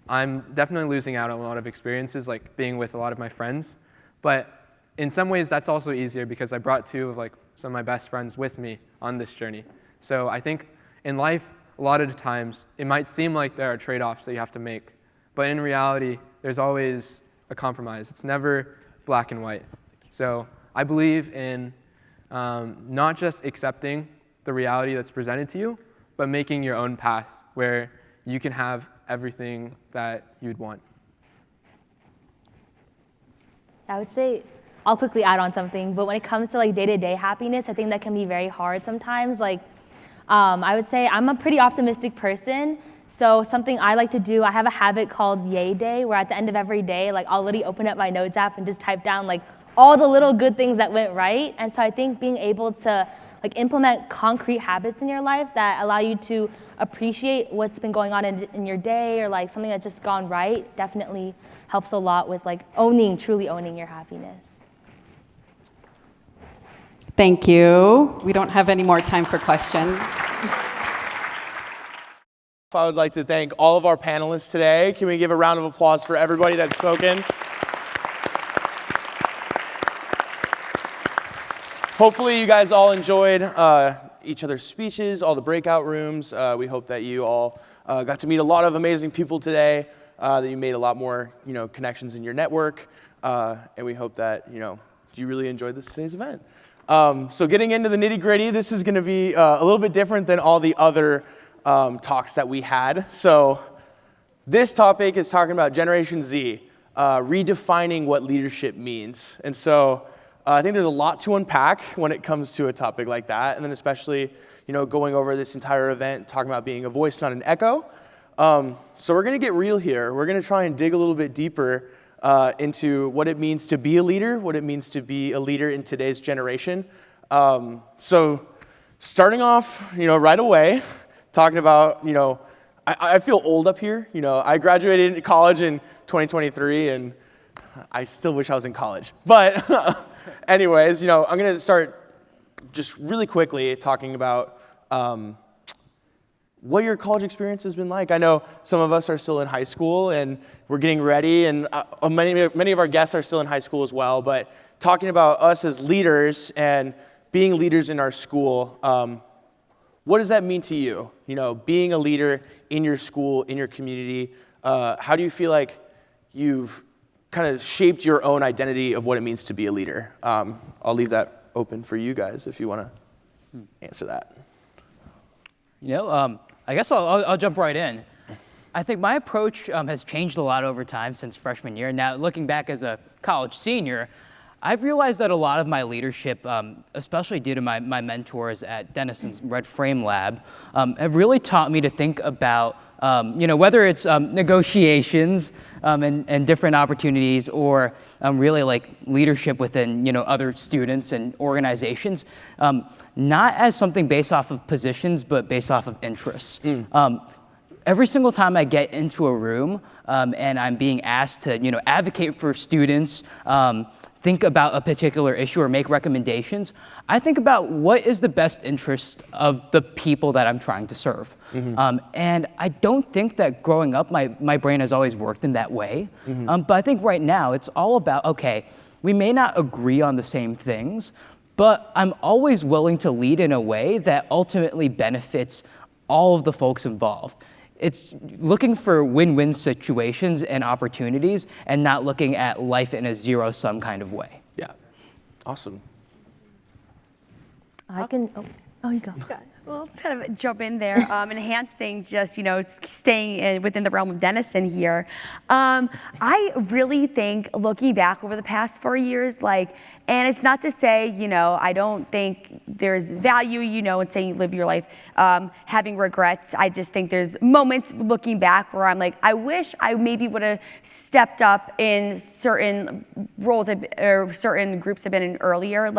I'm definitely losing out on a lot of experiences, like being with a lot of my friends. But in some ways, that's also easier because I brought two of like some of my best friends with me on this journey. So I think in life, a lot of the times, it might seem like there are trade-offs that you have to make. But in reality, there's always a compromise. It's never black and white. So I believe in not just accepting the reality that's presented to you, but making your own path where you can have everything that you'd want. I would say, I'll quickly add on something, but when it comes to like day-to-day happiness, I think that can be very hard sometimes. Like, I would say I'm a pretty optimistic person, so something I like to do, I have a habit called Yay Day, where at the end of every day, like I'll literally open up my notes app and just type down like all the little good things that went right. And so I think being able to like implement concrete habits in your life that allow you to appreciate what's been going on in your day, or like something that's just gone right, definitely helps a lot with like truly owning your happiness. Thank you. We don't have any more time for questions. I would like to thank all of our panelists today. Can we give a round of applause for everybody that's spoken? Hopefully you guys all enjoyed each other's speeches, all the breakout rooms. We hope that you all got to meet a lot of amazing people today, that you made a lot more connections in your network, and we hope that you really enjoyed today's event. So getting into the nitty gritty, this is going to be a little bit different than all the other talks that we had. So this topic is talking about Generation Z, redefining what leadership means. And so I think there's a lot to unpack when it comes to a topic like that, and then especially, going over this entire event, talking about being a voice, not an echo. So we're going to get real here. We're going to try and dig a little bit deeper into what it means to be a leader, what it means to be a leader in today's generation. So starting off, right away, talking about, I feel old up here. I graduated college in 2023, and I still wish I was in college. But anyways, I'm going to start just really quickly talking about what your college experience has been like. I know some of us are still in high school, and we're getting ready, and many of our guests are still in high school as well. But talking about us as leaders and being leaders in our school, what does that mean to you? Being a leader in your school, in your community, how do you feel like you've kind of shaped your own identity of what it means to be a leader? I'll leave that open for you guys if you want to answer that. I guess I'll jump right in. I think my approach has changed a lot over time since freshman year. Now, looking back as a college senior, I've realized that a lot of my leadership, especially due to my mentors at Denison's Red Frame Lab, have really taught me to think about, whether it's negotiations and different opportunities, or really like leadership within, other students and organizations, not as something based off of positions, but based off of interests. Every single time I get into a room and I'm being asked to, advocate for students, think about a particular issue or make recommendations, I think about what is the best interest of the people that I'm trying to serve. And I don't think that growing up, my brain has always worked in that way. But I think right now it's all about, okay, we may not agree on the same things, but I'm always willing to lead in a way that ultimately benefits all of the folks involved. It's looking for win-win situations and opportunities, and not looking at life in a zero-sum kind of way. Yeah, awesome. I can, you go. Well, let's kind of jump in there, enhancing just, staying within the realm of Denison here. I really think, looking back over the past 4 years, and it's not to say, I don't think there's value, in saying you live your life having regrets. I just think there's moments looking back where I'm like, I wish I maybe would have stepped up in certain roles or certain groups I've been in earlier.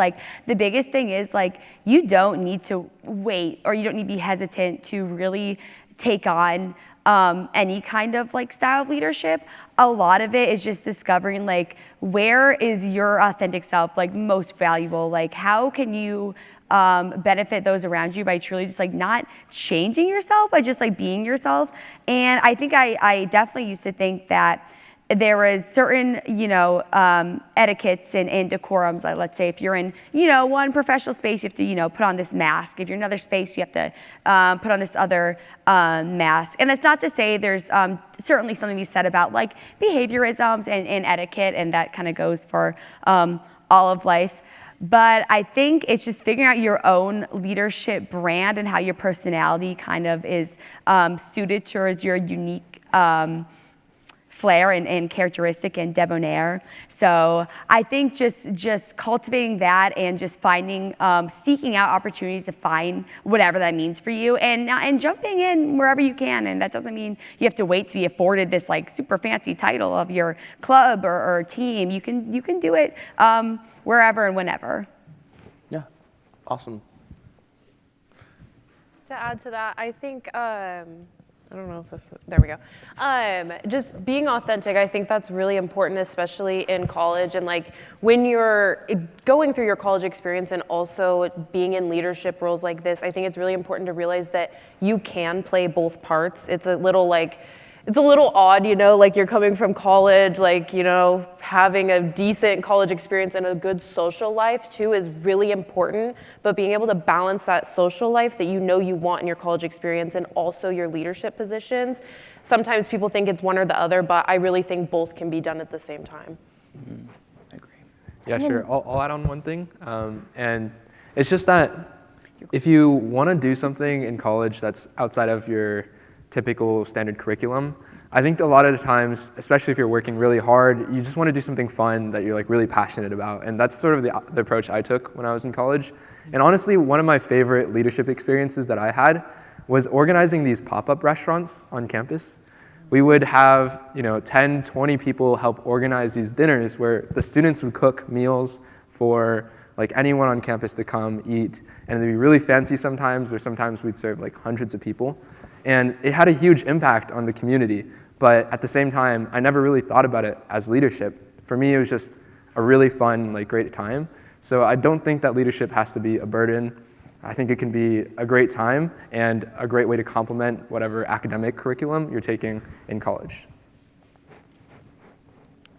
The biggest thing is, you don't need to wait, or you don't need to be hesitant to really take on any kind of style of leadership. A lot of it is just discovering where is your authentic self most valuable. How can you benefit those around you by truly just not changing yourself, but just being yourself. And I think I definitely used to think that there was certain, etiquettes and decorums. Let's say if you're in, one professional space, you have to, put on this mask. If you're in another space, you have to put on this other mask. And that's not to say there's certainly something to be said about behaviorisms and etiquette, and that kind of goes for all of life. But I think it's just figuring out your own leadership brand and how your personality kind of is suited towards your unique flair and characteristic and debonair. So I think just cultivating that and just finding, seeking out opportunities to find whatever that means for you, and jumping in wherever you can. And that doesn't mean you have to wait to be afforded this super fancy title of your club or team. You can do it wherever and whenever. Yeah, awesome. To add to that, I think, I don't know if this, there we go. Just being authentic, I think that's really important, especially in college. And when you're going through your college experience and also being in leadership roles like this, I think it's really important to realize that you can play both parts. It's a little it's a little odd, you're coming from college, having a decent college experience and a good social life too is really important, but being able to balance that social life that you want in your college experience and also your leadership positions. Sometimes people think it's one or the other, but I really think both can be done at the same time. I agree. Yeah, sure. I'll add on one thing. And it's just that if you want to do something in college that's outside of your typical standard curriculum, I think a lot of the times, especially if you're working really hard, you just want to do something fun that you're like really passionate about. And that's sort of the approach I took when I was in college. And honestly, one of my favorite leadership experiences that I had was organizing these pop-up restaurants on campus. We would have 10, 20 people help organize these dinners where the students would cook meals for like anyone on campus to come eat. And it'd be really fancy sometimes, or sometimes we'd serve like hundreds of people. And it had a huge impact on the community. But at the same time, I never really thought about it as leadership. For me, it was just a really fun, like great time. So I don't think that leadership has to be a burden. I think it can be a great time and a great way to complement whatever academic curriculum you're taking in college.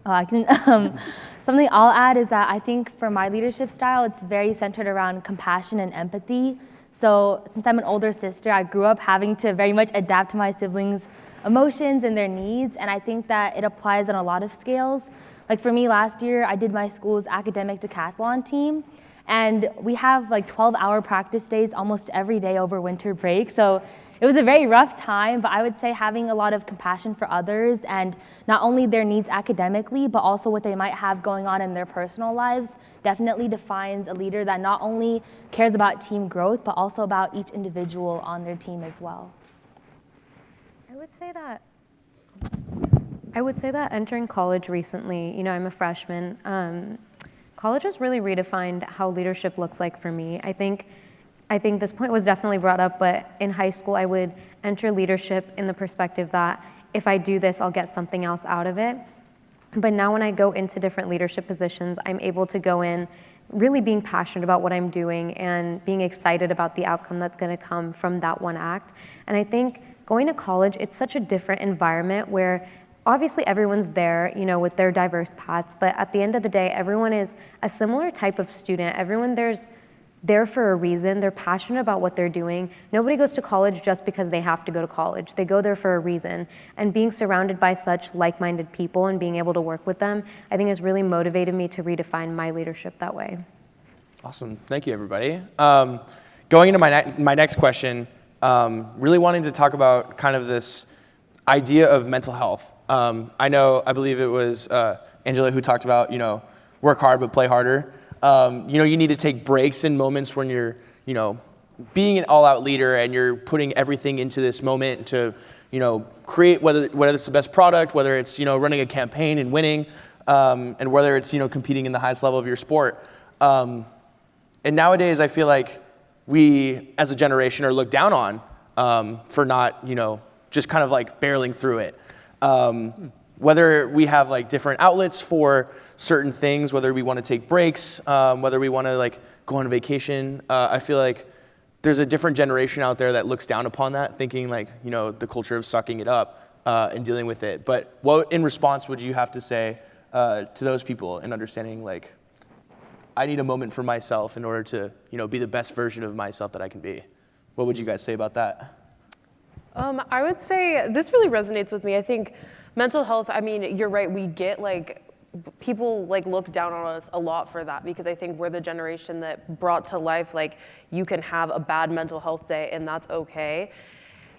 Something I'll add is that I think for my leadership style, it's very centered around compassion and empathy. So since I'm an older sister, I grew up having to very much adapt to my siblings' emotions and their needs, and I think that it applies on a lot of scales. Like for me last year, I did my school's academic decathlon team, and we have like 12-hour practice days almost every day over winter break. So it was a very rough time, but I would say having a lot of compassion for others and not only their needs academically, but also what they might have going on in their personal lives definitely defines a leader that not only cares about team growth, but also about each individual on their team as well. I would say that entering college recently, I'm a freshman, college has really redefined how leadership looks like for me. I think this point was definitely brought up, but in high school I would enter leadership in the perspective that if I do this, I'll get something else out of it. But now when I go into different leadership positions, I'm able to go in really being passionate about what I'm doing and being excited about the outcome that's going to come from that one act. And I think going to college, it's such a different environment where obviously everyone's there, with their diverse paths, but at the end of the day, everyone is a similar type of student. Everyone there's there for a reason. They're passionate about what they're doing. Nobody goes to college just because they have to go to college. They go there for a reason. And being surrounded by such like-minded people and being able to work with them, I think has really motivated me to redefine my leadership that way. Awesome. Thank you, everybody. Going into my next question, really wanting to talk about kind of this idea of mental health. I believe it was Angela who talked about, work hard but play harder. You need to take breaks in moments when you're, being an all-out leader and you're putting everything into this moment to, create whether it's the best product, whether it's, running a campaign and winning, and whether it's, competing in the highest level of your sport. And nowadays, I feel like we, as a generation, are looked down on for not, just kind of like barreling through it. Whether we have like different outlets for certain things, whether we want to take breaks, whether we want to like go on vacation, I feel like there's a different generation out there that looks down upon that, thinking like, the culture of sucking it up and dealing with it. But what in response would you have to say to those people in understanding like, I need a moment for myself in order to, be the best version of myself that I can be? What would you guys say about that? I would say this really resonates with me. I think mental health, you're right, we get people look down on us a lot for that because I think we're the generation that brought to life you can have a bad mental health day and that's okay.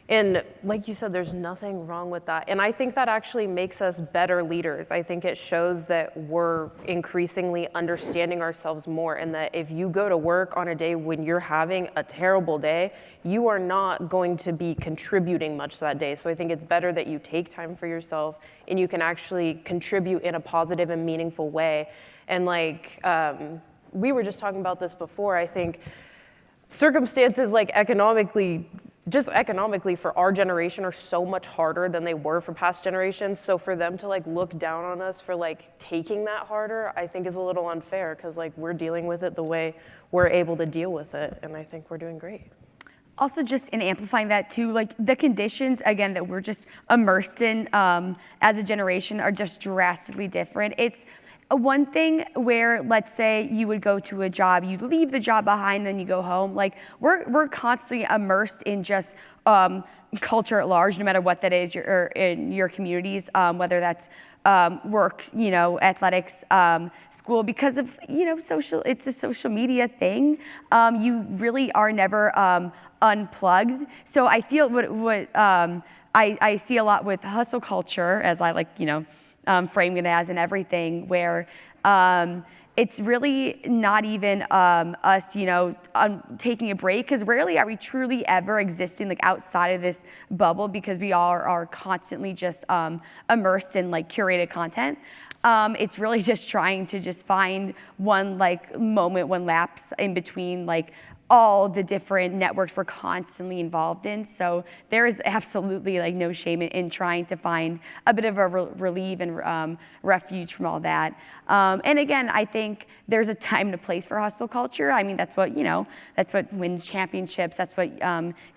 And like you said, there's nothing wrong with that. And I think that actually makes us better leaders. I think it shows that we're increasingly understanding ourselves more and that if you go to work on a day when you're having a terrible day, you are not going to be contributing much that day. So I think it's better that you take time for yourself and you can actually contribute in a positive and meaningful way. And we were just talking about this before, I think circumstances economically for our generation are so much harder than they were for past generations. So for them to look down on us for taking that harder, I think is a little unfair because we're dealing with it the way we're able to deal with it. And I think we're doing great. Also, just in amplifying that too, the conditions, again, that we're just immersed in as a generation are just drastically different. It's one thing where, let's say you would go to a job, you leave the job behind, then you go home. We're constantly immersed in just culture at large, no matter what that is, or in your communities, whether that's work, athletics, school, because of, it's a social media thing. You really are never unplugged. So I feel what I see a lot with hustle culture, as I frame it as, and everything, where it's really not even us, taking a break, because rarely are we truly ever existing outside of this bubble, because we all are constantly just immersed in curated content. It's really just trying to just find one moment, one lapse in between all the different networks we're constantly involved in. So there is absolutely no shame in trying to find a bit of a relief and refuge from all that. And again, I think there's a time and a place for hustle culture. I mean, that's what wins championships. That's what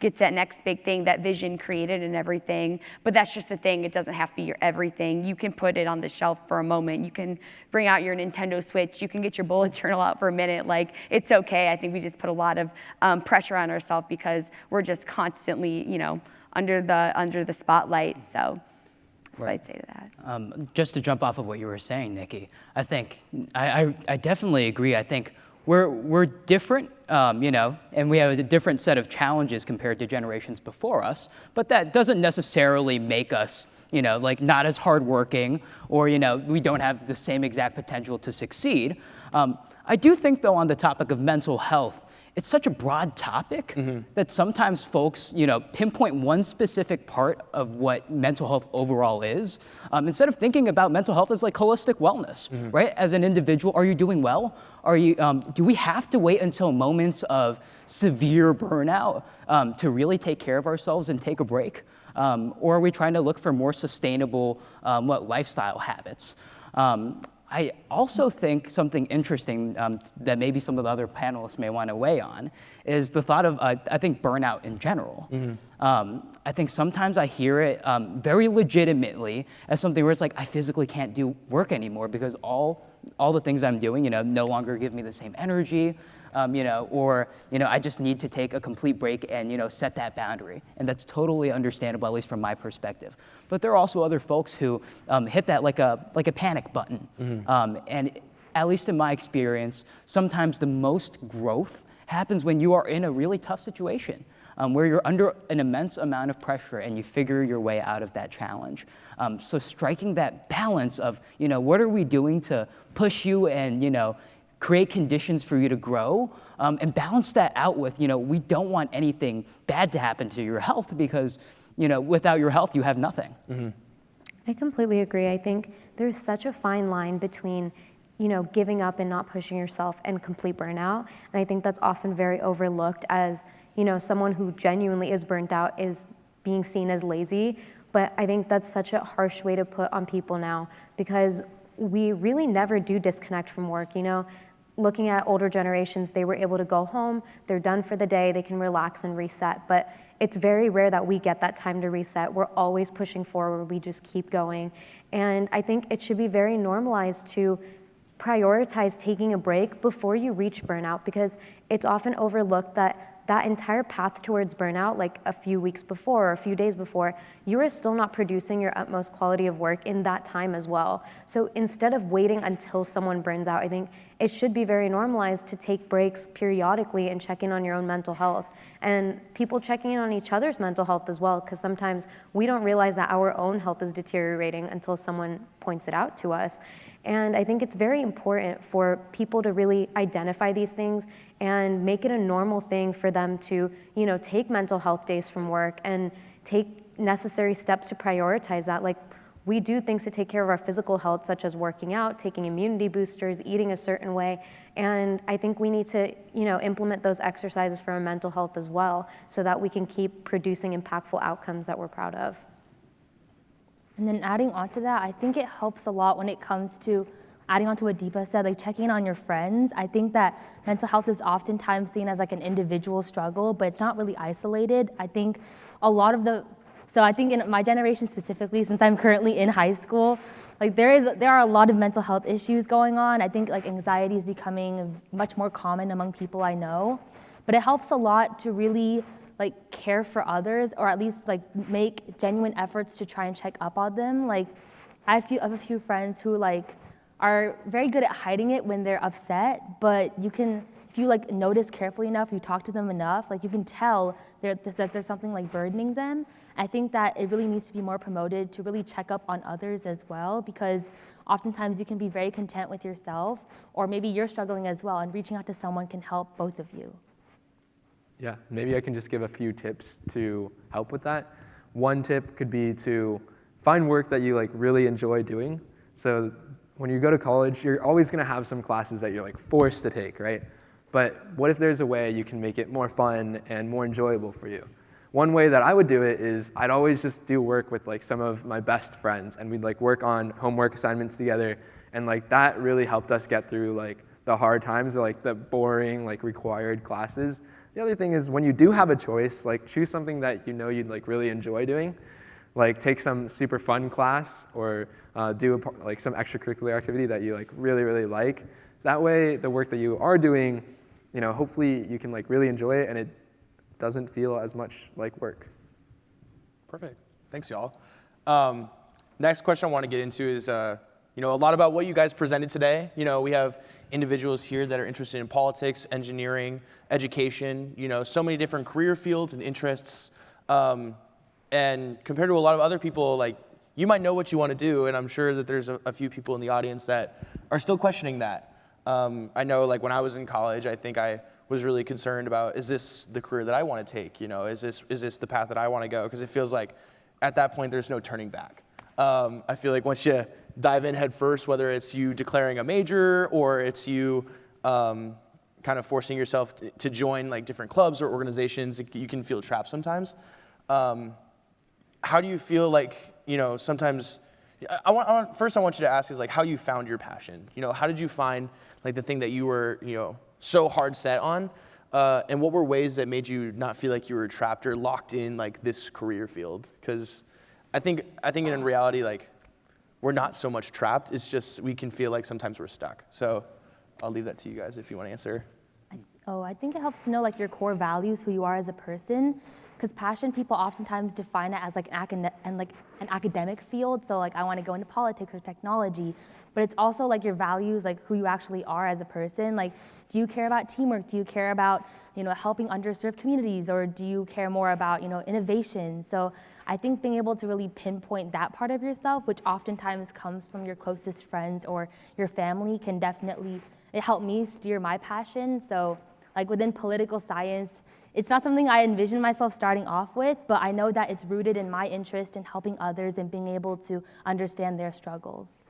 gets that next big thing, that vision created and everything. But that's just the thing. It doesn't have to be your everything. You can put it on the shelf for a moment. You can bring out your Nintendo Switch. You can get your bullet journal out for a minute. It's okay. I think we just put a lot of pressure on ourselves because we're just constantly, under the spotlight. So that's what I'd say to that. Just to jump off of what you were saying, Nikki, I think I definitely agree. I think we're different, and we have a different set of challenges compared to generations before us. But that doesn't necessarily make us, not as hardworking, or we don't have the same exact potential to succeed. I do think, though, on the topic of mental health, it's such a broad topic that sometimes folks, pinpoint one specific part of what mental health overall is, instead of thinking about mental health as holistic wellness, right? As an individual, are you doing well? Are you? Do we have to wait until moments of severe burnout to really take care of ourselves and take a break? Or are we trying to look for more sustainable lifestyle habits? I also think something interesting that maybe some of the other panelists may want to weigh on is the thought of, I think, burnout in general. I think sometimes I hear it very legitimately as something where it's I physically can't do work anymore because all the things I'm doing, no longer give me the same energy. Or I just need to take a complete break and, set that boundary. And that's totally understandable, at least from my perspective. But there are also other folks who hit that like a panic button. And at least in my experience, sometimes the most growth happens when you are in a really tough situation, where you're under an immense amount of pressure and you figure your way out of that challenge. So striking that balance of, what are we doing to push you and, create conditions for you to grow, and balance that out with, we don't want anything bad to happen to your health because, without your health, you have nothing. I completely agree. I think there's such a fine line between, giving up and not pushing yourself and complete burnout. And I think that's often very overlooked as, someone who genuinely is burnt out is being seen as lazy. But I think that's such a harsh way to put on people now because we really never do disconnect from work, Looking at older generations, they were able to go home, they're done for the day, they can relax and reset. But it's very rare that we get that time to reset. We're always pushing forward, we just keep going. And I think it should be very normalized to prioritize taking a break before you reach burnout because it's often overlooked that entire path towards burnout, like a few weeks before or a few days before, you are still not producing your utmost quality of work in that time as well. So instead of waiting until someone burns out, I think it should be very normalized to take breaks periodically and check in on your own mental health. And people checking in on each other's mental health as well, because sometimes we don't realize that our own health is deteriorating until someone points it out to us. And I think it's very important for people to really identify these things and make it a normal thing for them to, take mental health days from work and take necessary steps to prioritize that. Like, we do things to take care of our physical health, such as working out, taking immunity boosters, eating a certain way. And I think we need to, implement those exercises for our mental health as well, so that we can keep producing impactful outcomes that we're proud of. And then adding on to that, I think it helps a lot when it comes to adding on to what Deepa said, like checking in on your friends. I think that mental health is oftentimes seen as like an individual struggle, but it's not really isolated. I think so I think in my generation specifically, since I'm currently in high school, like there are a lot of mental health issues going on. I think like anxiety is becoming much more common among people I know, but it helps a lot to really like care for others, or at least like make genuine efforts to try and check up on them. Like I have a few friends who like are very good at hiding it when they're upset, but you can, if you like notice carefully enough, you talk to them enough, like you can tell that there's something like burdening them. I think that it really needs to be more promoted to really check up on others as well, because oftentimes you can be very content with yourself, or maybe you're struggling as well, and reaching out to someone can help both of you. Yeah, maybe I can just give a few tips to help with that. One tip could be to find work that you like really enjoy doing. So when you go to college, you're always going to have some classes that you're like forced to take, right? But what if there's a way you can make it more fun and more enjoyable for you? One way that I would do it is I'd always just do work with like some of my best friends, and we'd like work on homework assignments together, and like that really helped us get through like the hard times, or like the boring like required classes. The other thing is when you do have a choice, like choose something that you know you'd like really enjoy doing. Like take some super fun class, or do like some extracurricular activity that you like really like. That way the work that you are doing, you know, hopefully you can like really enjoy it and it doesn't feel as much like work. Perfect. Thanks, y'all. Next question I want to get into is, you know, a lot about what you guys presented today. You know, we have individuals here that are interested in politics, engineering, education, you know, so many different career fields and interests. And compared to a lot of other people, like, you might know what you want to do, and I'm sure that there's a few people in the audience that are still questioning that. I know, like, when I was in college, I think I was really concerned about, is this the career that I want to take? You know, is this the path that I want to go? Because it feels like at that point there's no turning back. I feel like once you dive in head first, whether it's you declaring a major or it's you kind of forcing yourself to join like different clubs or organizations, you can feel trapped sometimes. How do you feel like, you know, sometimes, first I want you to ask is like how you found your passion. You know, how did you find like the thing that you were, you know, so hard set on, and what were ways that made you not feel like you were trapped or locked in like this career field? Because I think in reality, like, we're not so much trapped. It's just we can feel like sometimes we're stuck. So I'll leave that to you guys if you want to answer. I think it helps to know like your core values, who you are as a person, because passion, people oftentimes define it as like an academic field. So like I want to go into politics or technology, but it's also like your values, like who you actually are as a person. Like, do you care about teamwork? Do you care about, you know, helping underserved communities, or do you care more about, you know, innovation? So I think being able to really pinpoint that part of yourself, which oftentimes comes from your closest friends or your family, can definitely, it helped me steer my passion. So like within political science, it's not something I envision myself starting off with, but I know that it's rooted in my interest in helping others and being able to understand their struggles.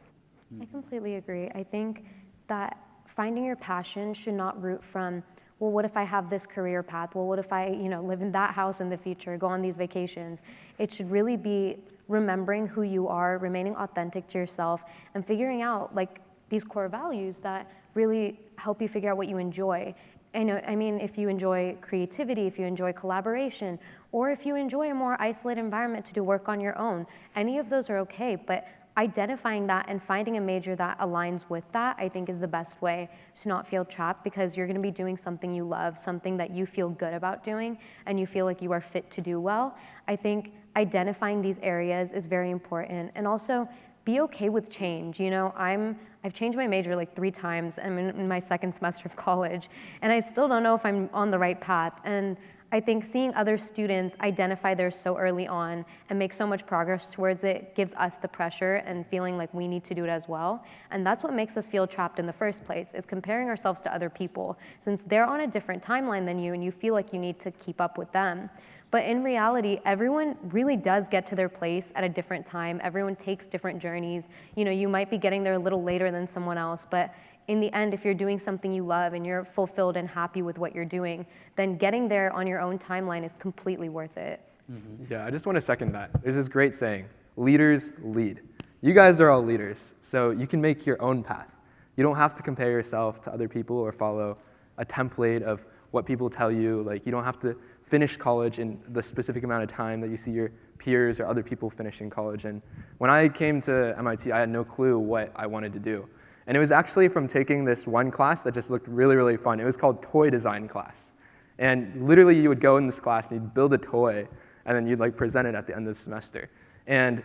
I completely agree. I think that finding your passion should not root from, well, what if I have this career path? Well, what if I, you know, live in that house in the future, go on these vacations? It should really be remembering who you are, remaining authentic to yourself, and figuring out like these core values that really help you figure out what you enjoy. I mean, if you enjoy creativity, if you enjoy collaboration, or if you enjoy a more isolated environment to do work on your own, any of those are okay, but identifying that and finding a major that aligns with that, I think is the best way to not feel trapped, because you're gonna be doing something you love, something that you feel good about doing, and you feel like you are fit to do well. I think identifying these areas is very important, and also be okay with change. You know, I've changed my major like 3 times. I'm in my 2nd semester of college, and I still don't know if I'm on the right path. And I think seeing other students identify theirs so early on and make so much progress towards it gives us the pressure and feeling like we need to do it as well. And that's what makes us feel trapped in the first place, is comparing ourselves to other people, since they're on a different timeline than you and you feel like you need to keep up with them. But in reality, everyone really does get to their place at a different time. Everyone takes different journeys. You know, you might be getting there a little later than someone else, but in the end, if you're doing something you love and you're fulfilled and happy with what you're doing, then getting there on your own timeline is completely worth it. Mm-hmm. Yeah, I just want to second that. There's this great saying, leaders lead. You guys are all leaders, so you can make your own path. You don't have to compare yourself to other people or follow a template of what people tell you. Like, you don't have to finish college in the specific amount of time that you see your peers or other people finishing college. And when I came to MIT, I had no clue what I wanted to do. And it was actually from taking this one class that just looked really, really fun. It was called Toy Design class. And literally you would go in this class and you'd build a toy and then you'd like present it at the end of the semester. And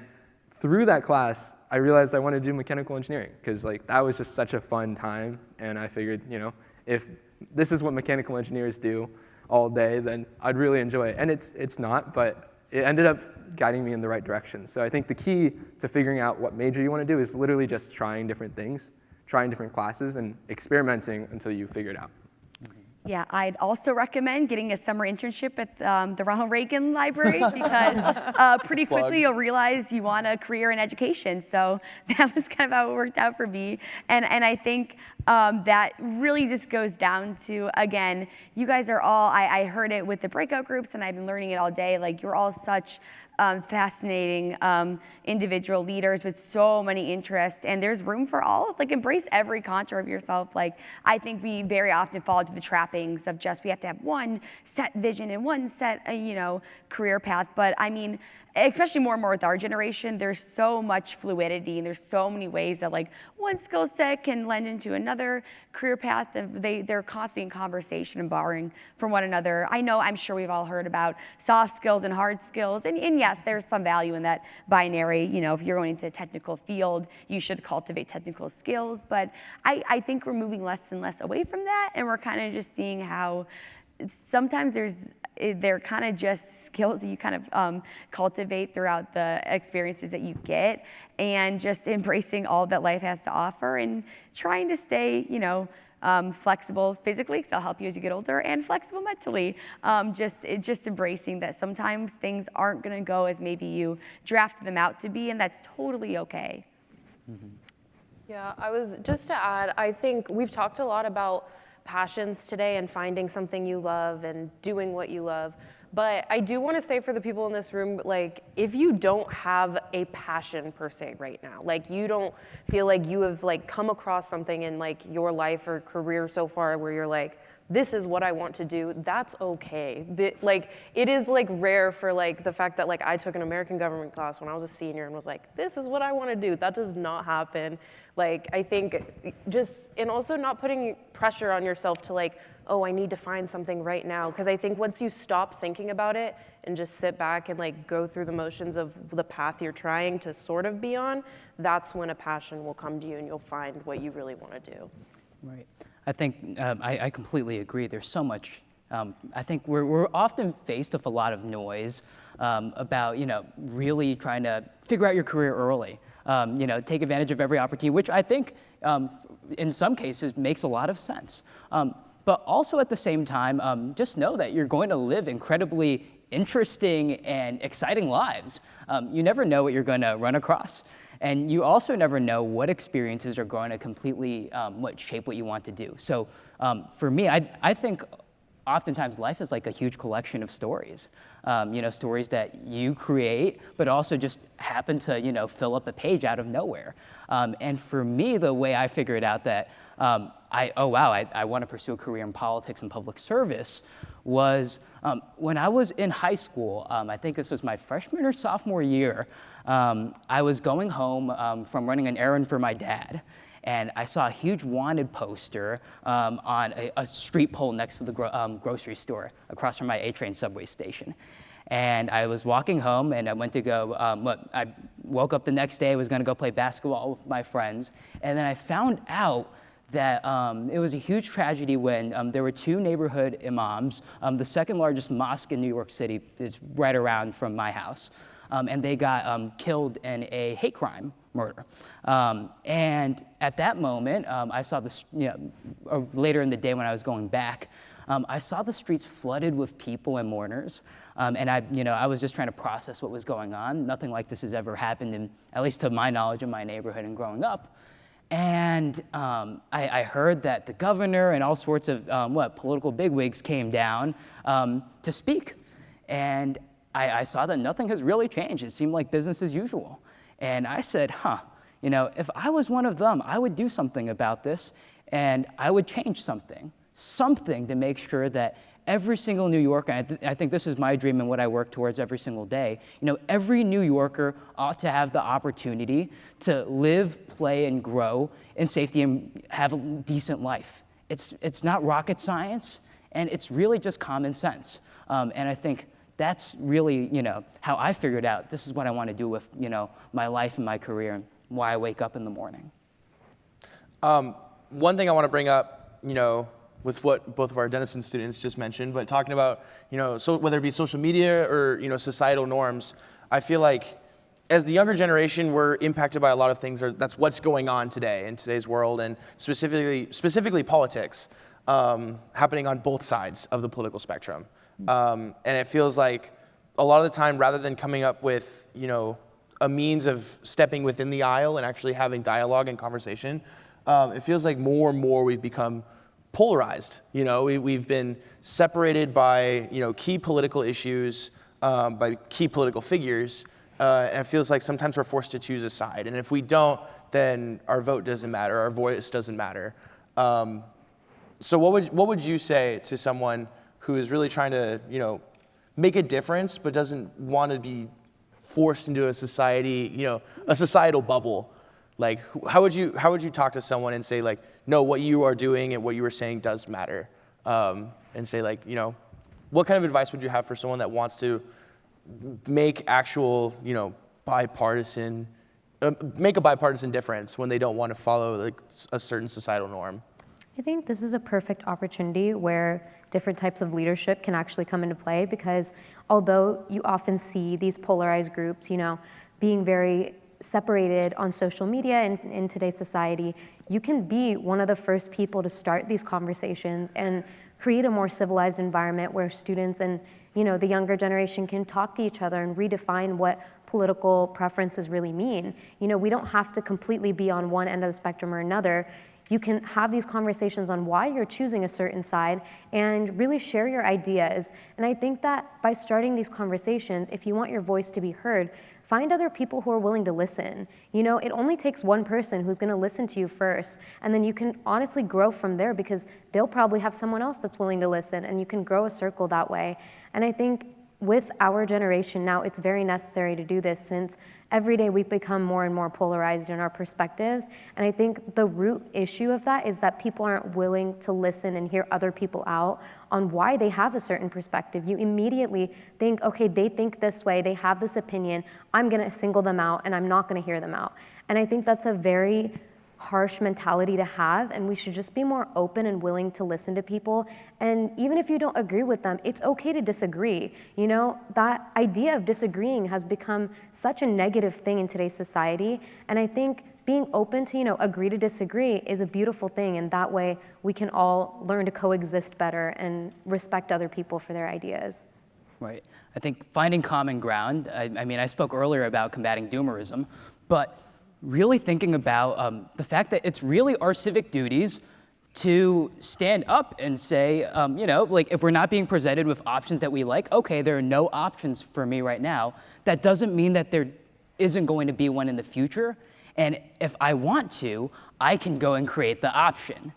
through that class, I realized I wanted to do mechanical engineering because like that was just such a fun time. And I figured, you know, if this is what mechanical engineers do all day, then I'd really enjoy it. And it's not, but it ended up guiding me in the right direction. So I think the key to figuring out what major you want to do is literally just trying different things, trying different classes, and experimenting until you figure it out. Yeah, I'd also recommend getting a summer internship at the Ronald Reagan Library because pretty quickly you'll realize you want a career in education. So that was kind of how it worked out for me. And I think that really just goes down to, again, you guys are all, I heard it with the breakout groups and I've been learning it all day, like you're all such fascinating individual leaders with so many interests, and there's room for all. Like, embrace every contour of yourself. Like, I think we very often fall into the trappings of just we have to have one set vision and one set, you know, career path. But I mean, especially more and more with our generation, there's so much fluidity and there's so many ways that like one skill set can lend into another career path, and they're constantly in conversation and borrowing from one another. I'm sure we've all heard about soft skills and hard skills, and yes, there's some value in that binary. You know, if you're going into a technical field, you should cultivate technical skills, but I think we're moving less and less away from that, and we're kind of just seeing how sometimes they're kind of just skills that you kind of cultivate throughout the experiences that you get, and just embracing all that life has to offer and trying to stay, you know, flexible physically, because they'll help you as you get older, and flexible mentally. Just embracing that sometimes things aren't going to go as maybe you drafted them out to be, and that's totally okay. Mm-hmm. Yeah, just to add, I think we've talked a lot about passions today and finding something you love and doing what you love. But I do want to say for the people in this room, like, if you don't have a passion per se right now, like you don't feel like you have like come across something in like your life or career so far where you're like, this is what I want to do, that's okay. Like, it is like rare for like the fact that like I took an American government class when I was a senior and was like, this is what I want to do. That does not happen. Like, I think just, and also not putting pressure on yourself to like, oh, I need to find something right now. Because I think once you stop thinking about it and just sit back and like go through the motions of the path you're trying to sort of be on, that's when a passion will come to you and you'll find what you really want to do. Right. I think I completely agree. There's so much. I think we're often faced with a lot of noise about, you know, really trying to figure out your career early. You know, take advantage of every opportunity, which I think in some cases makes a lot of sense. But also at the same time, just know that you're going to live incredibly interesting and exciting lives. You never know what you're going to run across. And you also never know what experiences are going to completely shape what you want to do. So for me, I think oftentimes life is like a huge collection of stories. You know, stories that you create, but also just happen to, you know, fill up a page out of nowhere. And for me, the way I figured out that I want to pursue a career in politics and public service was when I was in high school. I think this was my freshman or sophomore year. I was going home from running an errand for my dad, and I saw a huge wanted poster on a street pole next to the grocery store across from my A-train subway station. And I was walking home, and I went to go, I woke up the next day, I was going to go play basketball with my friends, and then I found out that it was a huge tragedy when there were two neighborhood imams. The second largest mosque in New York City is right around from my house. And they got killed in a hate crime murder. And at that moment, I saw this, you know, later in the day when I was going back, I saw the streets flooded with people and mourners. And I was just trying to process what was going on. Nothing like this has ever happened, in, at least to my knowledge, in my neighborhood and growing up. And I heard that the governor and all sorts of political bigwigs came down to speak. And I saw that nothing has really changed. It seemed like business as usual. And I said, you know, if I was one of them, I would do something about this, and I would change something to make sure that every single New Yorker, and I think this is my dream and what I work towards every single day, you know, every New Yorker ought to have the opportunity to live, play, and grow in safety and have a decent life. It's not rocket science. And it's really just common sense. And I think that's really, how I figured out this is what I want to do with, my life and my career and why I wake up in the morning. One thing I want to bring up, with what both of our Denison students just mentioned, but talking about, so whether it be social media or, societal norms, I feel like as the younger generation, we're impacted by a lot of things. That's what's going on today in today's world, and specifically politics, happening on both sides of the political spectrum. And it feels like a lot of the time, rather than coming up with, a means of stepping within the aisle and actually having dialogue and conversation, it feels like more and more we've become polarized. We've been separated by, key political issues, by key political figures, and it feels like sometimes we're forced to choose a side. And if we don't, then our vote doesn't matter, our voice doesn't matter. So what would you say to someone who is really trying to, make a difference but doesn't want to be forced into a society, a societal bubble? Like, how would you talk to someone and say, like, no, what you are doing and what you are saying does matter? And say, like, what kind of advice would you have for someone that wants to make actual, bipartisan, make a bipartisan difference when they don't want to follow like a certain societal norm? I think this is a perfect opportunity where different types of leadership can actually come into play, because although you often see these polarized groups, being very separated on social media and in today's society, you can be one of the first people to start these conversations and create a more civilized environment where students and the younger generation can talk to each other and redefine what political preferences really mean. We don't have to completely be on one end of the spectrum or another. You can have these conversations on why you're choosing a certain side and really share your ideas. And I think that by starting these conversations, if you want your voice to be heard, find other people who are willing to listen. It only takes one person who's going to listen to you first, and then you can honestly grow from there, because they'll probably have someone else that's willing to listen, and you can grow a circle that way. And I think with our generation now, it's very necessary to do this, since every day we become more and more polarized in our perspectives. And I think the root issue of that is that people aren't willing to listen and hear other people out on why they have a certain perspective. You immediately think, okay, they think this way, they have this opinion, I'm gonna single them out and I'm not gonna hear them out. And I think that's a very harsh mentality to have, and we should just be more open and willing to listen to people. And even if you don't agree with them, it's okay to disagree. That idea of disagreeing has become such a negative thing in today's society, and I think being open to, agree to disagree is a beautiful thing, and that way we can all learn to coexist better and respect other people for their ideas. Right. I think finding common ground, I spoke earlier about combating doomerism, but really thinking about the fact that it's really our civic duties to stand up and say, if we're not being presented with options that we like, okay, there are no options for me right now. That doesn't mean that there isn't going to be one in the future. And if I want to, I can go and create the option.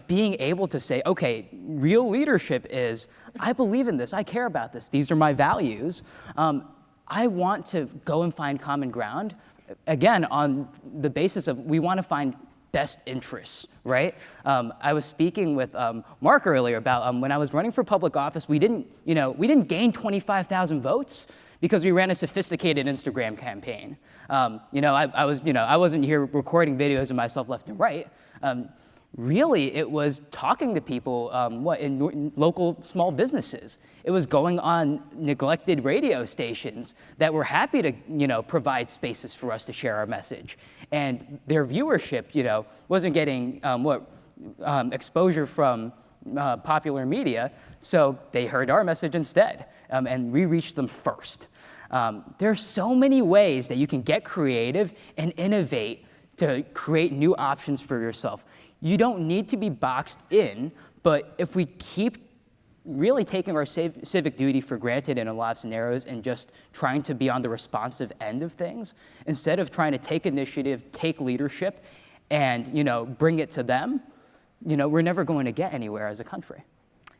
Being able to say, okay, real leadership is, I believe in this, I care about this, these are my values. I want to go and find common ground, again, on the basis of we want to find best interests, right? I was speaking with Mark earlier about when I was running for public office, we didn't gain 25,000 votes because we ran a sophisticated Instagram campaign. I wasn't here recording videos of myself left and right. Really, it was talking to people in local small businesses. It was going on neglected radio stations that were happy to provide spaces for us to share our message. And their viewership wasn't getting exposure from popular media, so they heard our message instead, and we reached them first. There are so many ways that you can get creative and innovate to create new options for yourself. You don't need to be boxed in, but if we keep really taking our civic duty for granted in a lot of scenarios and just trying to be on the responsive end of things, instead of trying to take initiative, take leadership, and bring it to them, we're never going to get anywhere as a country.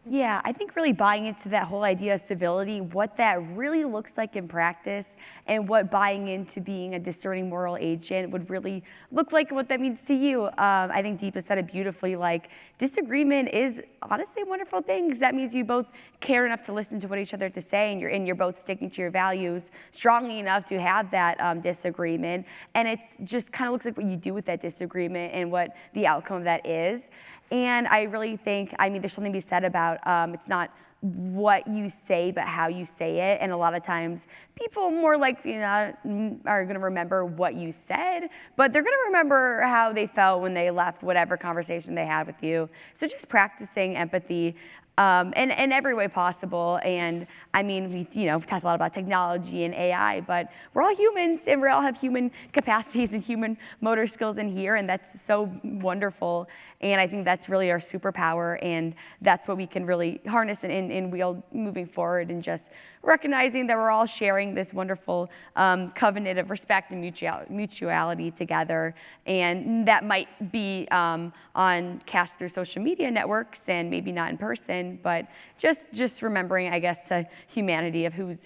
Yeah, I think really buying into that whole idea of civility, what that really looks like in practice, and what buying into being a discerning moral agent would really look like, and what that means to you. I think Deepa said it beautifully, like disagreement is honestly a wonderful thing, because that means you both care enough to listen to what each other have to say, and you're both sticking to your values strongly enough to have that disagreement. And it's just kind of looks like what you do with that disagreement and what the outcome of that is. And I really think, I mean, there's something to be said about it's not what you say, but how you say it. And a lot of times, people more likely are going to remember what you said, but they're going to remember how they felt when they left whatever conversation they had with you. So just practicing empathy in every way possible. And I mean, we talked a lot about technology and AI, but we're all humans, and we all have human capacities and human motor skills in here, and that's so wonderful. And I think that's really our superpower, and that's what we can really harness and wield moving forward, and just recognizing that we're all sharing this wonderful covenant of respect and mutuality together. And that might be cast through social media networks and maybe not in person, but just remembering, I guess, the humanity of who's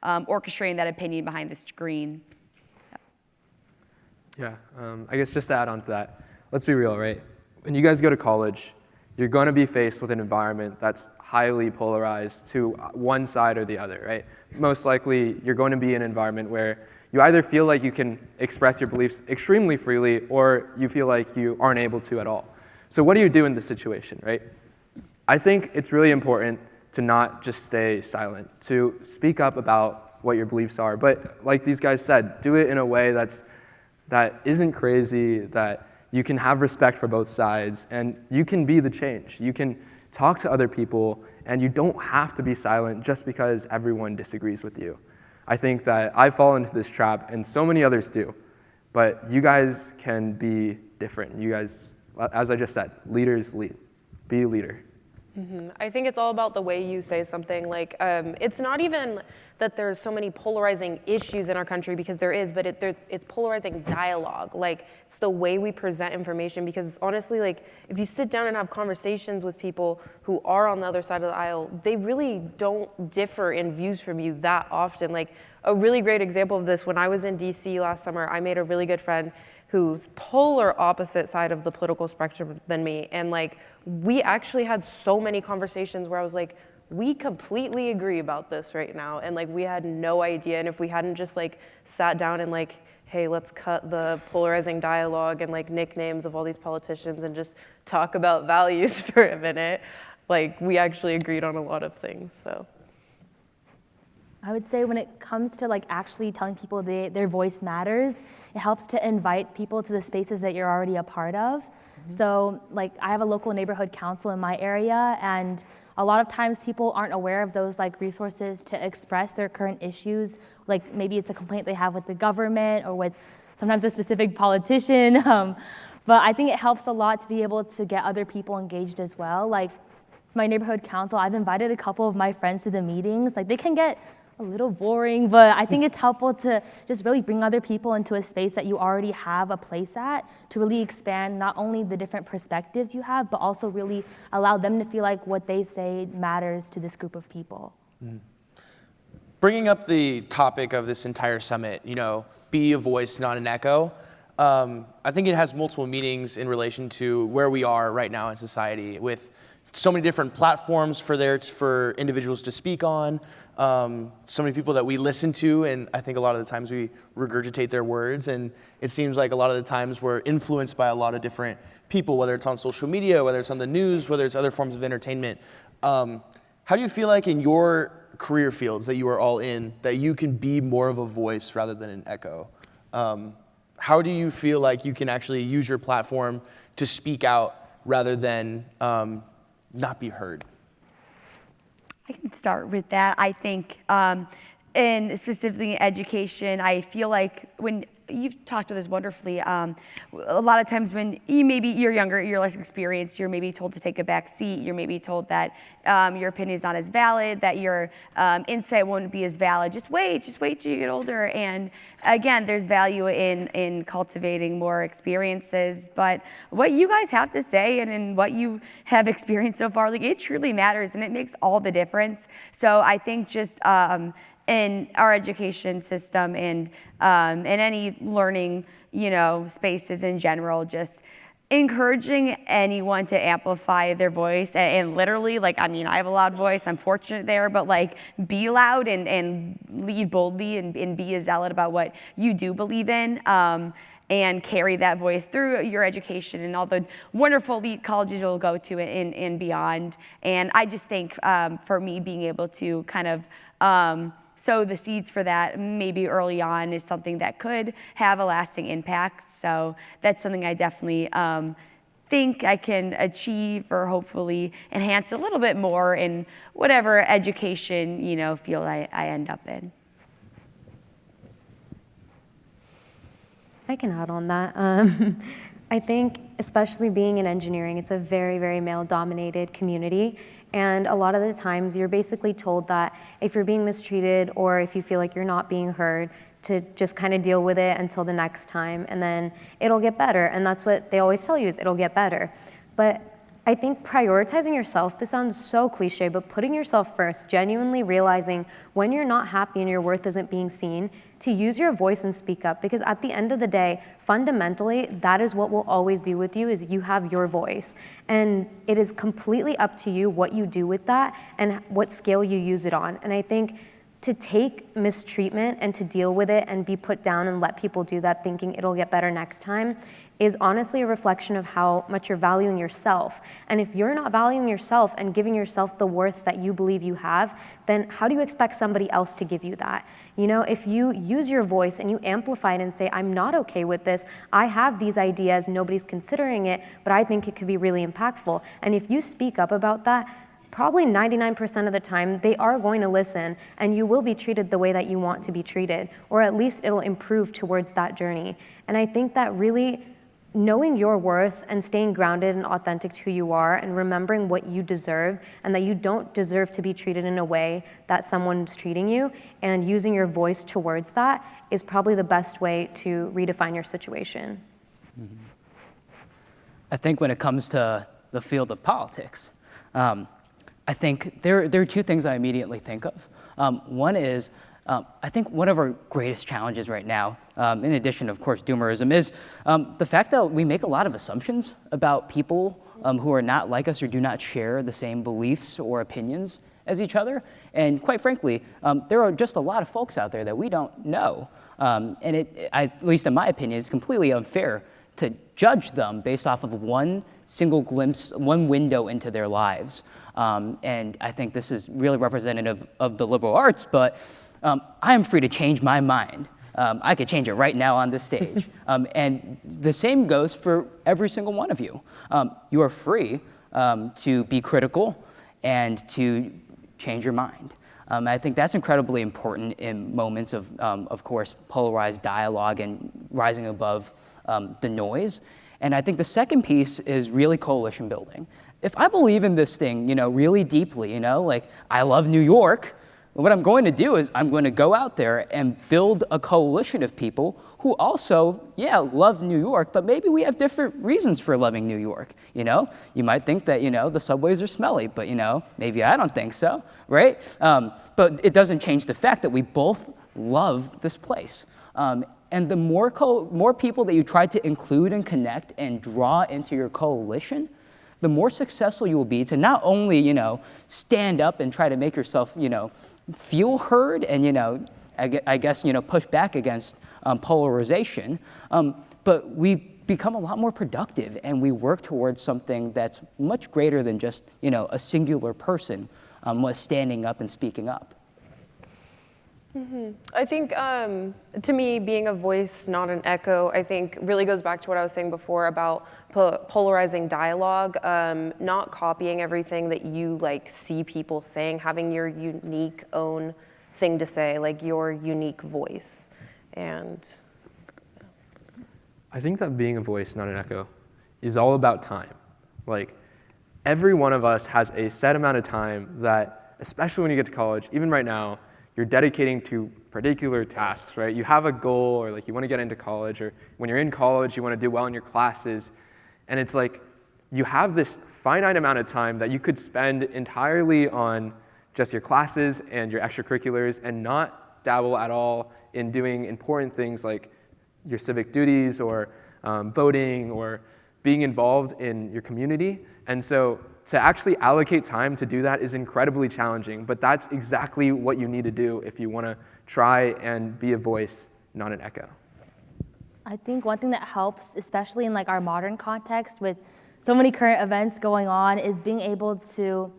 orchestrating that opinion behind the screen. So. Yeah, I guess just to add on to that, let's be real, right? When you guys go to college, you're going to be faced with an environment that's highly polarized to one side or the other, right? Most likely, you're going to be in an environment where you either feel like you can express your beliefs extremely freely, or you feel like you aren't able to at all. So what do you do in this situation, right? I think it's really important to not just stay silent, to speak up about what your beliefs are. But like these guys said, do it in a way that isn't crazy, that you can have respect for both sides, and you can be the change. You can talk to other people, and you don't have to be silent just because everyone disagrees with you. I think that I fall into this trap, and so many others do. But you guys can be different. You guys, as I just said, leaders lead. Be a leader. Mm-hmm. I think it's all about the way you say something. Like, it's not even that there's so many polarizing issues in our country, because there is, but it's polarizing dialogue. Like, it's the way we present information, because honestly, like, if you sit down and have conversations with people who are on the other side of the aisle, they really don't differ in views from you that often. Like, a really great example of this, when I was in DC last summer, I made a really good friend who's polar opposite side of the political spectrum than me. And like, we actually had so many conversations where I was like, we completely agree about this right now. And like, we had no idea. And if we hadn't just like sat down and like, hey, let's cut the polarizing dialogue and like nicknames of all these politicians and just talk about values for a minute, like we actually agreed on a lot of things, so. I would say when it comes to like actually telling people their voice matters, it helps to invite people to the spaces that you're already a part of. Mm-hmm. So like I have a local neighborhood council in my area, and a lot of times people aren't aware of those like resources to express their current issues. Like maybe it's a complaint they have with the government or with sometimes a specific politician. But I think it helps a lot to be able to get other people engaged as well. Like for my neighborhood council, I've invited a couple of my friends to the meetings. Like they can get a little boring, but I think it's helpful to just really bring other people into a space that you already have a place at, to really expand not only the different perspectives you have, but also really allow them to feel like what they say matters to this group of people. Mm. Bringing up the topic of this entire summit, be a voice, not an echo. I think it has multiple meanings in relation to where we are right now in society, with so many different platforms for individuals to speak on, so many people that we listen to, and I think a lot of the times we regurgitate their words, and it seems like a lot of the times we're influenced by a lot of different people, whether it's on social media, whether it's on the news, whether it's other forms of entertainment. How do you feel like in your career fields that you are all in, that you can be more of a voice rather than an echo? How do you feel like you can actually use your platform to speak out rather than not be heard? I can start with that. I think and specifically in education, I feel like when you've talked to this wonderfully, a lot of times when you're younger, you're less experienced, you're maybe told to take a back seat, you're maybe told that your opinion is not as valid, that your insight won't be as valid. Just wait till you get older. And again, there's value in cultivating more experiences, but what you guys have to say and in what you have experienced so far, like, it truly matters and it makes all the difference. So I think just in our education system and in any learning, spaces in general, just encouraging anyone to amplify their voice and literally, like, I have a loud voice, I'm fortunate there, but like, be loud and lead boldly and be a zealot about what you do believe in. And carry that voice through your education and all the wonderful elite colleges you'll go to and beyond. And I just think for me, being able to kind of sow the seeds for that maybe early on is something that could have a lasting impact. So that's something I definitely think I can achieve or hopefully enhance a little bit more in whatever education field I end up in. I can add on that. I think, especially being in engineering, it's a very, very male-dominated community. And a lot of the times, you're basically told that if you're being mistreated or if you feel like you're not being heard, to just kind of deal with it until the next time, and then it'll get better. And that's what they always tell you, is it'll get better. But I think prioritizing yourself, this sounds so cliche, but putting yourself first, genuinely realizing when you're not happy and your worth isn't being seen, to use your voice and speak up. Because at the end of the day, fundamentally, that is what will always be with you, is you have your voice. And it is completely up to you what you do with that and what scale you use it on. And I think to take mistreatment and to deal with it and be put down and let people do that thinking it'll get better next time is honestly a reflection of how much you're valuing yourself. And if you're not valuing yourself and giving yourself the worth that you believe you have, then how do you expect somebody else to give you that? If you use your voice and you amplify it and say, I'm not okay with this, I have these ideas, nobody's considering it, but I think it could be really impactful. And if you speak up about that, probably 99% of the time, they are going to listen and you will be treated the way that you want to be treated, or at least it'll improve towards that journey. And I think that really knowing your worth and staying grounded and authentic to who you are and remembering what you deserve and that you don't deserve to be treated in a way that someone's treating you, and using your voice towards that is probably the best way to redefine your situation. Mm-hmm. I think when it comes to the field of politics, I think there are two things I immediately think of. One is, I think one of our greatest challenges right now, in addition, of course, doomerism, is the fact that we make a lot of assumptions about people who are not like us or do not share the same beliefs or opinions as each other. And quite frankly, there are just a lot of folks out there that we don't know. And at least in my opinion, it's completely unfair to judge them based off of one single glimpse, one window into their lives. And I think this is really representative of the liberal arts, but I am free to change my mind. I could change it right now on this stage. And the same goes for every single one of you. You are free to be critical and to change your mind. I think that's incredibly important in moments of course, polarized dialogue and rising above the noise. And I think the second piece is really coalition building. If I believe in this thing, really deeply, like I love New York, what I'm going to do is I'm going to go out there and build a coalition of people who also, love New York, but maybe we have different reasons for loving New York. You might think that, the subways are smelly, but, maybe I don't think so, right? But it doesn't change the fact that we both love this place. And the more people that you try to include and connect and draw into your coalition, the more successful you will be to not only, stand up and try to make yourself, feel heard and, I guess, push back against polarization, but we become a lot more productive and we work towards something that's much greater than just, a singular person was standing up and speaking up. Mm-hmm. I think, to me, being a voice, not an echo, I think really goes back to what I was saying before about polarizing dialogue, not copying everything that you see people saying, having your unique own thing to say, like your unique voice. And I think that being a voice, not an echo, is all about time. Like, every one of us has a set amount of time that, especially when you get to college, even right now, you're dedicating to particular tasks, right? You have a goal, or like you want to get into college, or when you're in college, you want to do well in your classes. And it's like, you have this finite amount of time that you could spend entirely on just your classes and your extracurriculars and not dabble at all in doing important things like your civic duties or voting or being involved in your community. And so to actually allocate time to do that is incredibly challenging, but that's exactly what you need to do if you want to try and be a voice, not an echo. I think one thing that helps, especially in like our modern context with so many current events going on, is being able to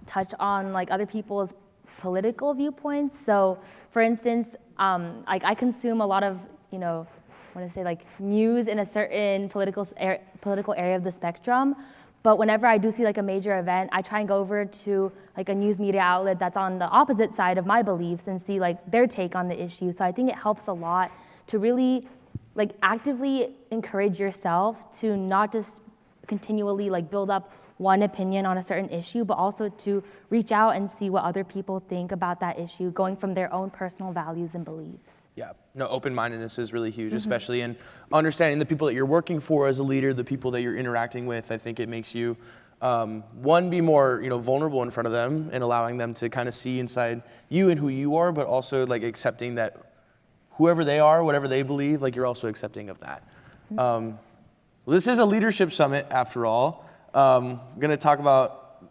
touch on like other people's political viewpoints. So for instance, like I consume a lot of, you know, I want to say like news in a certain political area of the spectrum. But whenever I do see like a major event, I try and go over to like a news media outlet that's on the opposite side of my beliefs and see like their take on the issue. So I think it helps a lot to really like actively encourage yourself to not just continually like build up one opinion on a certain issue, but also to reach out and see what other people think about that issue, going from their own personal values and beliefs. Yeah, no, open-mindedness is really huge, especially in understanding the people that you're working for as a leader, the people that you're interacting with. I think it makes you, one, be more, vulnerable in front of them and allowing them to kind of see inside you and who you are, but also like accepting that whoever they are, whatever they believe, like you're also accepting of that. Well, this is a leadership summit after all. I'm going to talk about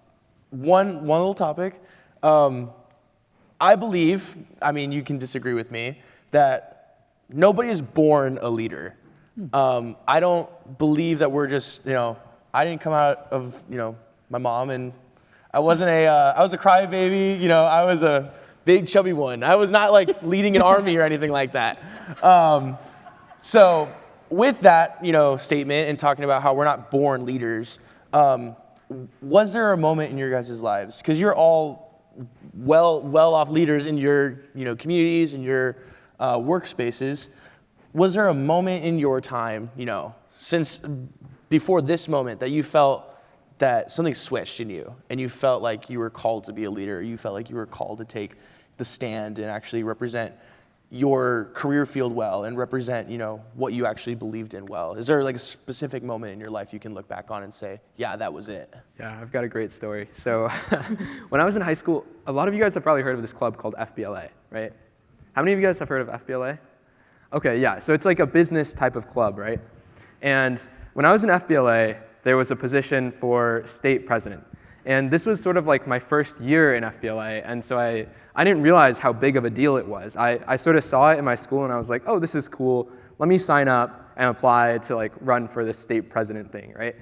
one little topic. I believe, you can disagree with me, that nobody is born a leader. I don't believe that we're just, I didn't come out of, my mom, and I wasn't I was a crybaby, I was a big chubby one. I was not like leading an army or anything like that. So with that, statement and talking about how we're not born leaders, was there a moment in your guys' lives, because you're all well-off leaders in your communities and your workspaces, was there a moment in your time, since before this moment, that you felt that something switched in you and you felt like you were called to be a leader, you felt like you were called to take the stand and actually represent your career field well and represent, what you actually believed in well? Is there like a specific moment in your life you can look back on and say, yeah, that was it? Yeah, I've got a great story. So when I was in high school, a lot of you guys have probably heard of this club called FBLA, right? How many of you guys have heard of FBLA? Okay, yeah, so it's like a business type of club, right? And when I was in FBLA, there was a position for state president. And this was sort of like my first year in FBLA, and so I didn't realize how big of a deal it was. I sort of saw it in my school, and I was like, oh, this is cool. Let me sign up and apply to like run for this state president thing, right?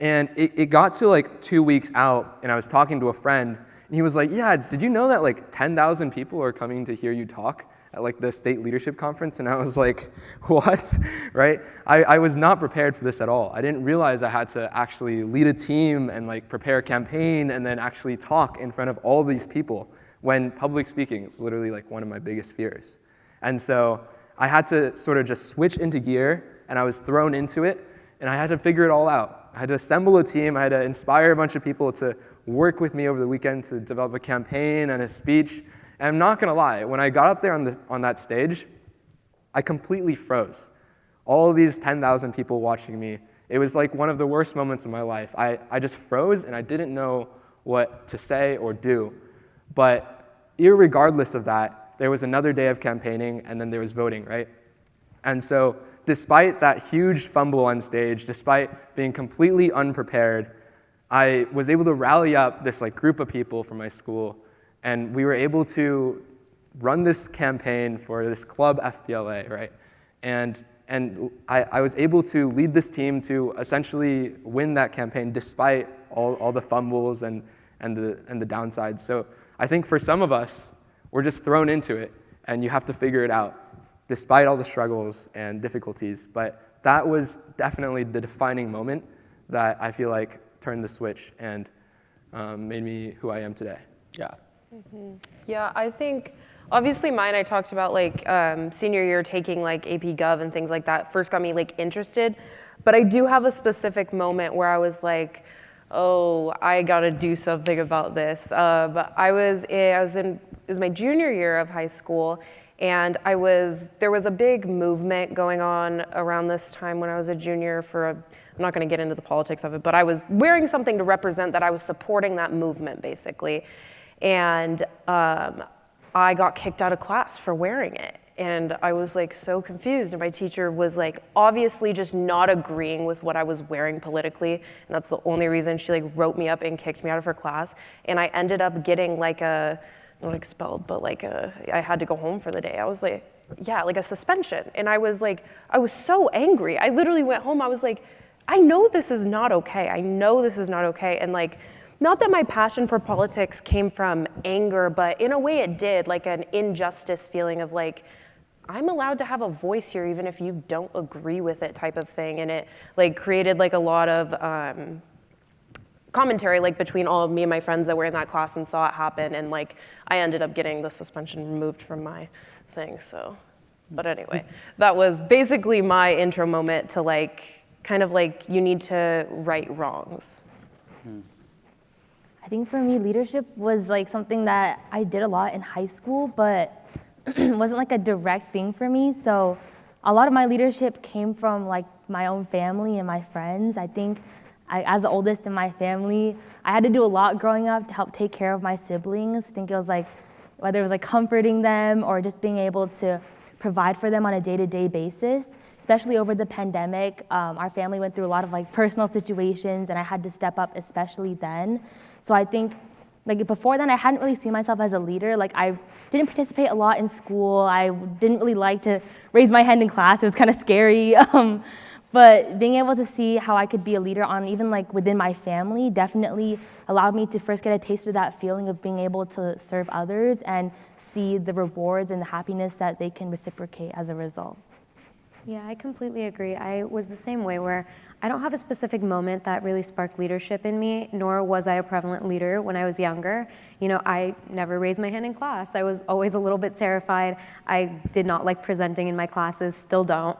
And it got to like 2 weeks out, and I was talking to a friend, and he was like, yeah, did you know that like 10,000 people are coming to hear you talk at like the state leadership conference? And I was like, what, right? I was not prepared for this at all. I didn't realize I had to actually lead a team and like prepare a campaign and then actually talk in front of all these people, when public speaking is literally like one of my biggest fears. And so I had to sort of just switch into gear, and I was thrown into it, and I had to figure it all out. I had to assemble a team. I had to inspire a bunch of people to work with me over the weekend to develop a campaign and a speech. And I'm not going to lie, when I got up there on that stage, I completely froze. All of these 10,000 people watching me, it was like one of the worst moments of my life. I just froze, and I didn't know what to say or do. But irregardless of that, there was another day of campaigning, and then there was voting, right? And so despite that huge fumble on stage, despite being completely unprepared, I was able to rally up this like group of people from my school, and we were able to run this campaign for this club FBLA, right? And I was able to lead this team to essentially win that campaign despite all the fumbles and the downsides. So I think for some of us, we're just thrown into it, and you have to figure it out despite all the struggles and difficulties. But that was definitely the defining moment that I feel like turned the switch and made me who I am today. Yeah. Yeah, I think Obviously mine, I talked about like senior year taking like AP Gov and things like that first got me like interested. But I do have a specific moment where I was like, oh, I gotta do something about this. But it was my junior year of high school, and there was a big movement going on around this time when I was a junior I'm not gonna get into the politics of it, but I was wearing something to represent that I was supporting that movement, basically. And I got kicked out of class for wearing it. And I was like so confused, and my teacher was like obviously just not agreeing with what I was wearing politically, and that's the only reason she like wrote me up and kicked me out of her class. And I ended up getting like not expelled, but like I had to go home for the day. I was like, yeah, like a suspension. And I was so angry. I literally went home, I was like, I know this is not okay. I know this is not okay. And like, not that my passion for politics came from anger, but in a way it did, like an injustice feeling of like, I'm allowed to have a voice here even if you don't agree with it type of thing. And it like created like a lot of commentary like between all of me and my friends that were in that class and saw it happen. And like I ended up getting the suspension removed from my thing, so. But anyway, that was basically my intro moment to like, kind of like you need to right wrongs. I think for me, leadership was like something that I did a lot in high school, but it wasn't like a direct thing for me. So a lot of my leadership came from like my own family and my friends. I think as the oldest in my family, I had to do a lot growing up to help take care of my siblings. I think it was like, whether it was like comforting them or just being able to provide for them on a day-to-day basis. Especially over the pandemic, our family went through a lot of like personal situations, and I had to step up especially then. So I think like before then I hadn't really seen myself as a leader. Like I didn't participate a lot in school. I didn't really like to raise my hand in class. It was kind of scary. But being able to see how I could be a leader on even like within my family definitely allowed me to first get a taste of that feeling of being able to serve others and see the rewards and the happiness that they can reciprocate as a result. Yeah, I completely agree. I was the same way where I don't have a specific moment that really sparked leadership in me, nor was I a prevalent leader when I was younger. You know, I never raised my hand in class. I was always a little bit terrified. I did not like presenting in my classes, still don't.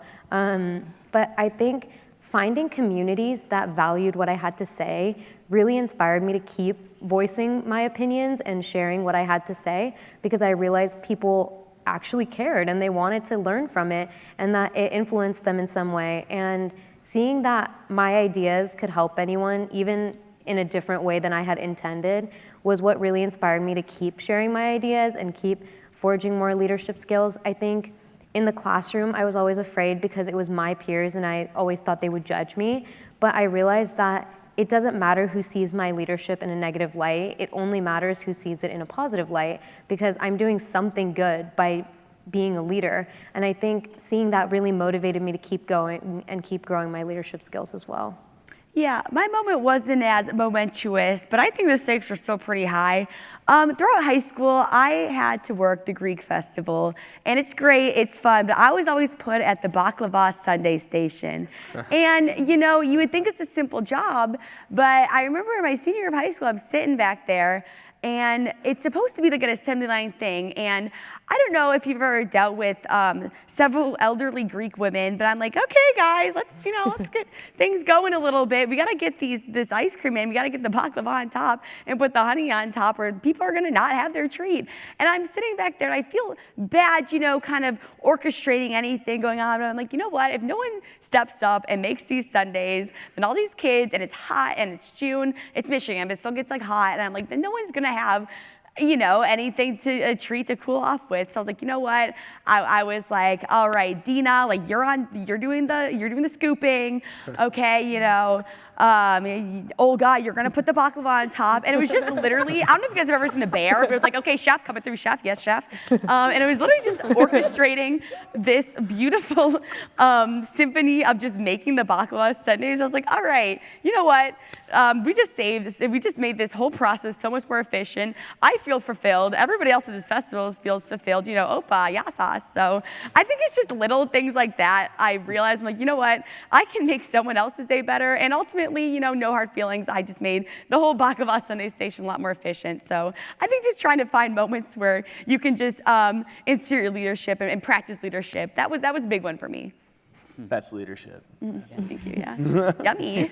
But I think finding communities that valued what I had to say really inspired me to keep voicing my opinions and sharing what I had to say, because I realized people actually cared and they wanted to learn from it and that it influenced them in some way. And seeing that my ideas could help anyone, even in a different way than I had intended, was what really inspired me to keep sharing my ideas and keep forging more leadership skills. I think in the classroom, I was always afraid because it was my peers and I always thought they would judge me. But I realized that it doesn't matter who sees my leadership in a negative light. It only matters who sees it in a positive light, because I'm doing something good by being a leader. And I think seeing that really motivated me to keep going and keep growing my leadership skills as well. Yeah, my moment wasn't as momentous, but I think the stakes were still pretty high. Throughout high school, I had to work the Greek festival, and it's great, it's fun, but I was always put at the baklava Sunday station. And you know, you would think it's a simple job, but I remember my senior year of high school, I'm sitting back there, and it's supposed to be like an assembly line thing. And I don't know if you've ever dealt with several elderly Greek women, but I'm like, okay, guys, let's get things going a little bit. We got to get this ice cream in. We got to get the baklava on top and put the honey on top, or people are going to not have their treat. And I'm sitting back there, and I feel bad, kind of orchestrating anything going on. But I'm like, you know what? If no one steps up and makes these sundaes, then all these kids, and it's hot, and it's June, it's Michigan, but it still gets like hot, and I'm like, then no one's going to have anything to a treat to cool off with. So I was like, you know what? I was like, all right, Dina, like you're doing the scooping, okay, Olga, you're gonna put the baklava on top. And it was just literally, I don't know if you guys have ever seen The Bear, but it was like, okay, chef, coming through, chef, yes, chef. And it was literally just orchestrating this beautiful symphony of just making the baklava sundaes. I was like, all right, you know what? We just made this whole process so much more efficient. I feel fulfilled. Everybody else at this festival feels fulfilled, you know, opa, yasas. So I think it's just little things like that. I realized, I'm like, you know what? I can make someone else's day better. And ultimately, you know, no hard feelings. I just made the whole Baklava Sunday station a lot more efficient. So I think just trying to find moments where you can just insert your leadership and practice leadership. That was a big one for me. That's leadership. Thank you, yeah. Yummy.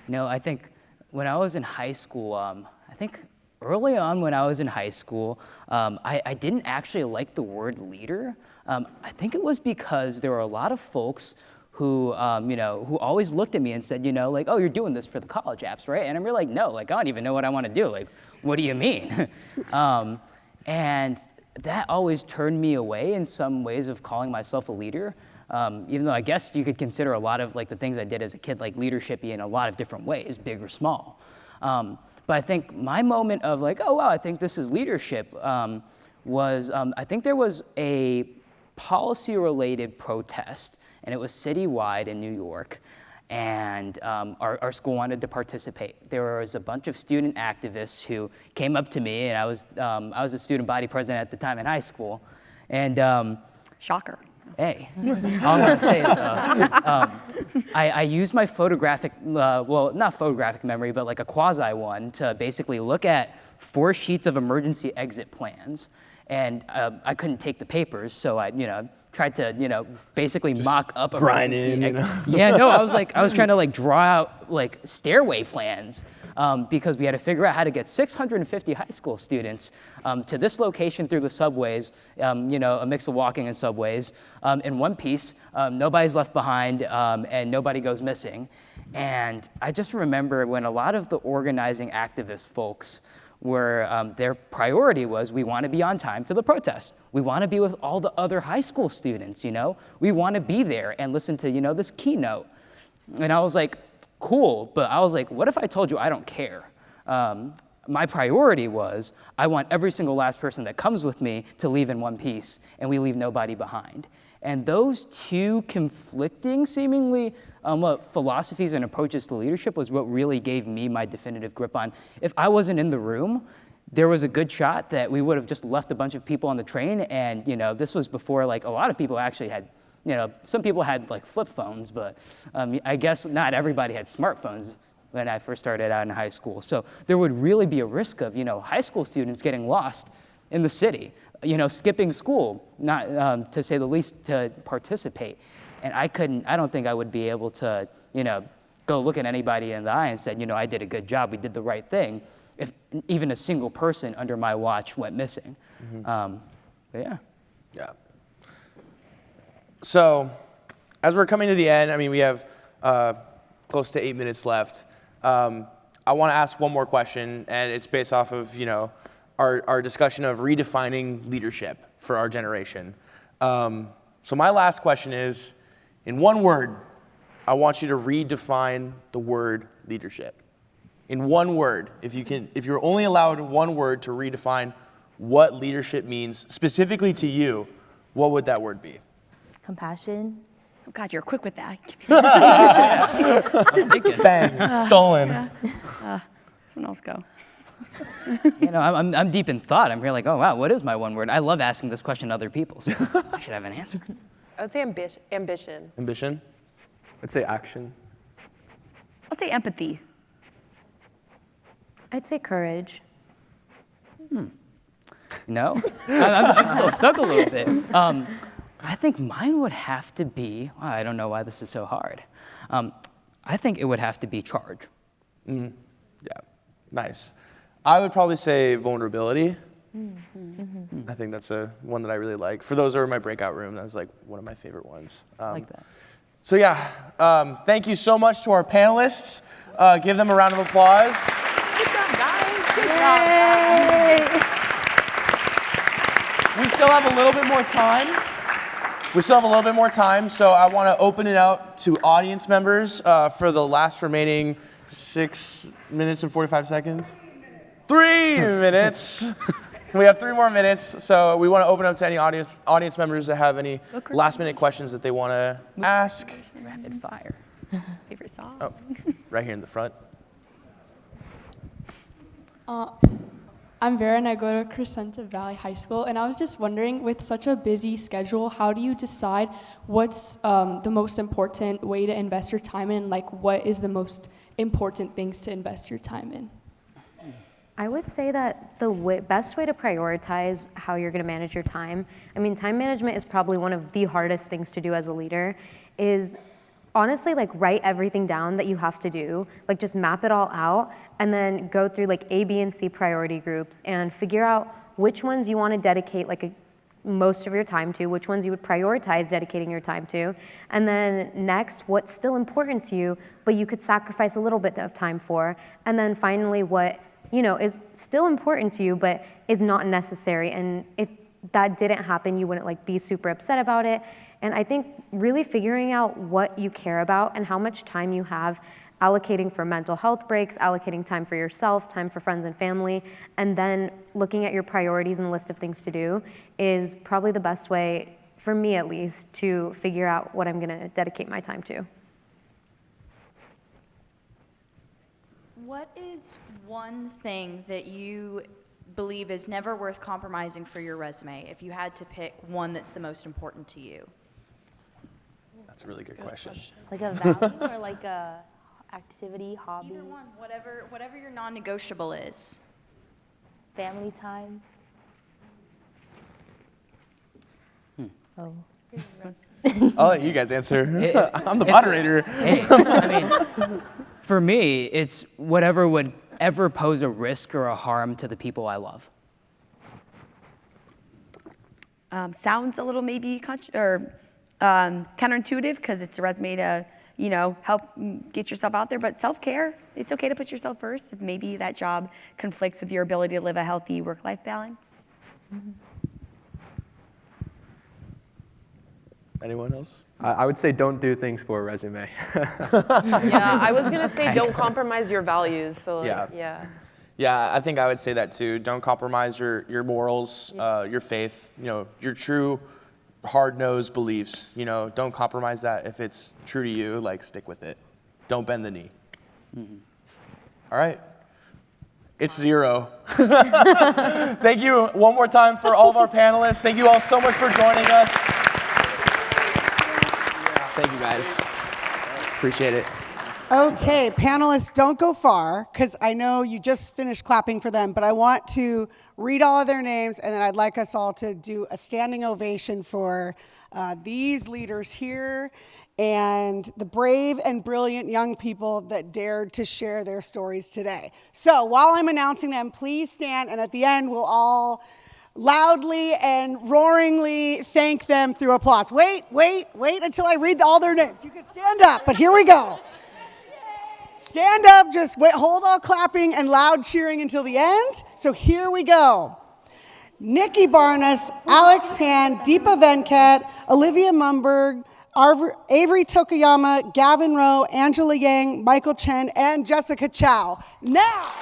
No, I think when I was in high school, I think early on when I was in high school, I didn't actually like the word leader. I think it was because there were a lot of folks who, you know, who always looked at me and said, you know, like, oh, you're doing this for the college apps, right? And I'm really like, no, like, I don't even know what I want to do. Like, what do you mean? And that always turned me away in some ways of calling myself a leader. Even though I guess you could consider a lot of like the things I did as a kid like leadership-y in a lot of different ways, big or small. But I think my moment of like, oh wow, I think this is leadership was, I think there was a policy-related protest, and it was citywide in New York, and our school wanted to participate. There was a bunch of student activists who came up to me, and I was a student body president at the time in high school, and shocker. Hey, all I'm gonna say is I used my photographic, well, not photographic memory, but like a quasi one to basically look at 4 sheets of emergency exit plans, and I couldn't take the papers, so I, you know, tried to, you know, basically just mock up grinding. Yeah, no, I was trying to like draw out like stairway plans. Because we had to figure out how to get 650 high school students to this location through the subways, you know, a mix of walking and subways, in one piece. Nobody's left behind, and nobody goes missing. And I just remember when a lot of the organizing activist folks were, their priority was, we want to be on time to the protest. We want to be with all the other high school students, you know? We want to be there and listen to, you know, this keynote. And I was like, cool, but I was like, what if I told you I don't care? My priority was, I want every single last person that comes with me to leave in one piece, and we leave nobody behind. And those two conflicting, seemingly, philosophies and approaches to leadership was what really gave me my definitive grip on. If I wasn't in the room, there was a good shot that we would have just left a bunch of people on the train, and you know, this was before like a lot of people actually had, you know, some people had like flip phones, but I guess not everybody had smartphones when I first started out in high school. So there would really be a risk of, you know, high school students getting lost in the city, you know, skipping school, not to say the least, to participate. And I don't think I would be able to, you know, go look at anybody in the eye and say, you know, I did a good job, we did the right thing, if even a single person under my watch went missing. But yeah. Yeah. So, as we're coming to the end, I mean, we have close to 8 minutes left. I want to ask one more question, and it's based off of, you know, our discussion of redefining leadership for our generation. So my last question is, in one word, I want you to redefine the word leadership. In one word, if you're only allowed one word to redefine what leadership means specifically to you, what would that word be? Compassion. Oh God, you're quick with that. I'm thinking. Bang, stolen. Someone else go. You know, I'm deep in thought. I'm here like, oh wow, what is my one word? I love asking this question to other people, so I should have an answer. I would say ambition. Ambition? I'd say action. I'll say empathy. I'd say courage. No, I'm still stuck a little bit. I think mine would have to be, wow, I don't know why this is so hard. I think it would have to be charge. Yeah, nice. I would probably say vulnerability. I think that's one that I really like. For those who are in my breakout room, that was like one of my favorite ones. I like that. So yeah, thank you so much to our panelists. Give them a round of applause. Good job, guys. Good job. We still have a little bit more time. So I want to open it out to audience members for the last remaining 6 minutes and 45 seconds. 3 minutes. We have 3 more minutes, so we want to open up to any audience members that have any last-minute questions that they want to ask. Rapid fire. Favorite song? Oh, right here in the front. I'm Vera and I go to Crescenta Valley High School, and I was just wondering, with such a busy schedule, how do you decide what's the most important way to invest your time in, like what is the most important things to invest your time in? I would say that the best way to prioritize how you're going to manage your time, I mean, time management is probably one of the hardest things to do as a leader, is honestly like write everything down that you have to do, like just map it all out, and then go through like A, B, and C priority groups and figure out which ones you want to dedicate like most of your time to, which ones you would prioritize dedicating your time to, and then next, what's still important to you, but you could sacrifice a little bit of time for, and then finally what is still important to you, but is not necessary. And if that didn't happen, you wouldn't like be super upset about it. And I think really figuring out what you care about and how much time you have, allocating for mental health breaks, allocating time for yourself, time for friends and family, and then looking at your priorities and the list of things to do is probably the best way, for me at least, to figure out what I'm gonna dedicate my time to. What is one thing that you believe is never worth compromising for your resume, if you had to pick one that's the most important to you? That's a really good question. Like a value or like a activity, hobby? Either one, whatever your non-negotiable is. Family time. Oh. I'll let you guys answer. I'm the moderator. I mean, for me, it's whatever would ever pose a risk or a harm to the people I love. Sounds a little maybe counterintuitive because it's a resume to, help get yourself out there, but self-care, it's okay to put yourself first if maybe that job conflicts with your ability to live a healthy work-life balance. Mm-hmm. Anyone else? I would say don't do things for a resume. Yeah, I was gonna say don't compromise your values. So yeah. Yeah, I think I would say that too. Don't compromise your morals, your faith, your true hard-nosed beliefs. Don't compromise that. If it's true to you, like stick with it. Don't bend the knee. Mm-hmm. All right. It's 0. Thank you one more time for all of our panelists. Thank you all so much for joining us. Thank you, guys. Appreciate it. Okay, panelists, don't go far, because I know you just finished clapping for them, but I want to read all of their names, and then I'd like us all to do a standing ovation for these leaders here and the brave and brilliant young people that dared to share their stories today. So while I'm announcing them, please stand, and at the end, we'll all loudly and roaringly thank them through applause. Wait until I read all their names. You can stand up, but here we go. Stand up, just wait, hold all clapping and loud cheering until the end. So here we go. Nikki Barnes, Alex Pan, Deepa Venkat, Olivia Mumberg, Avery Tokuyama, Gavin Rowe, Angela Yang, Michael Chen, and Jessica Chow. Now,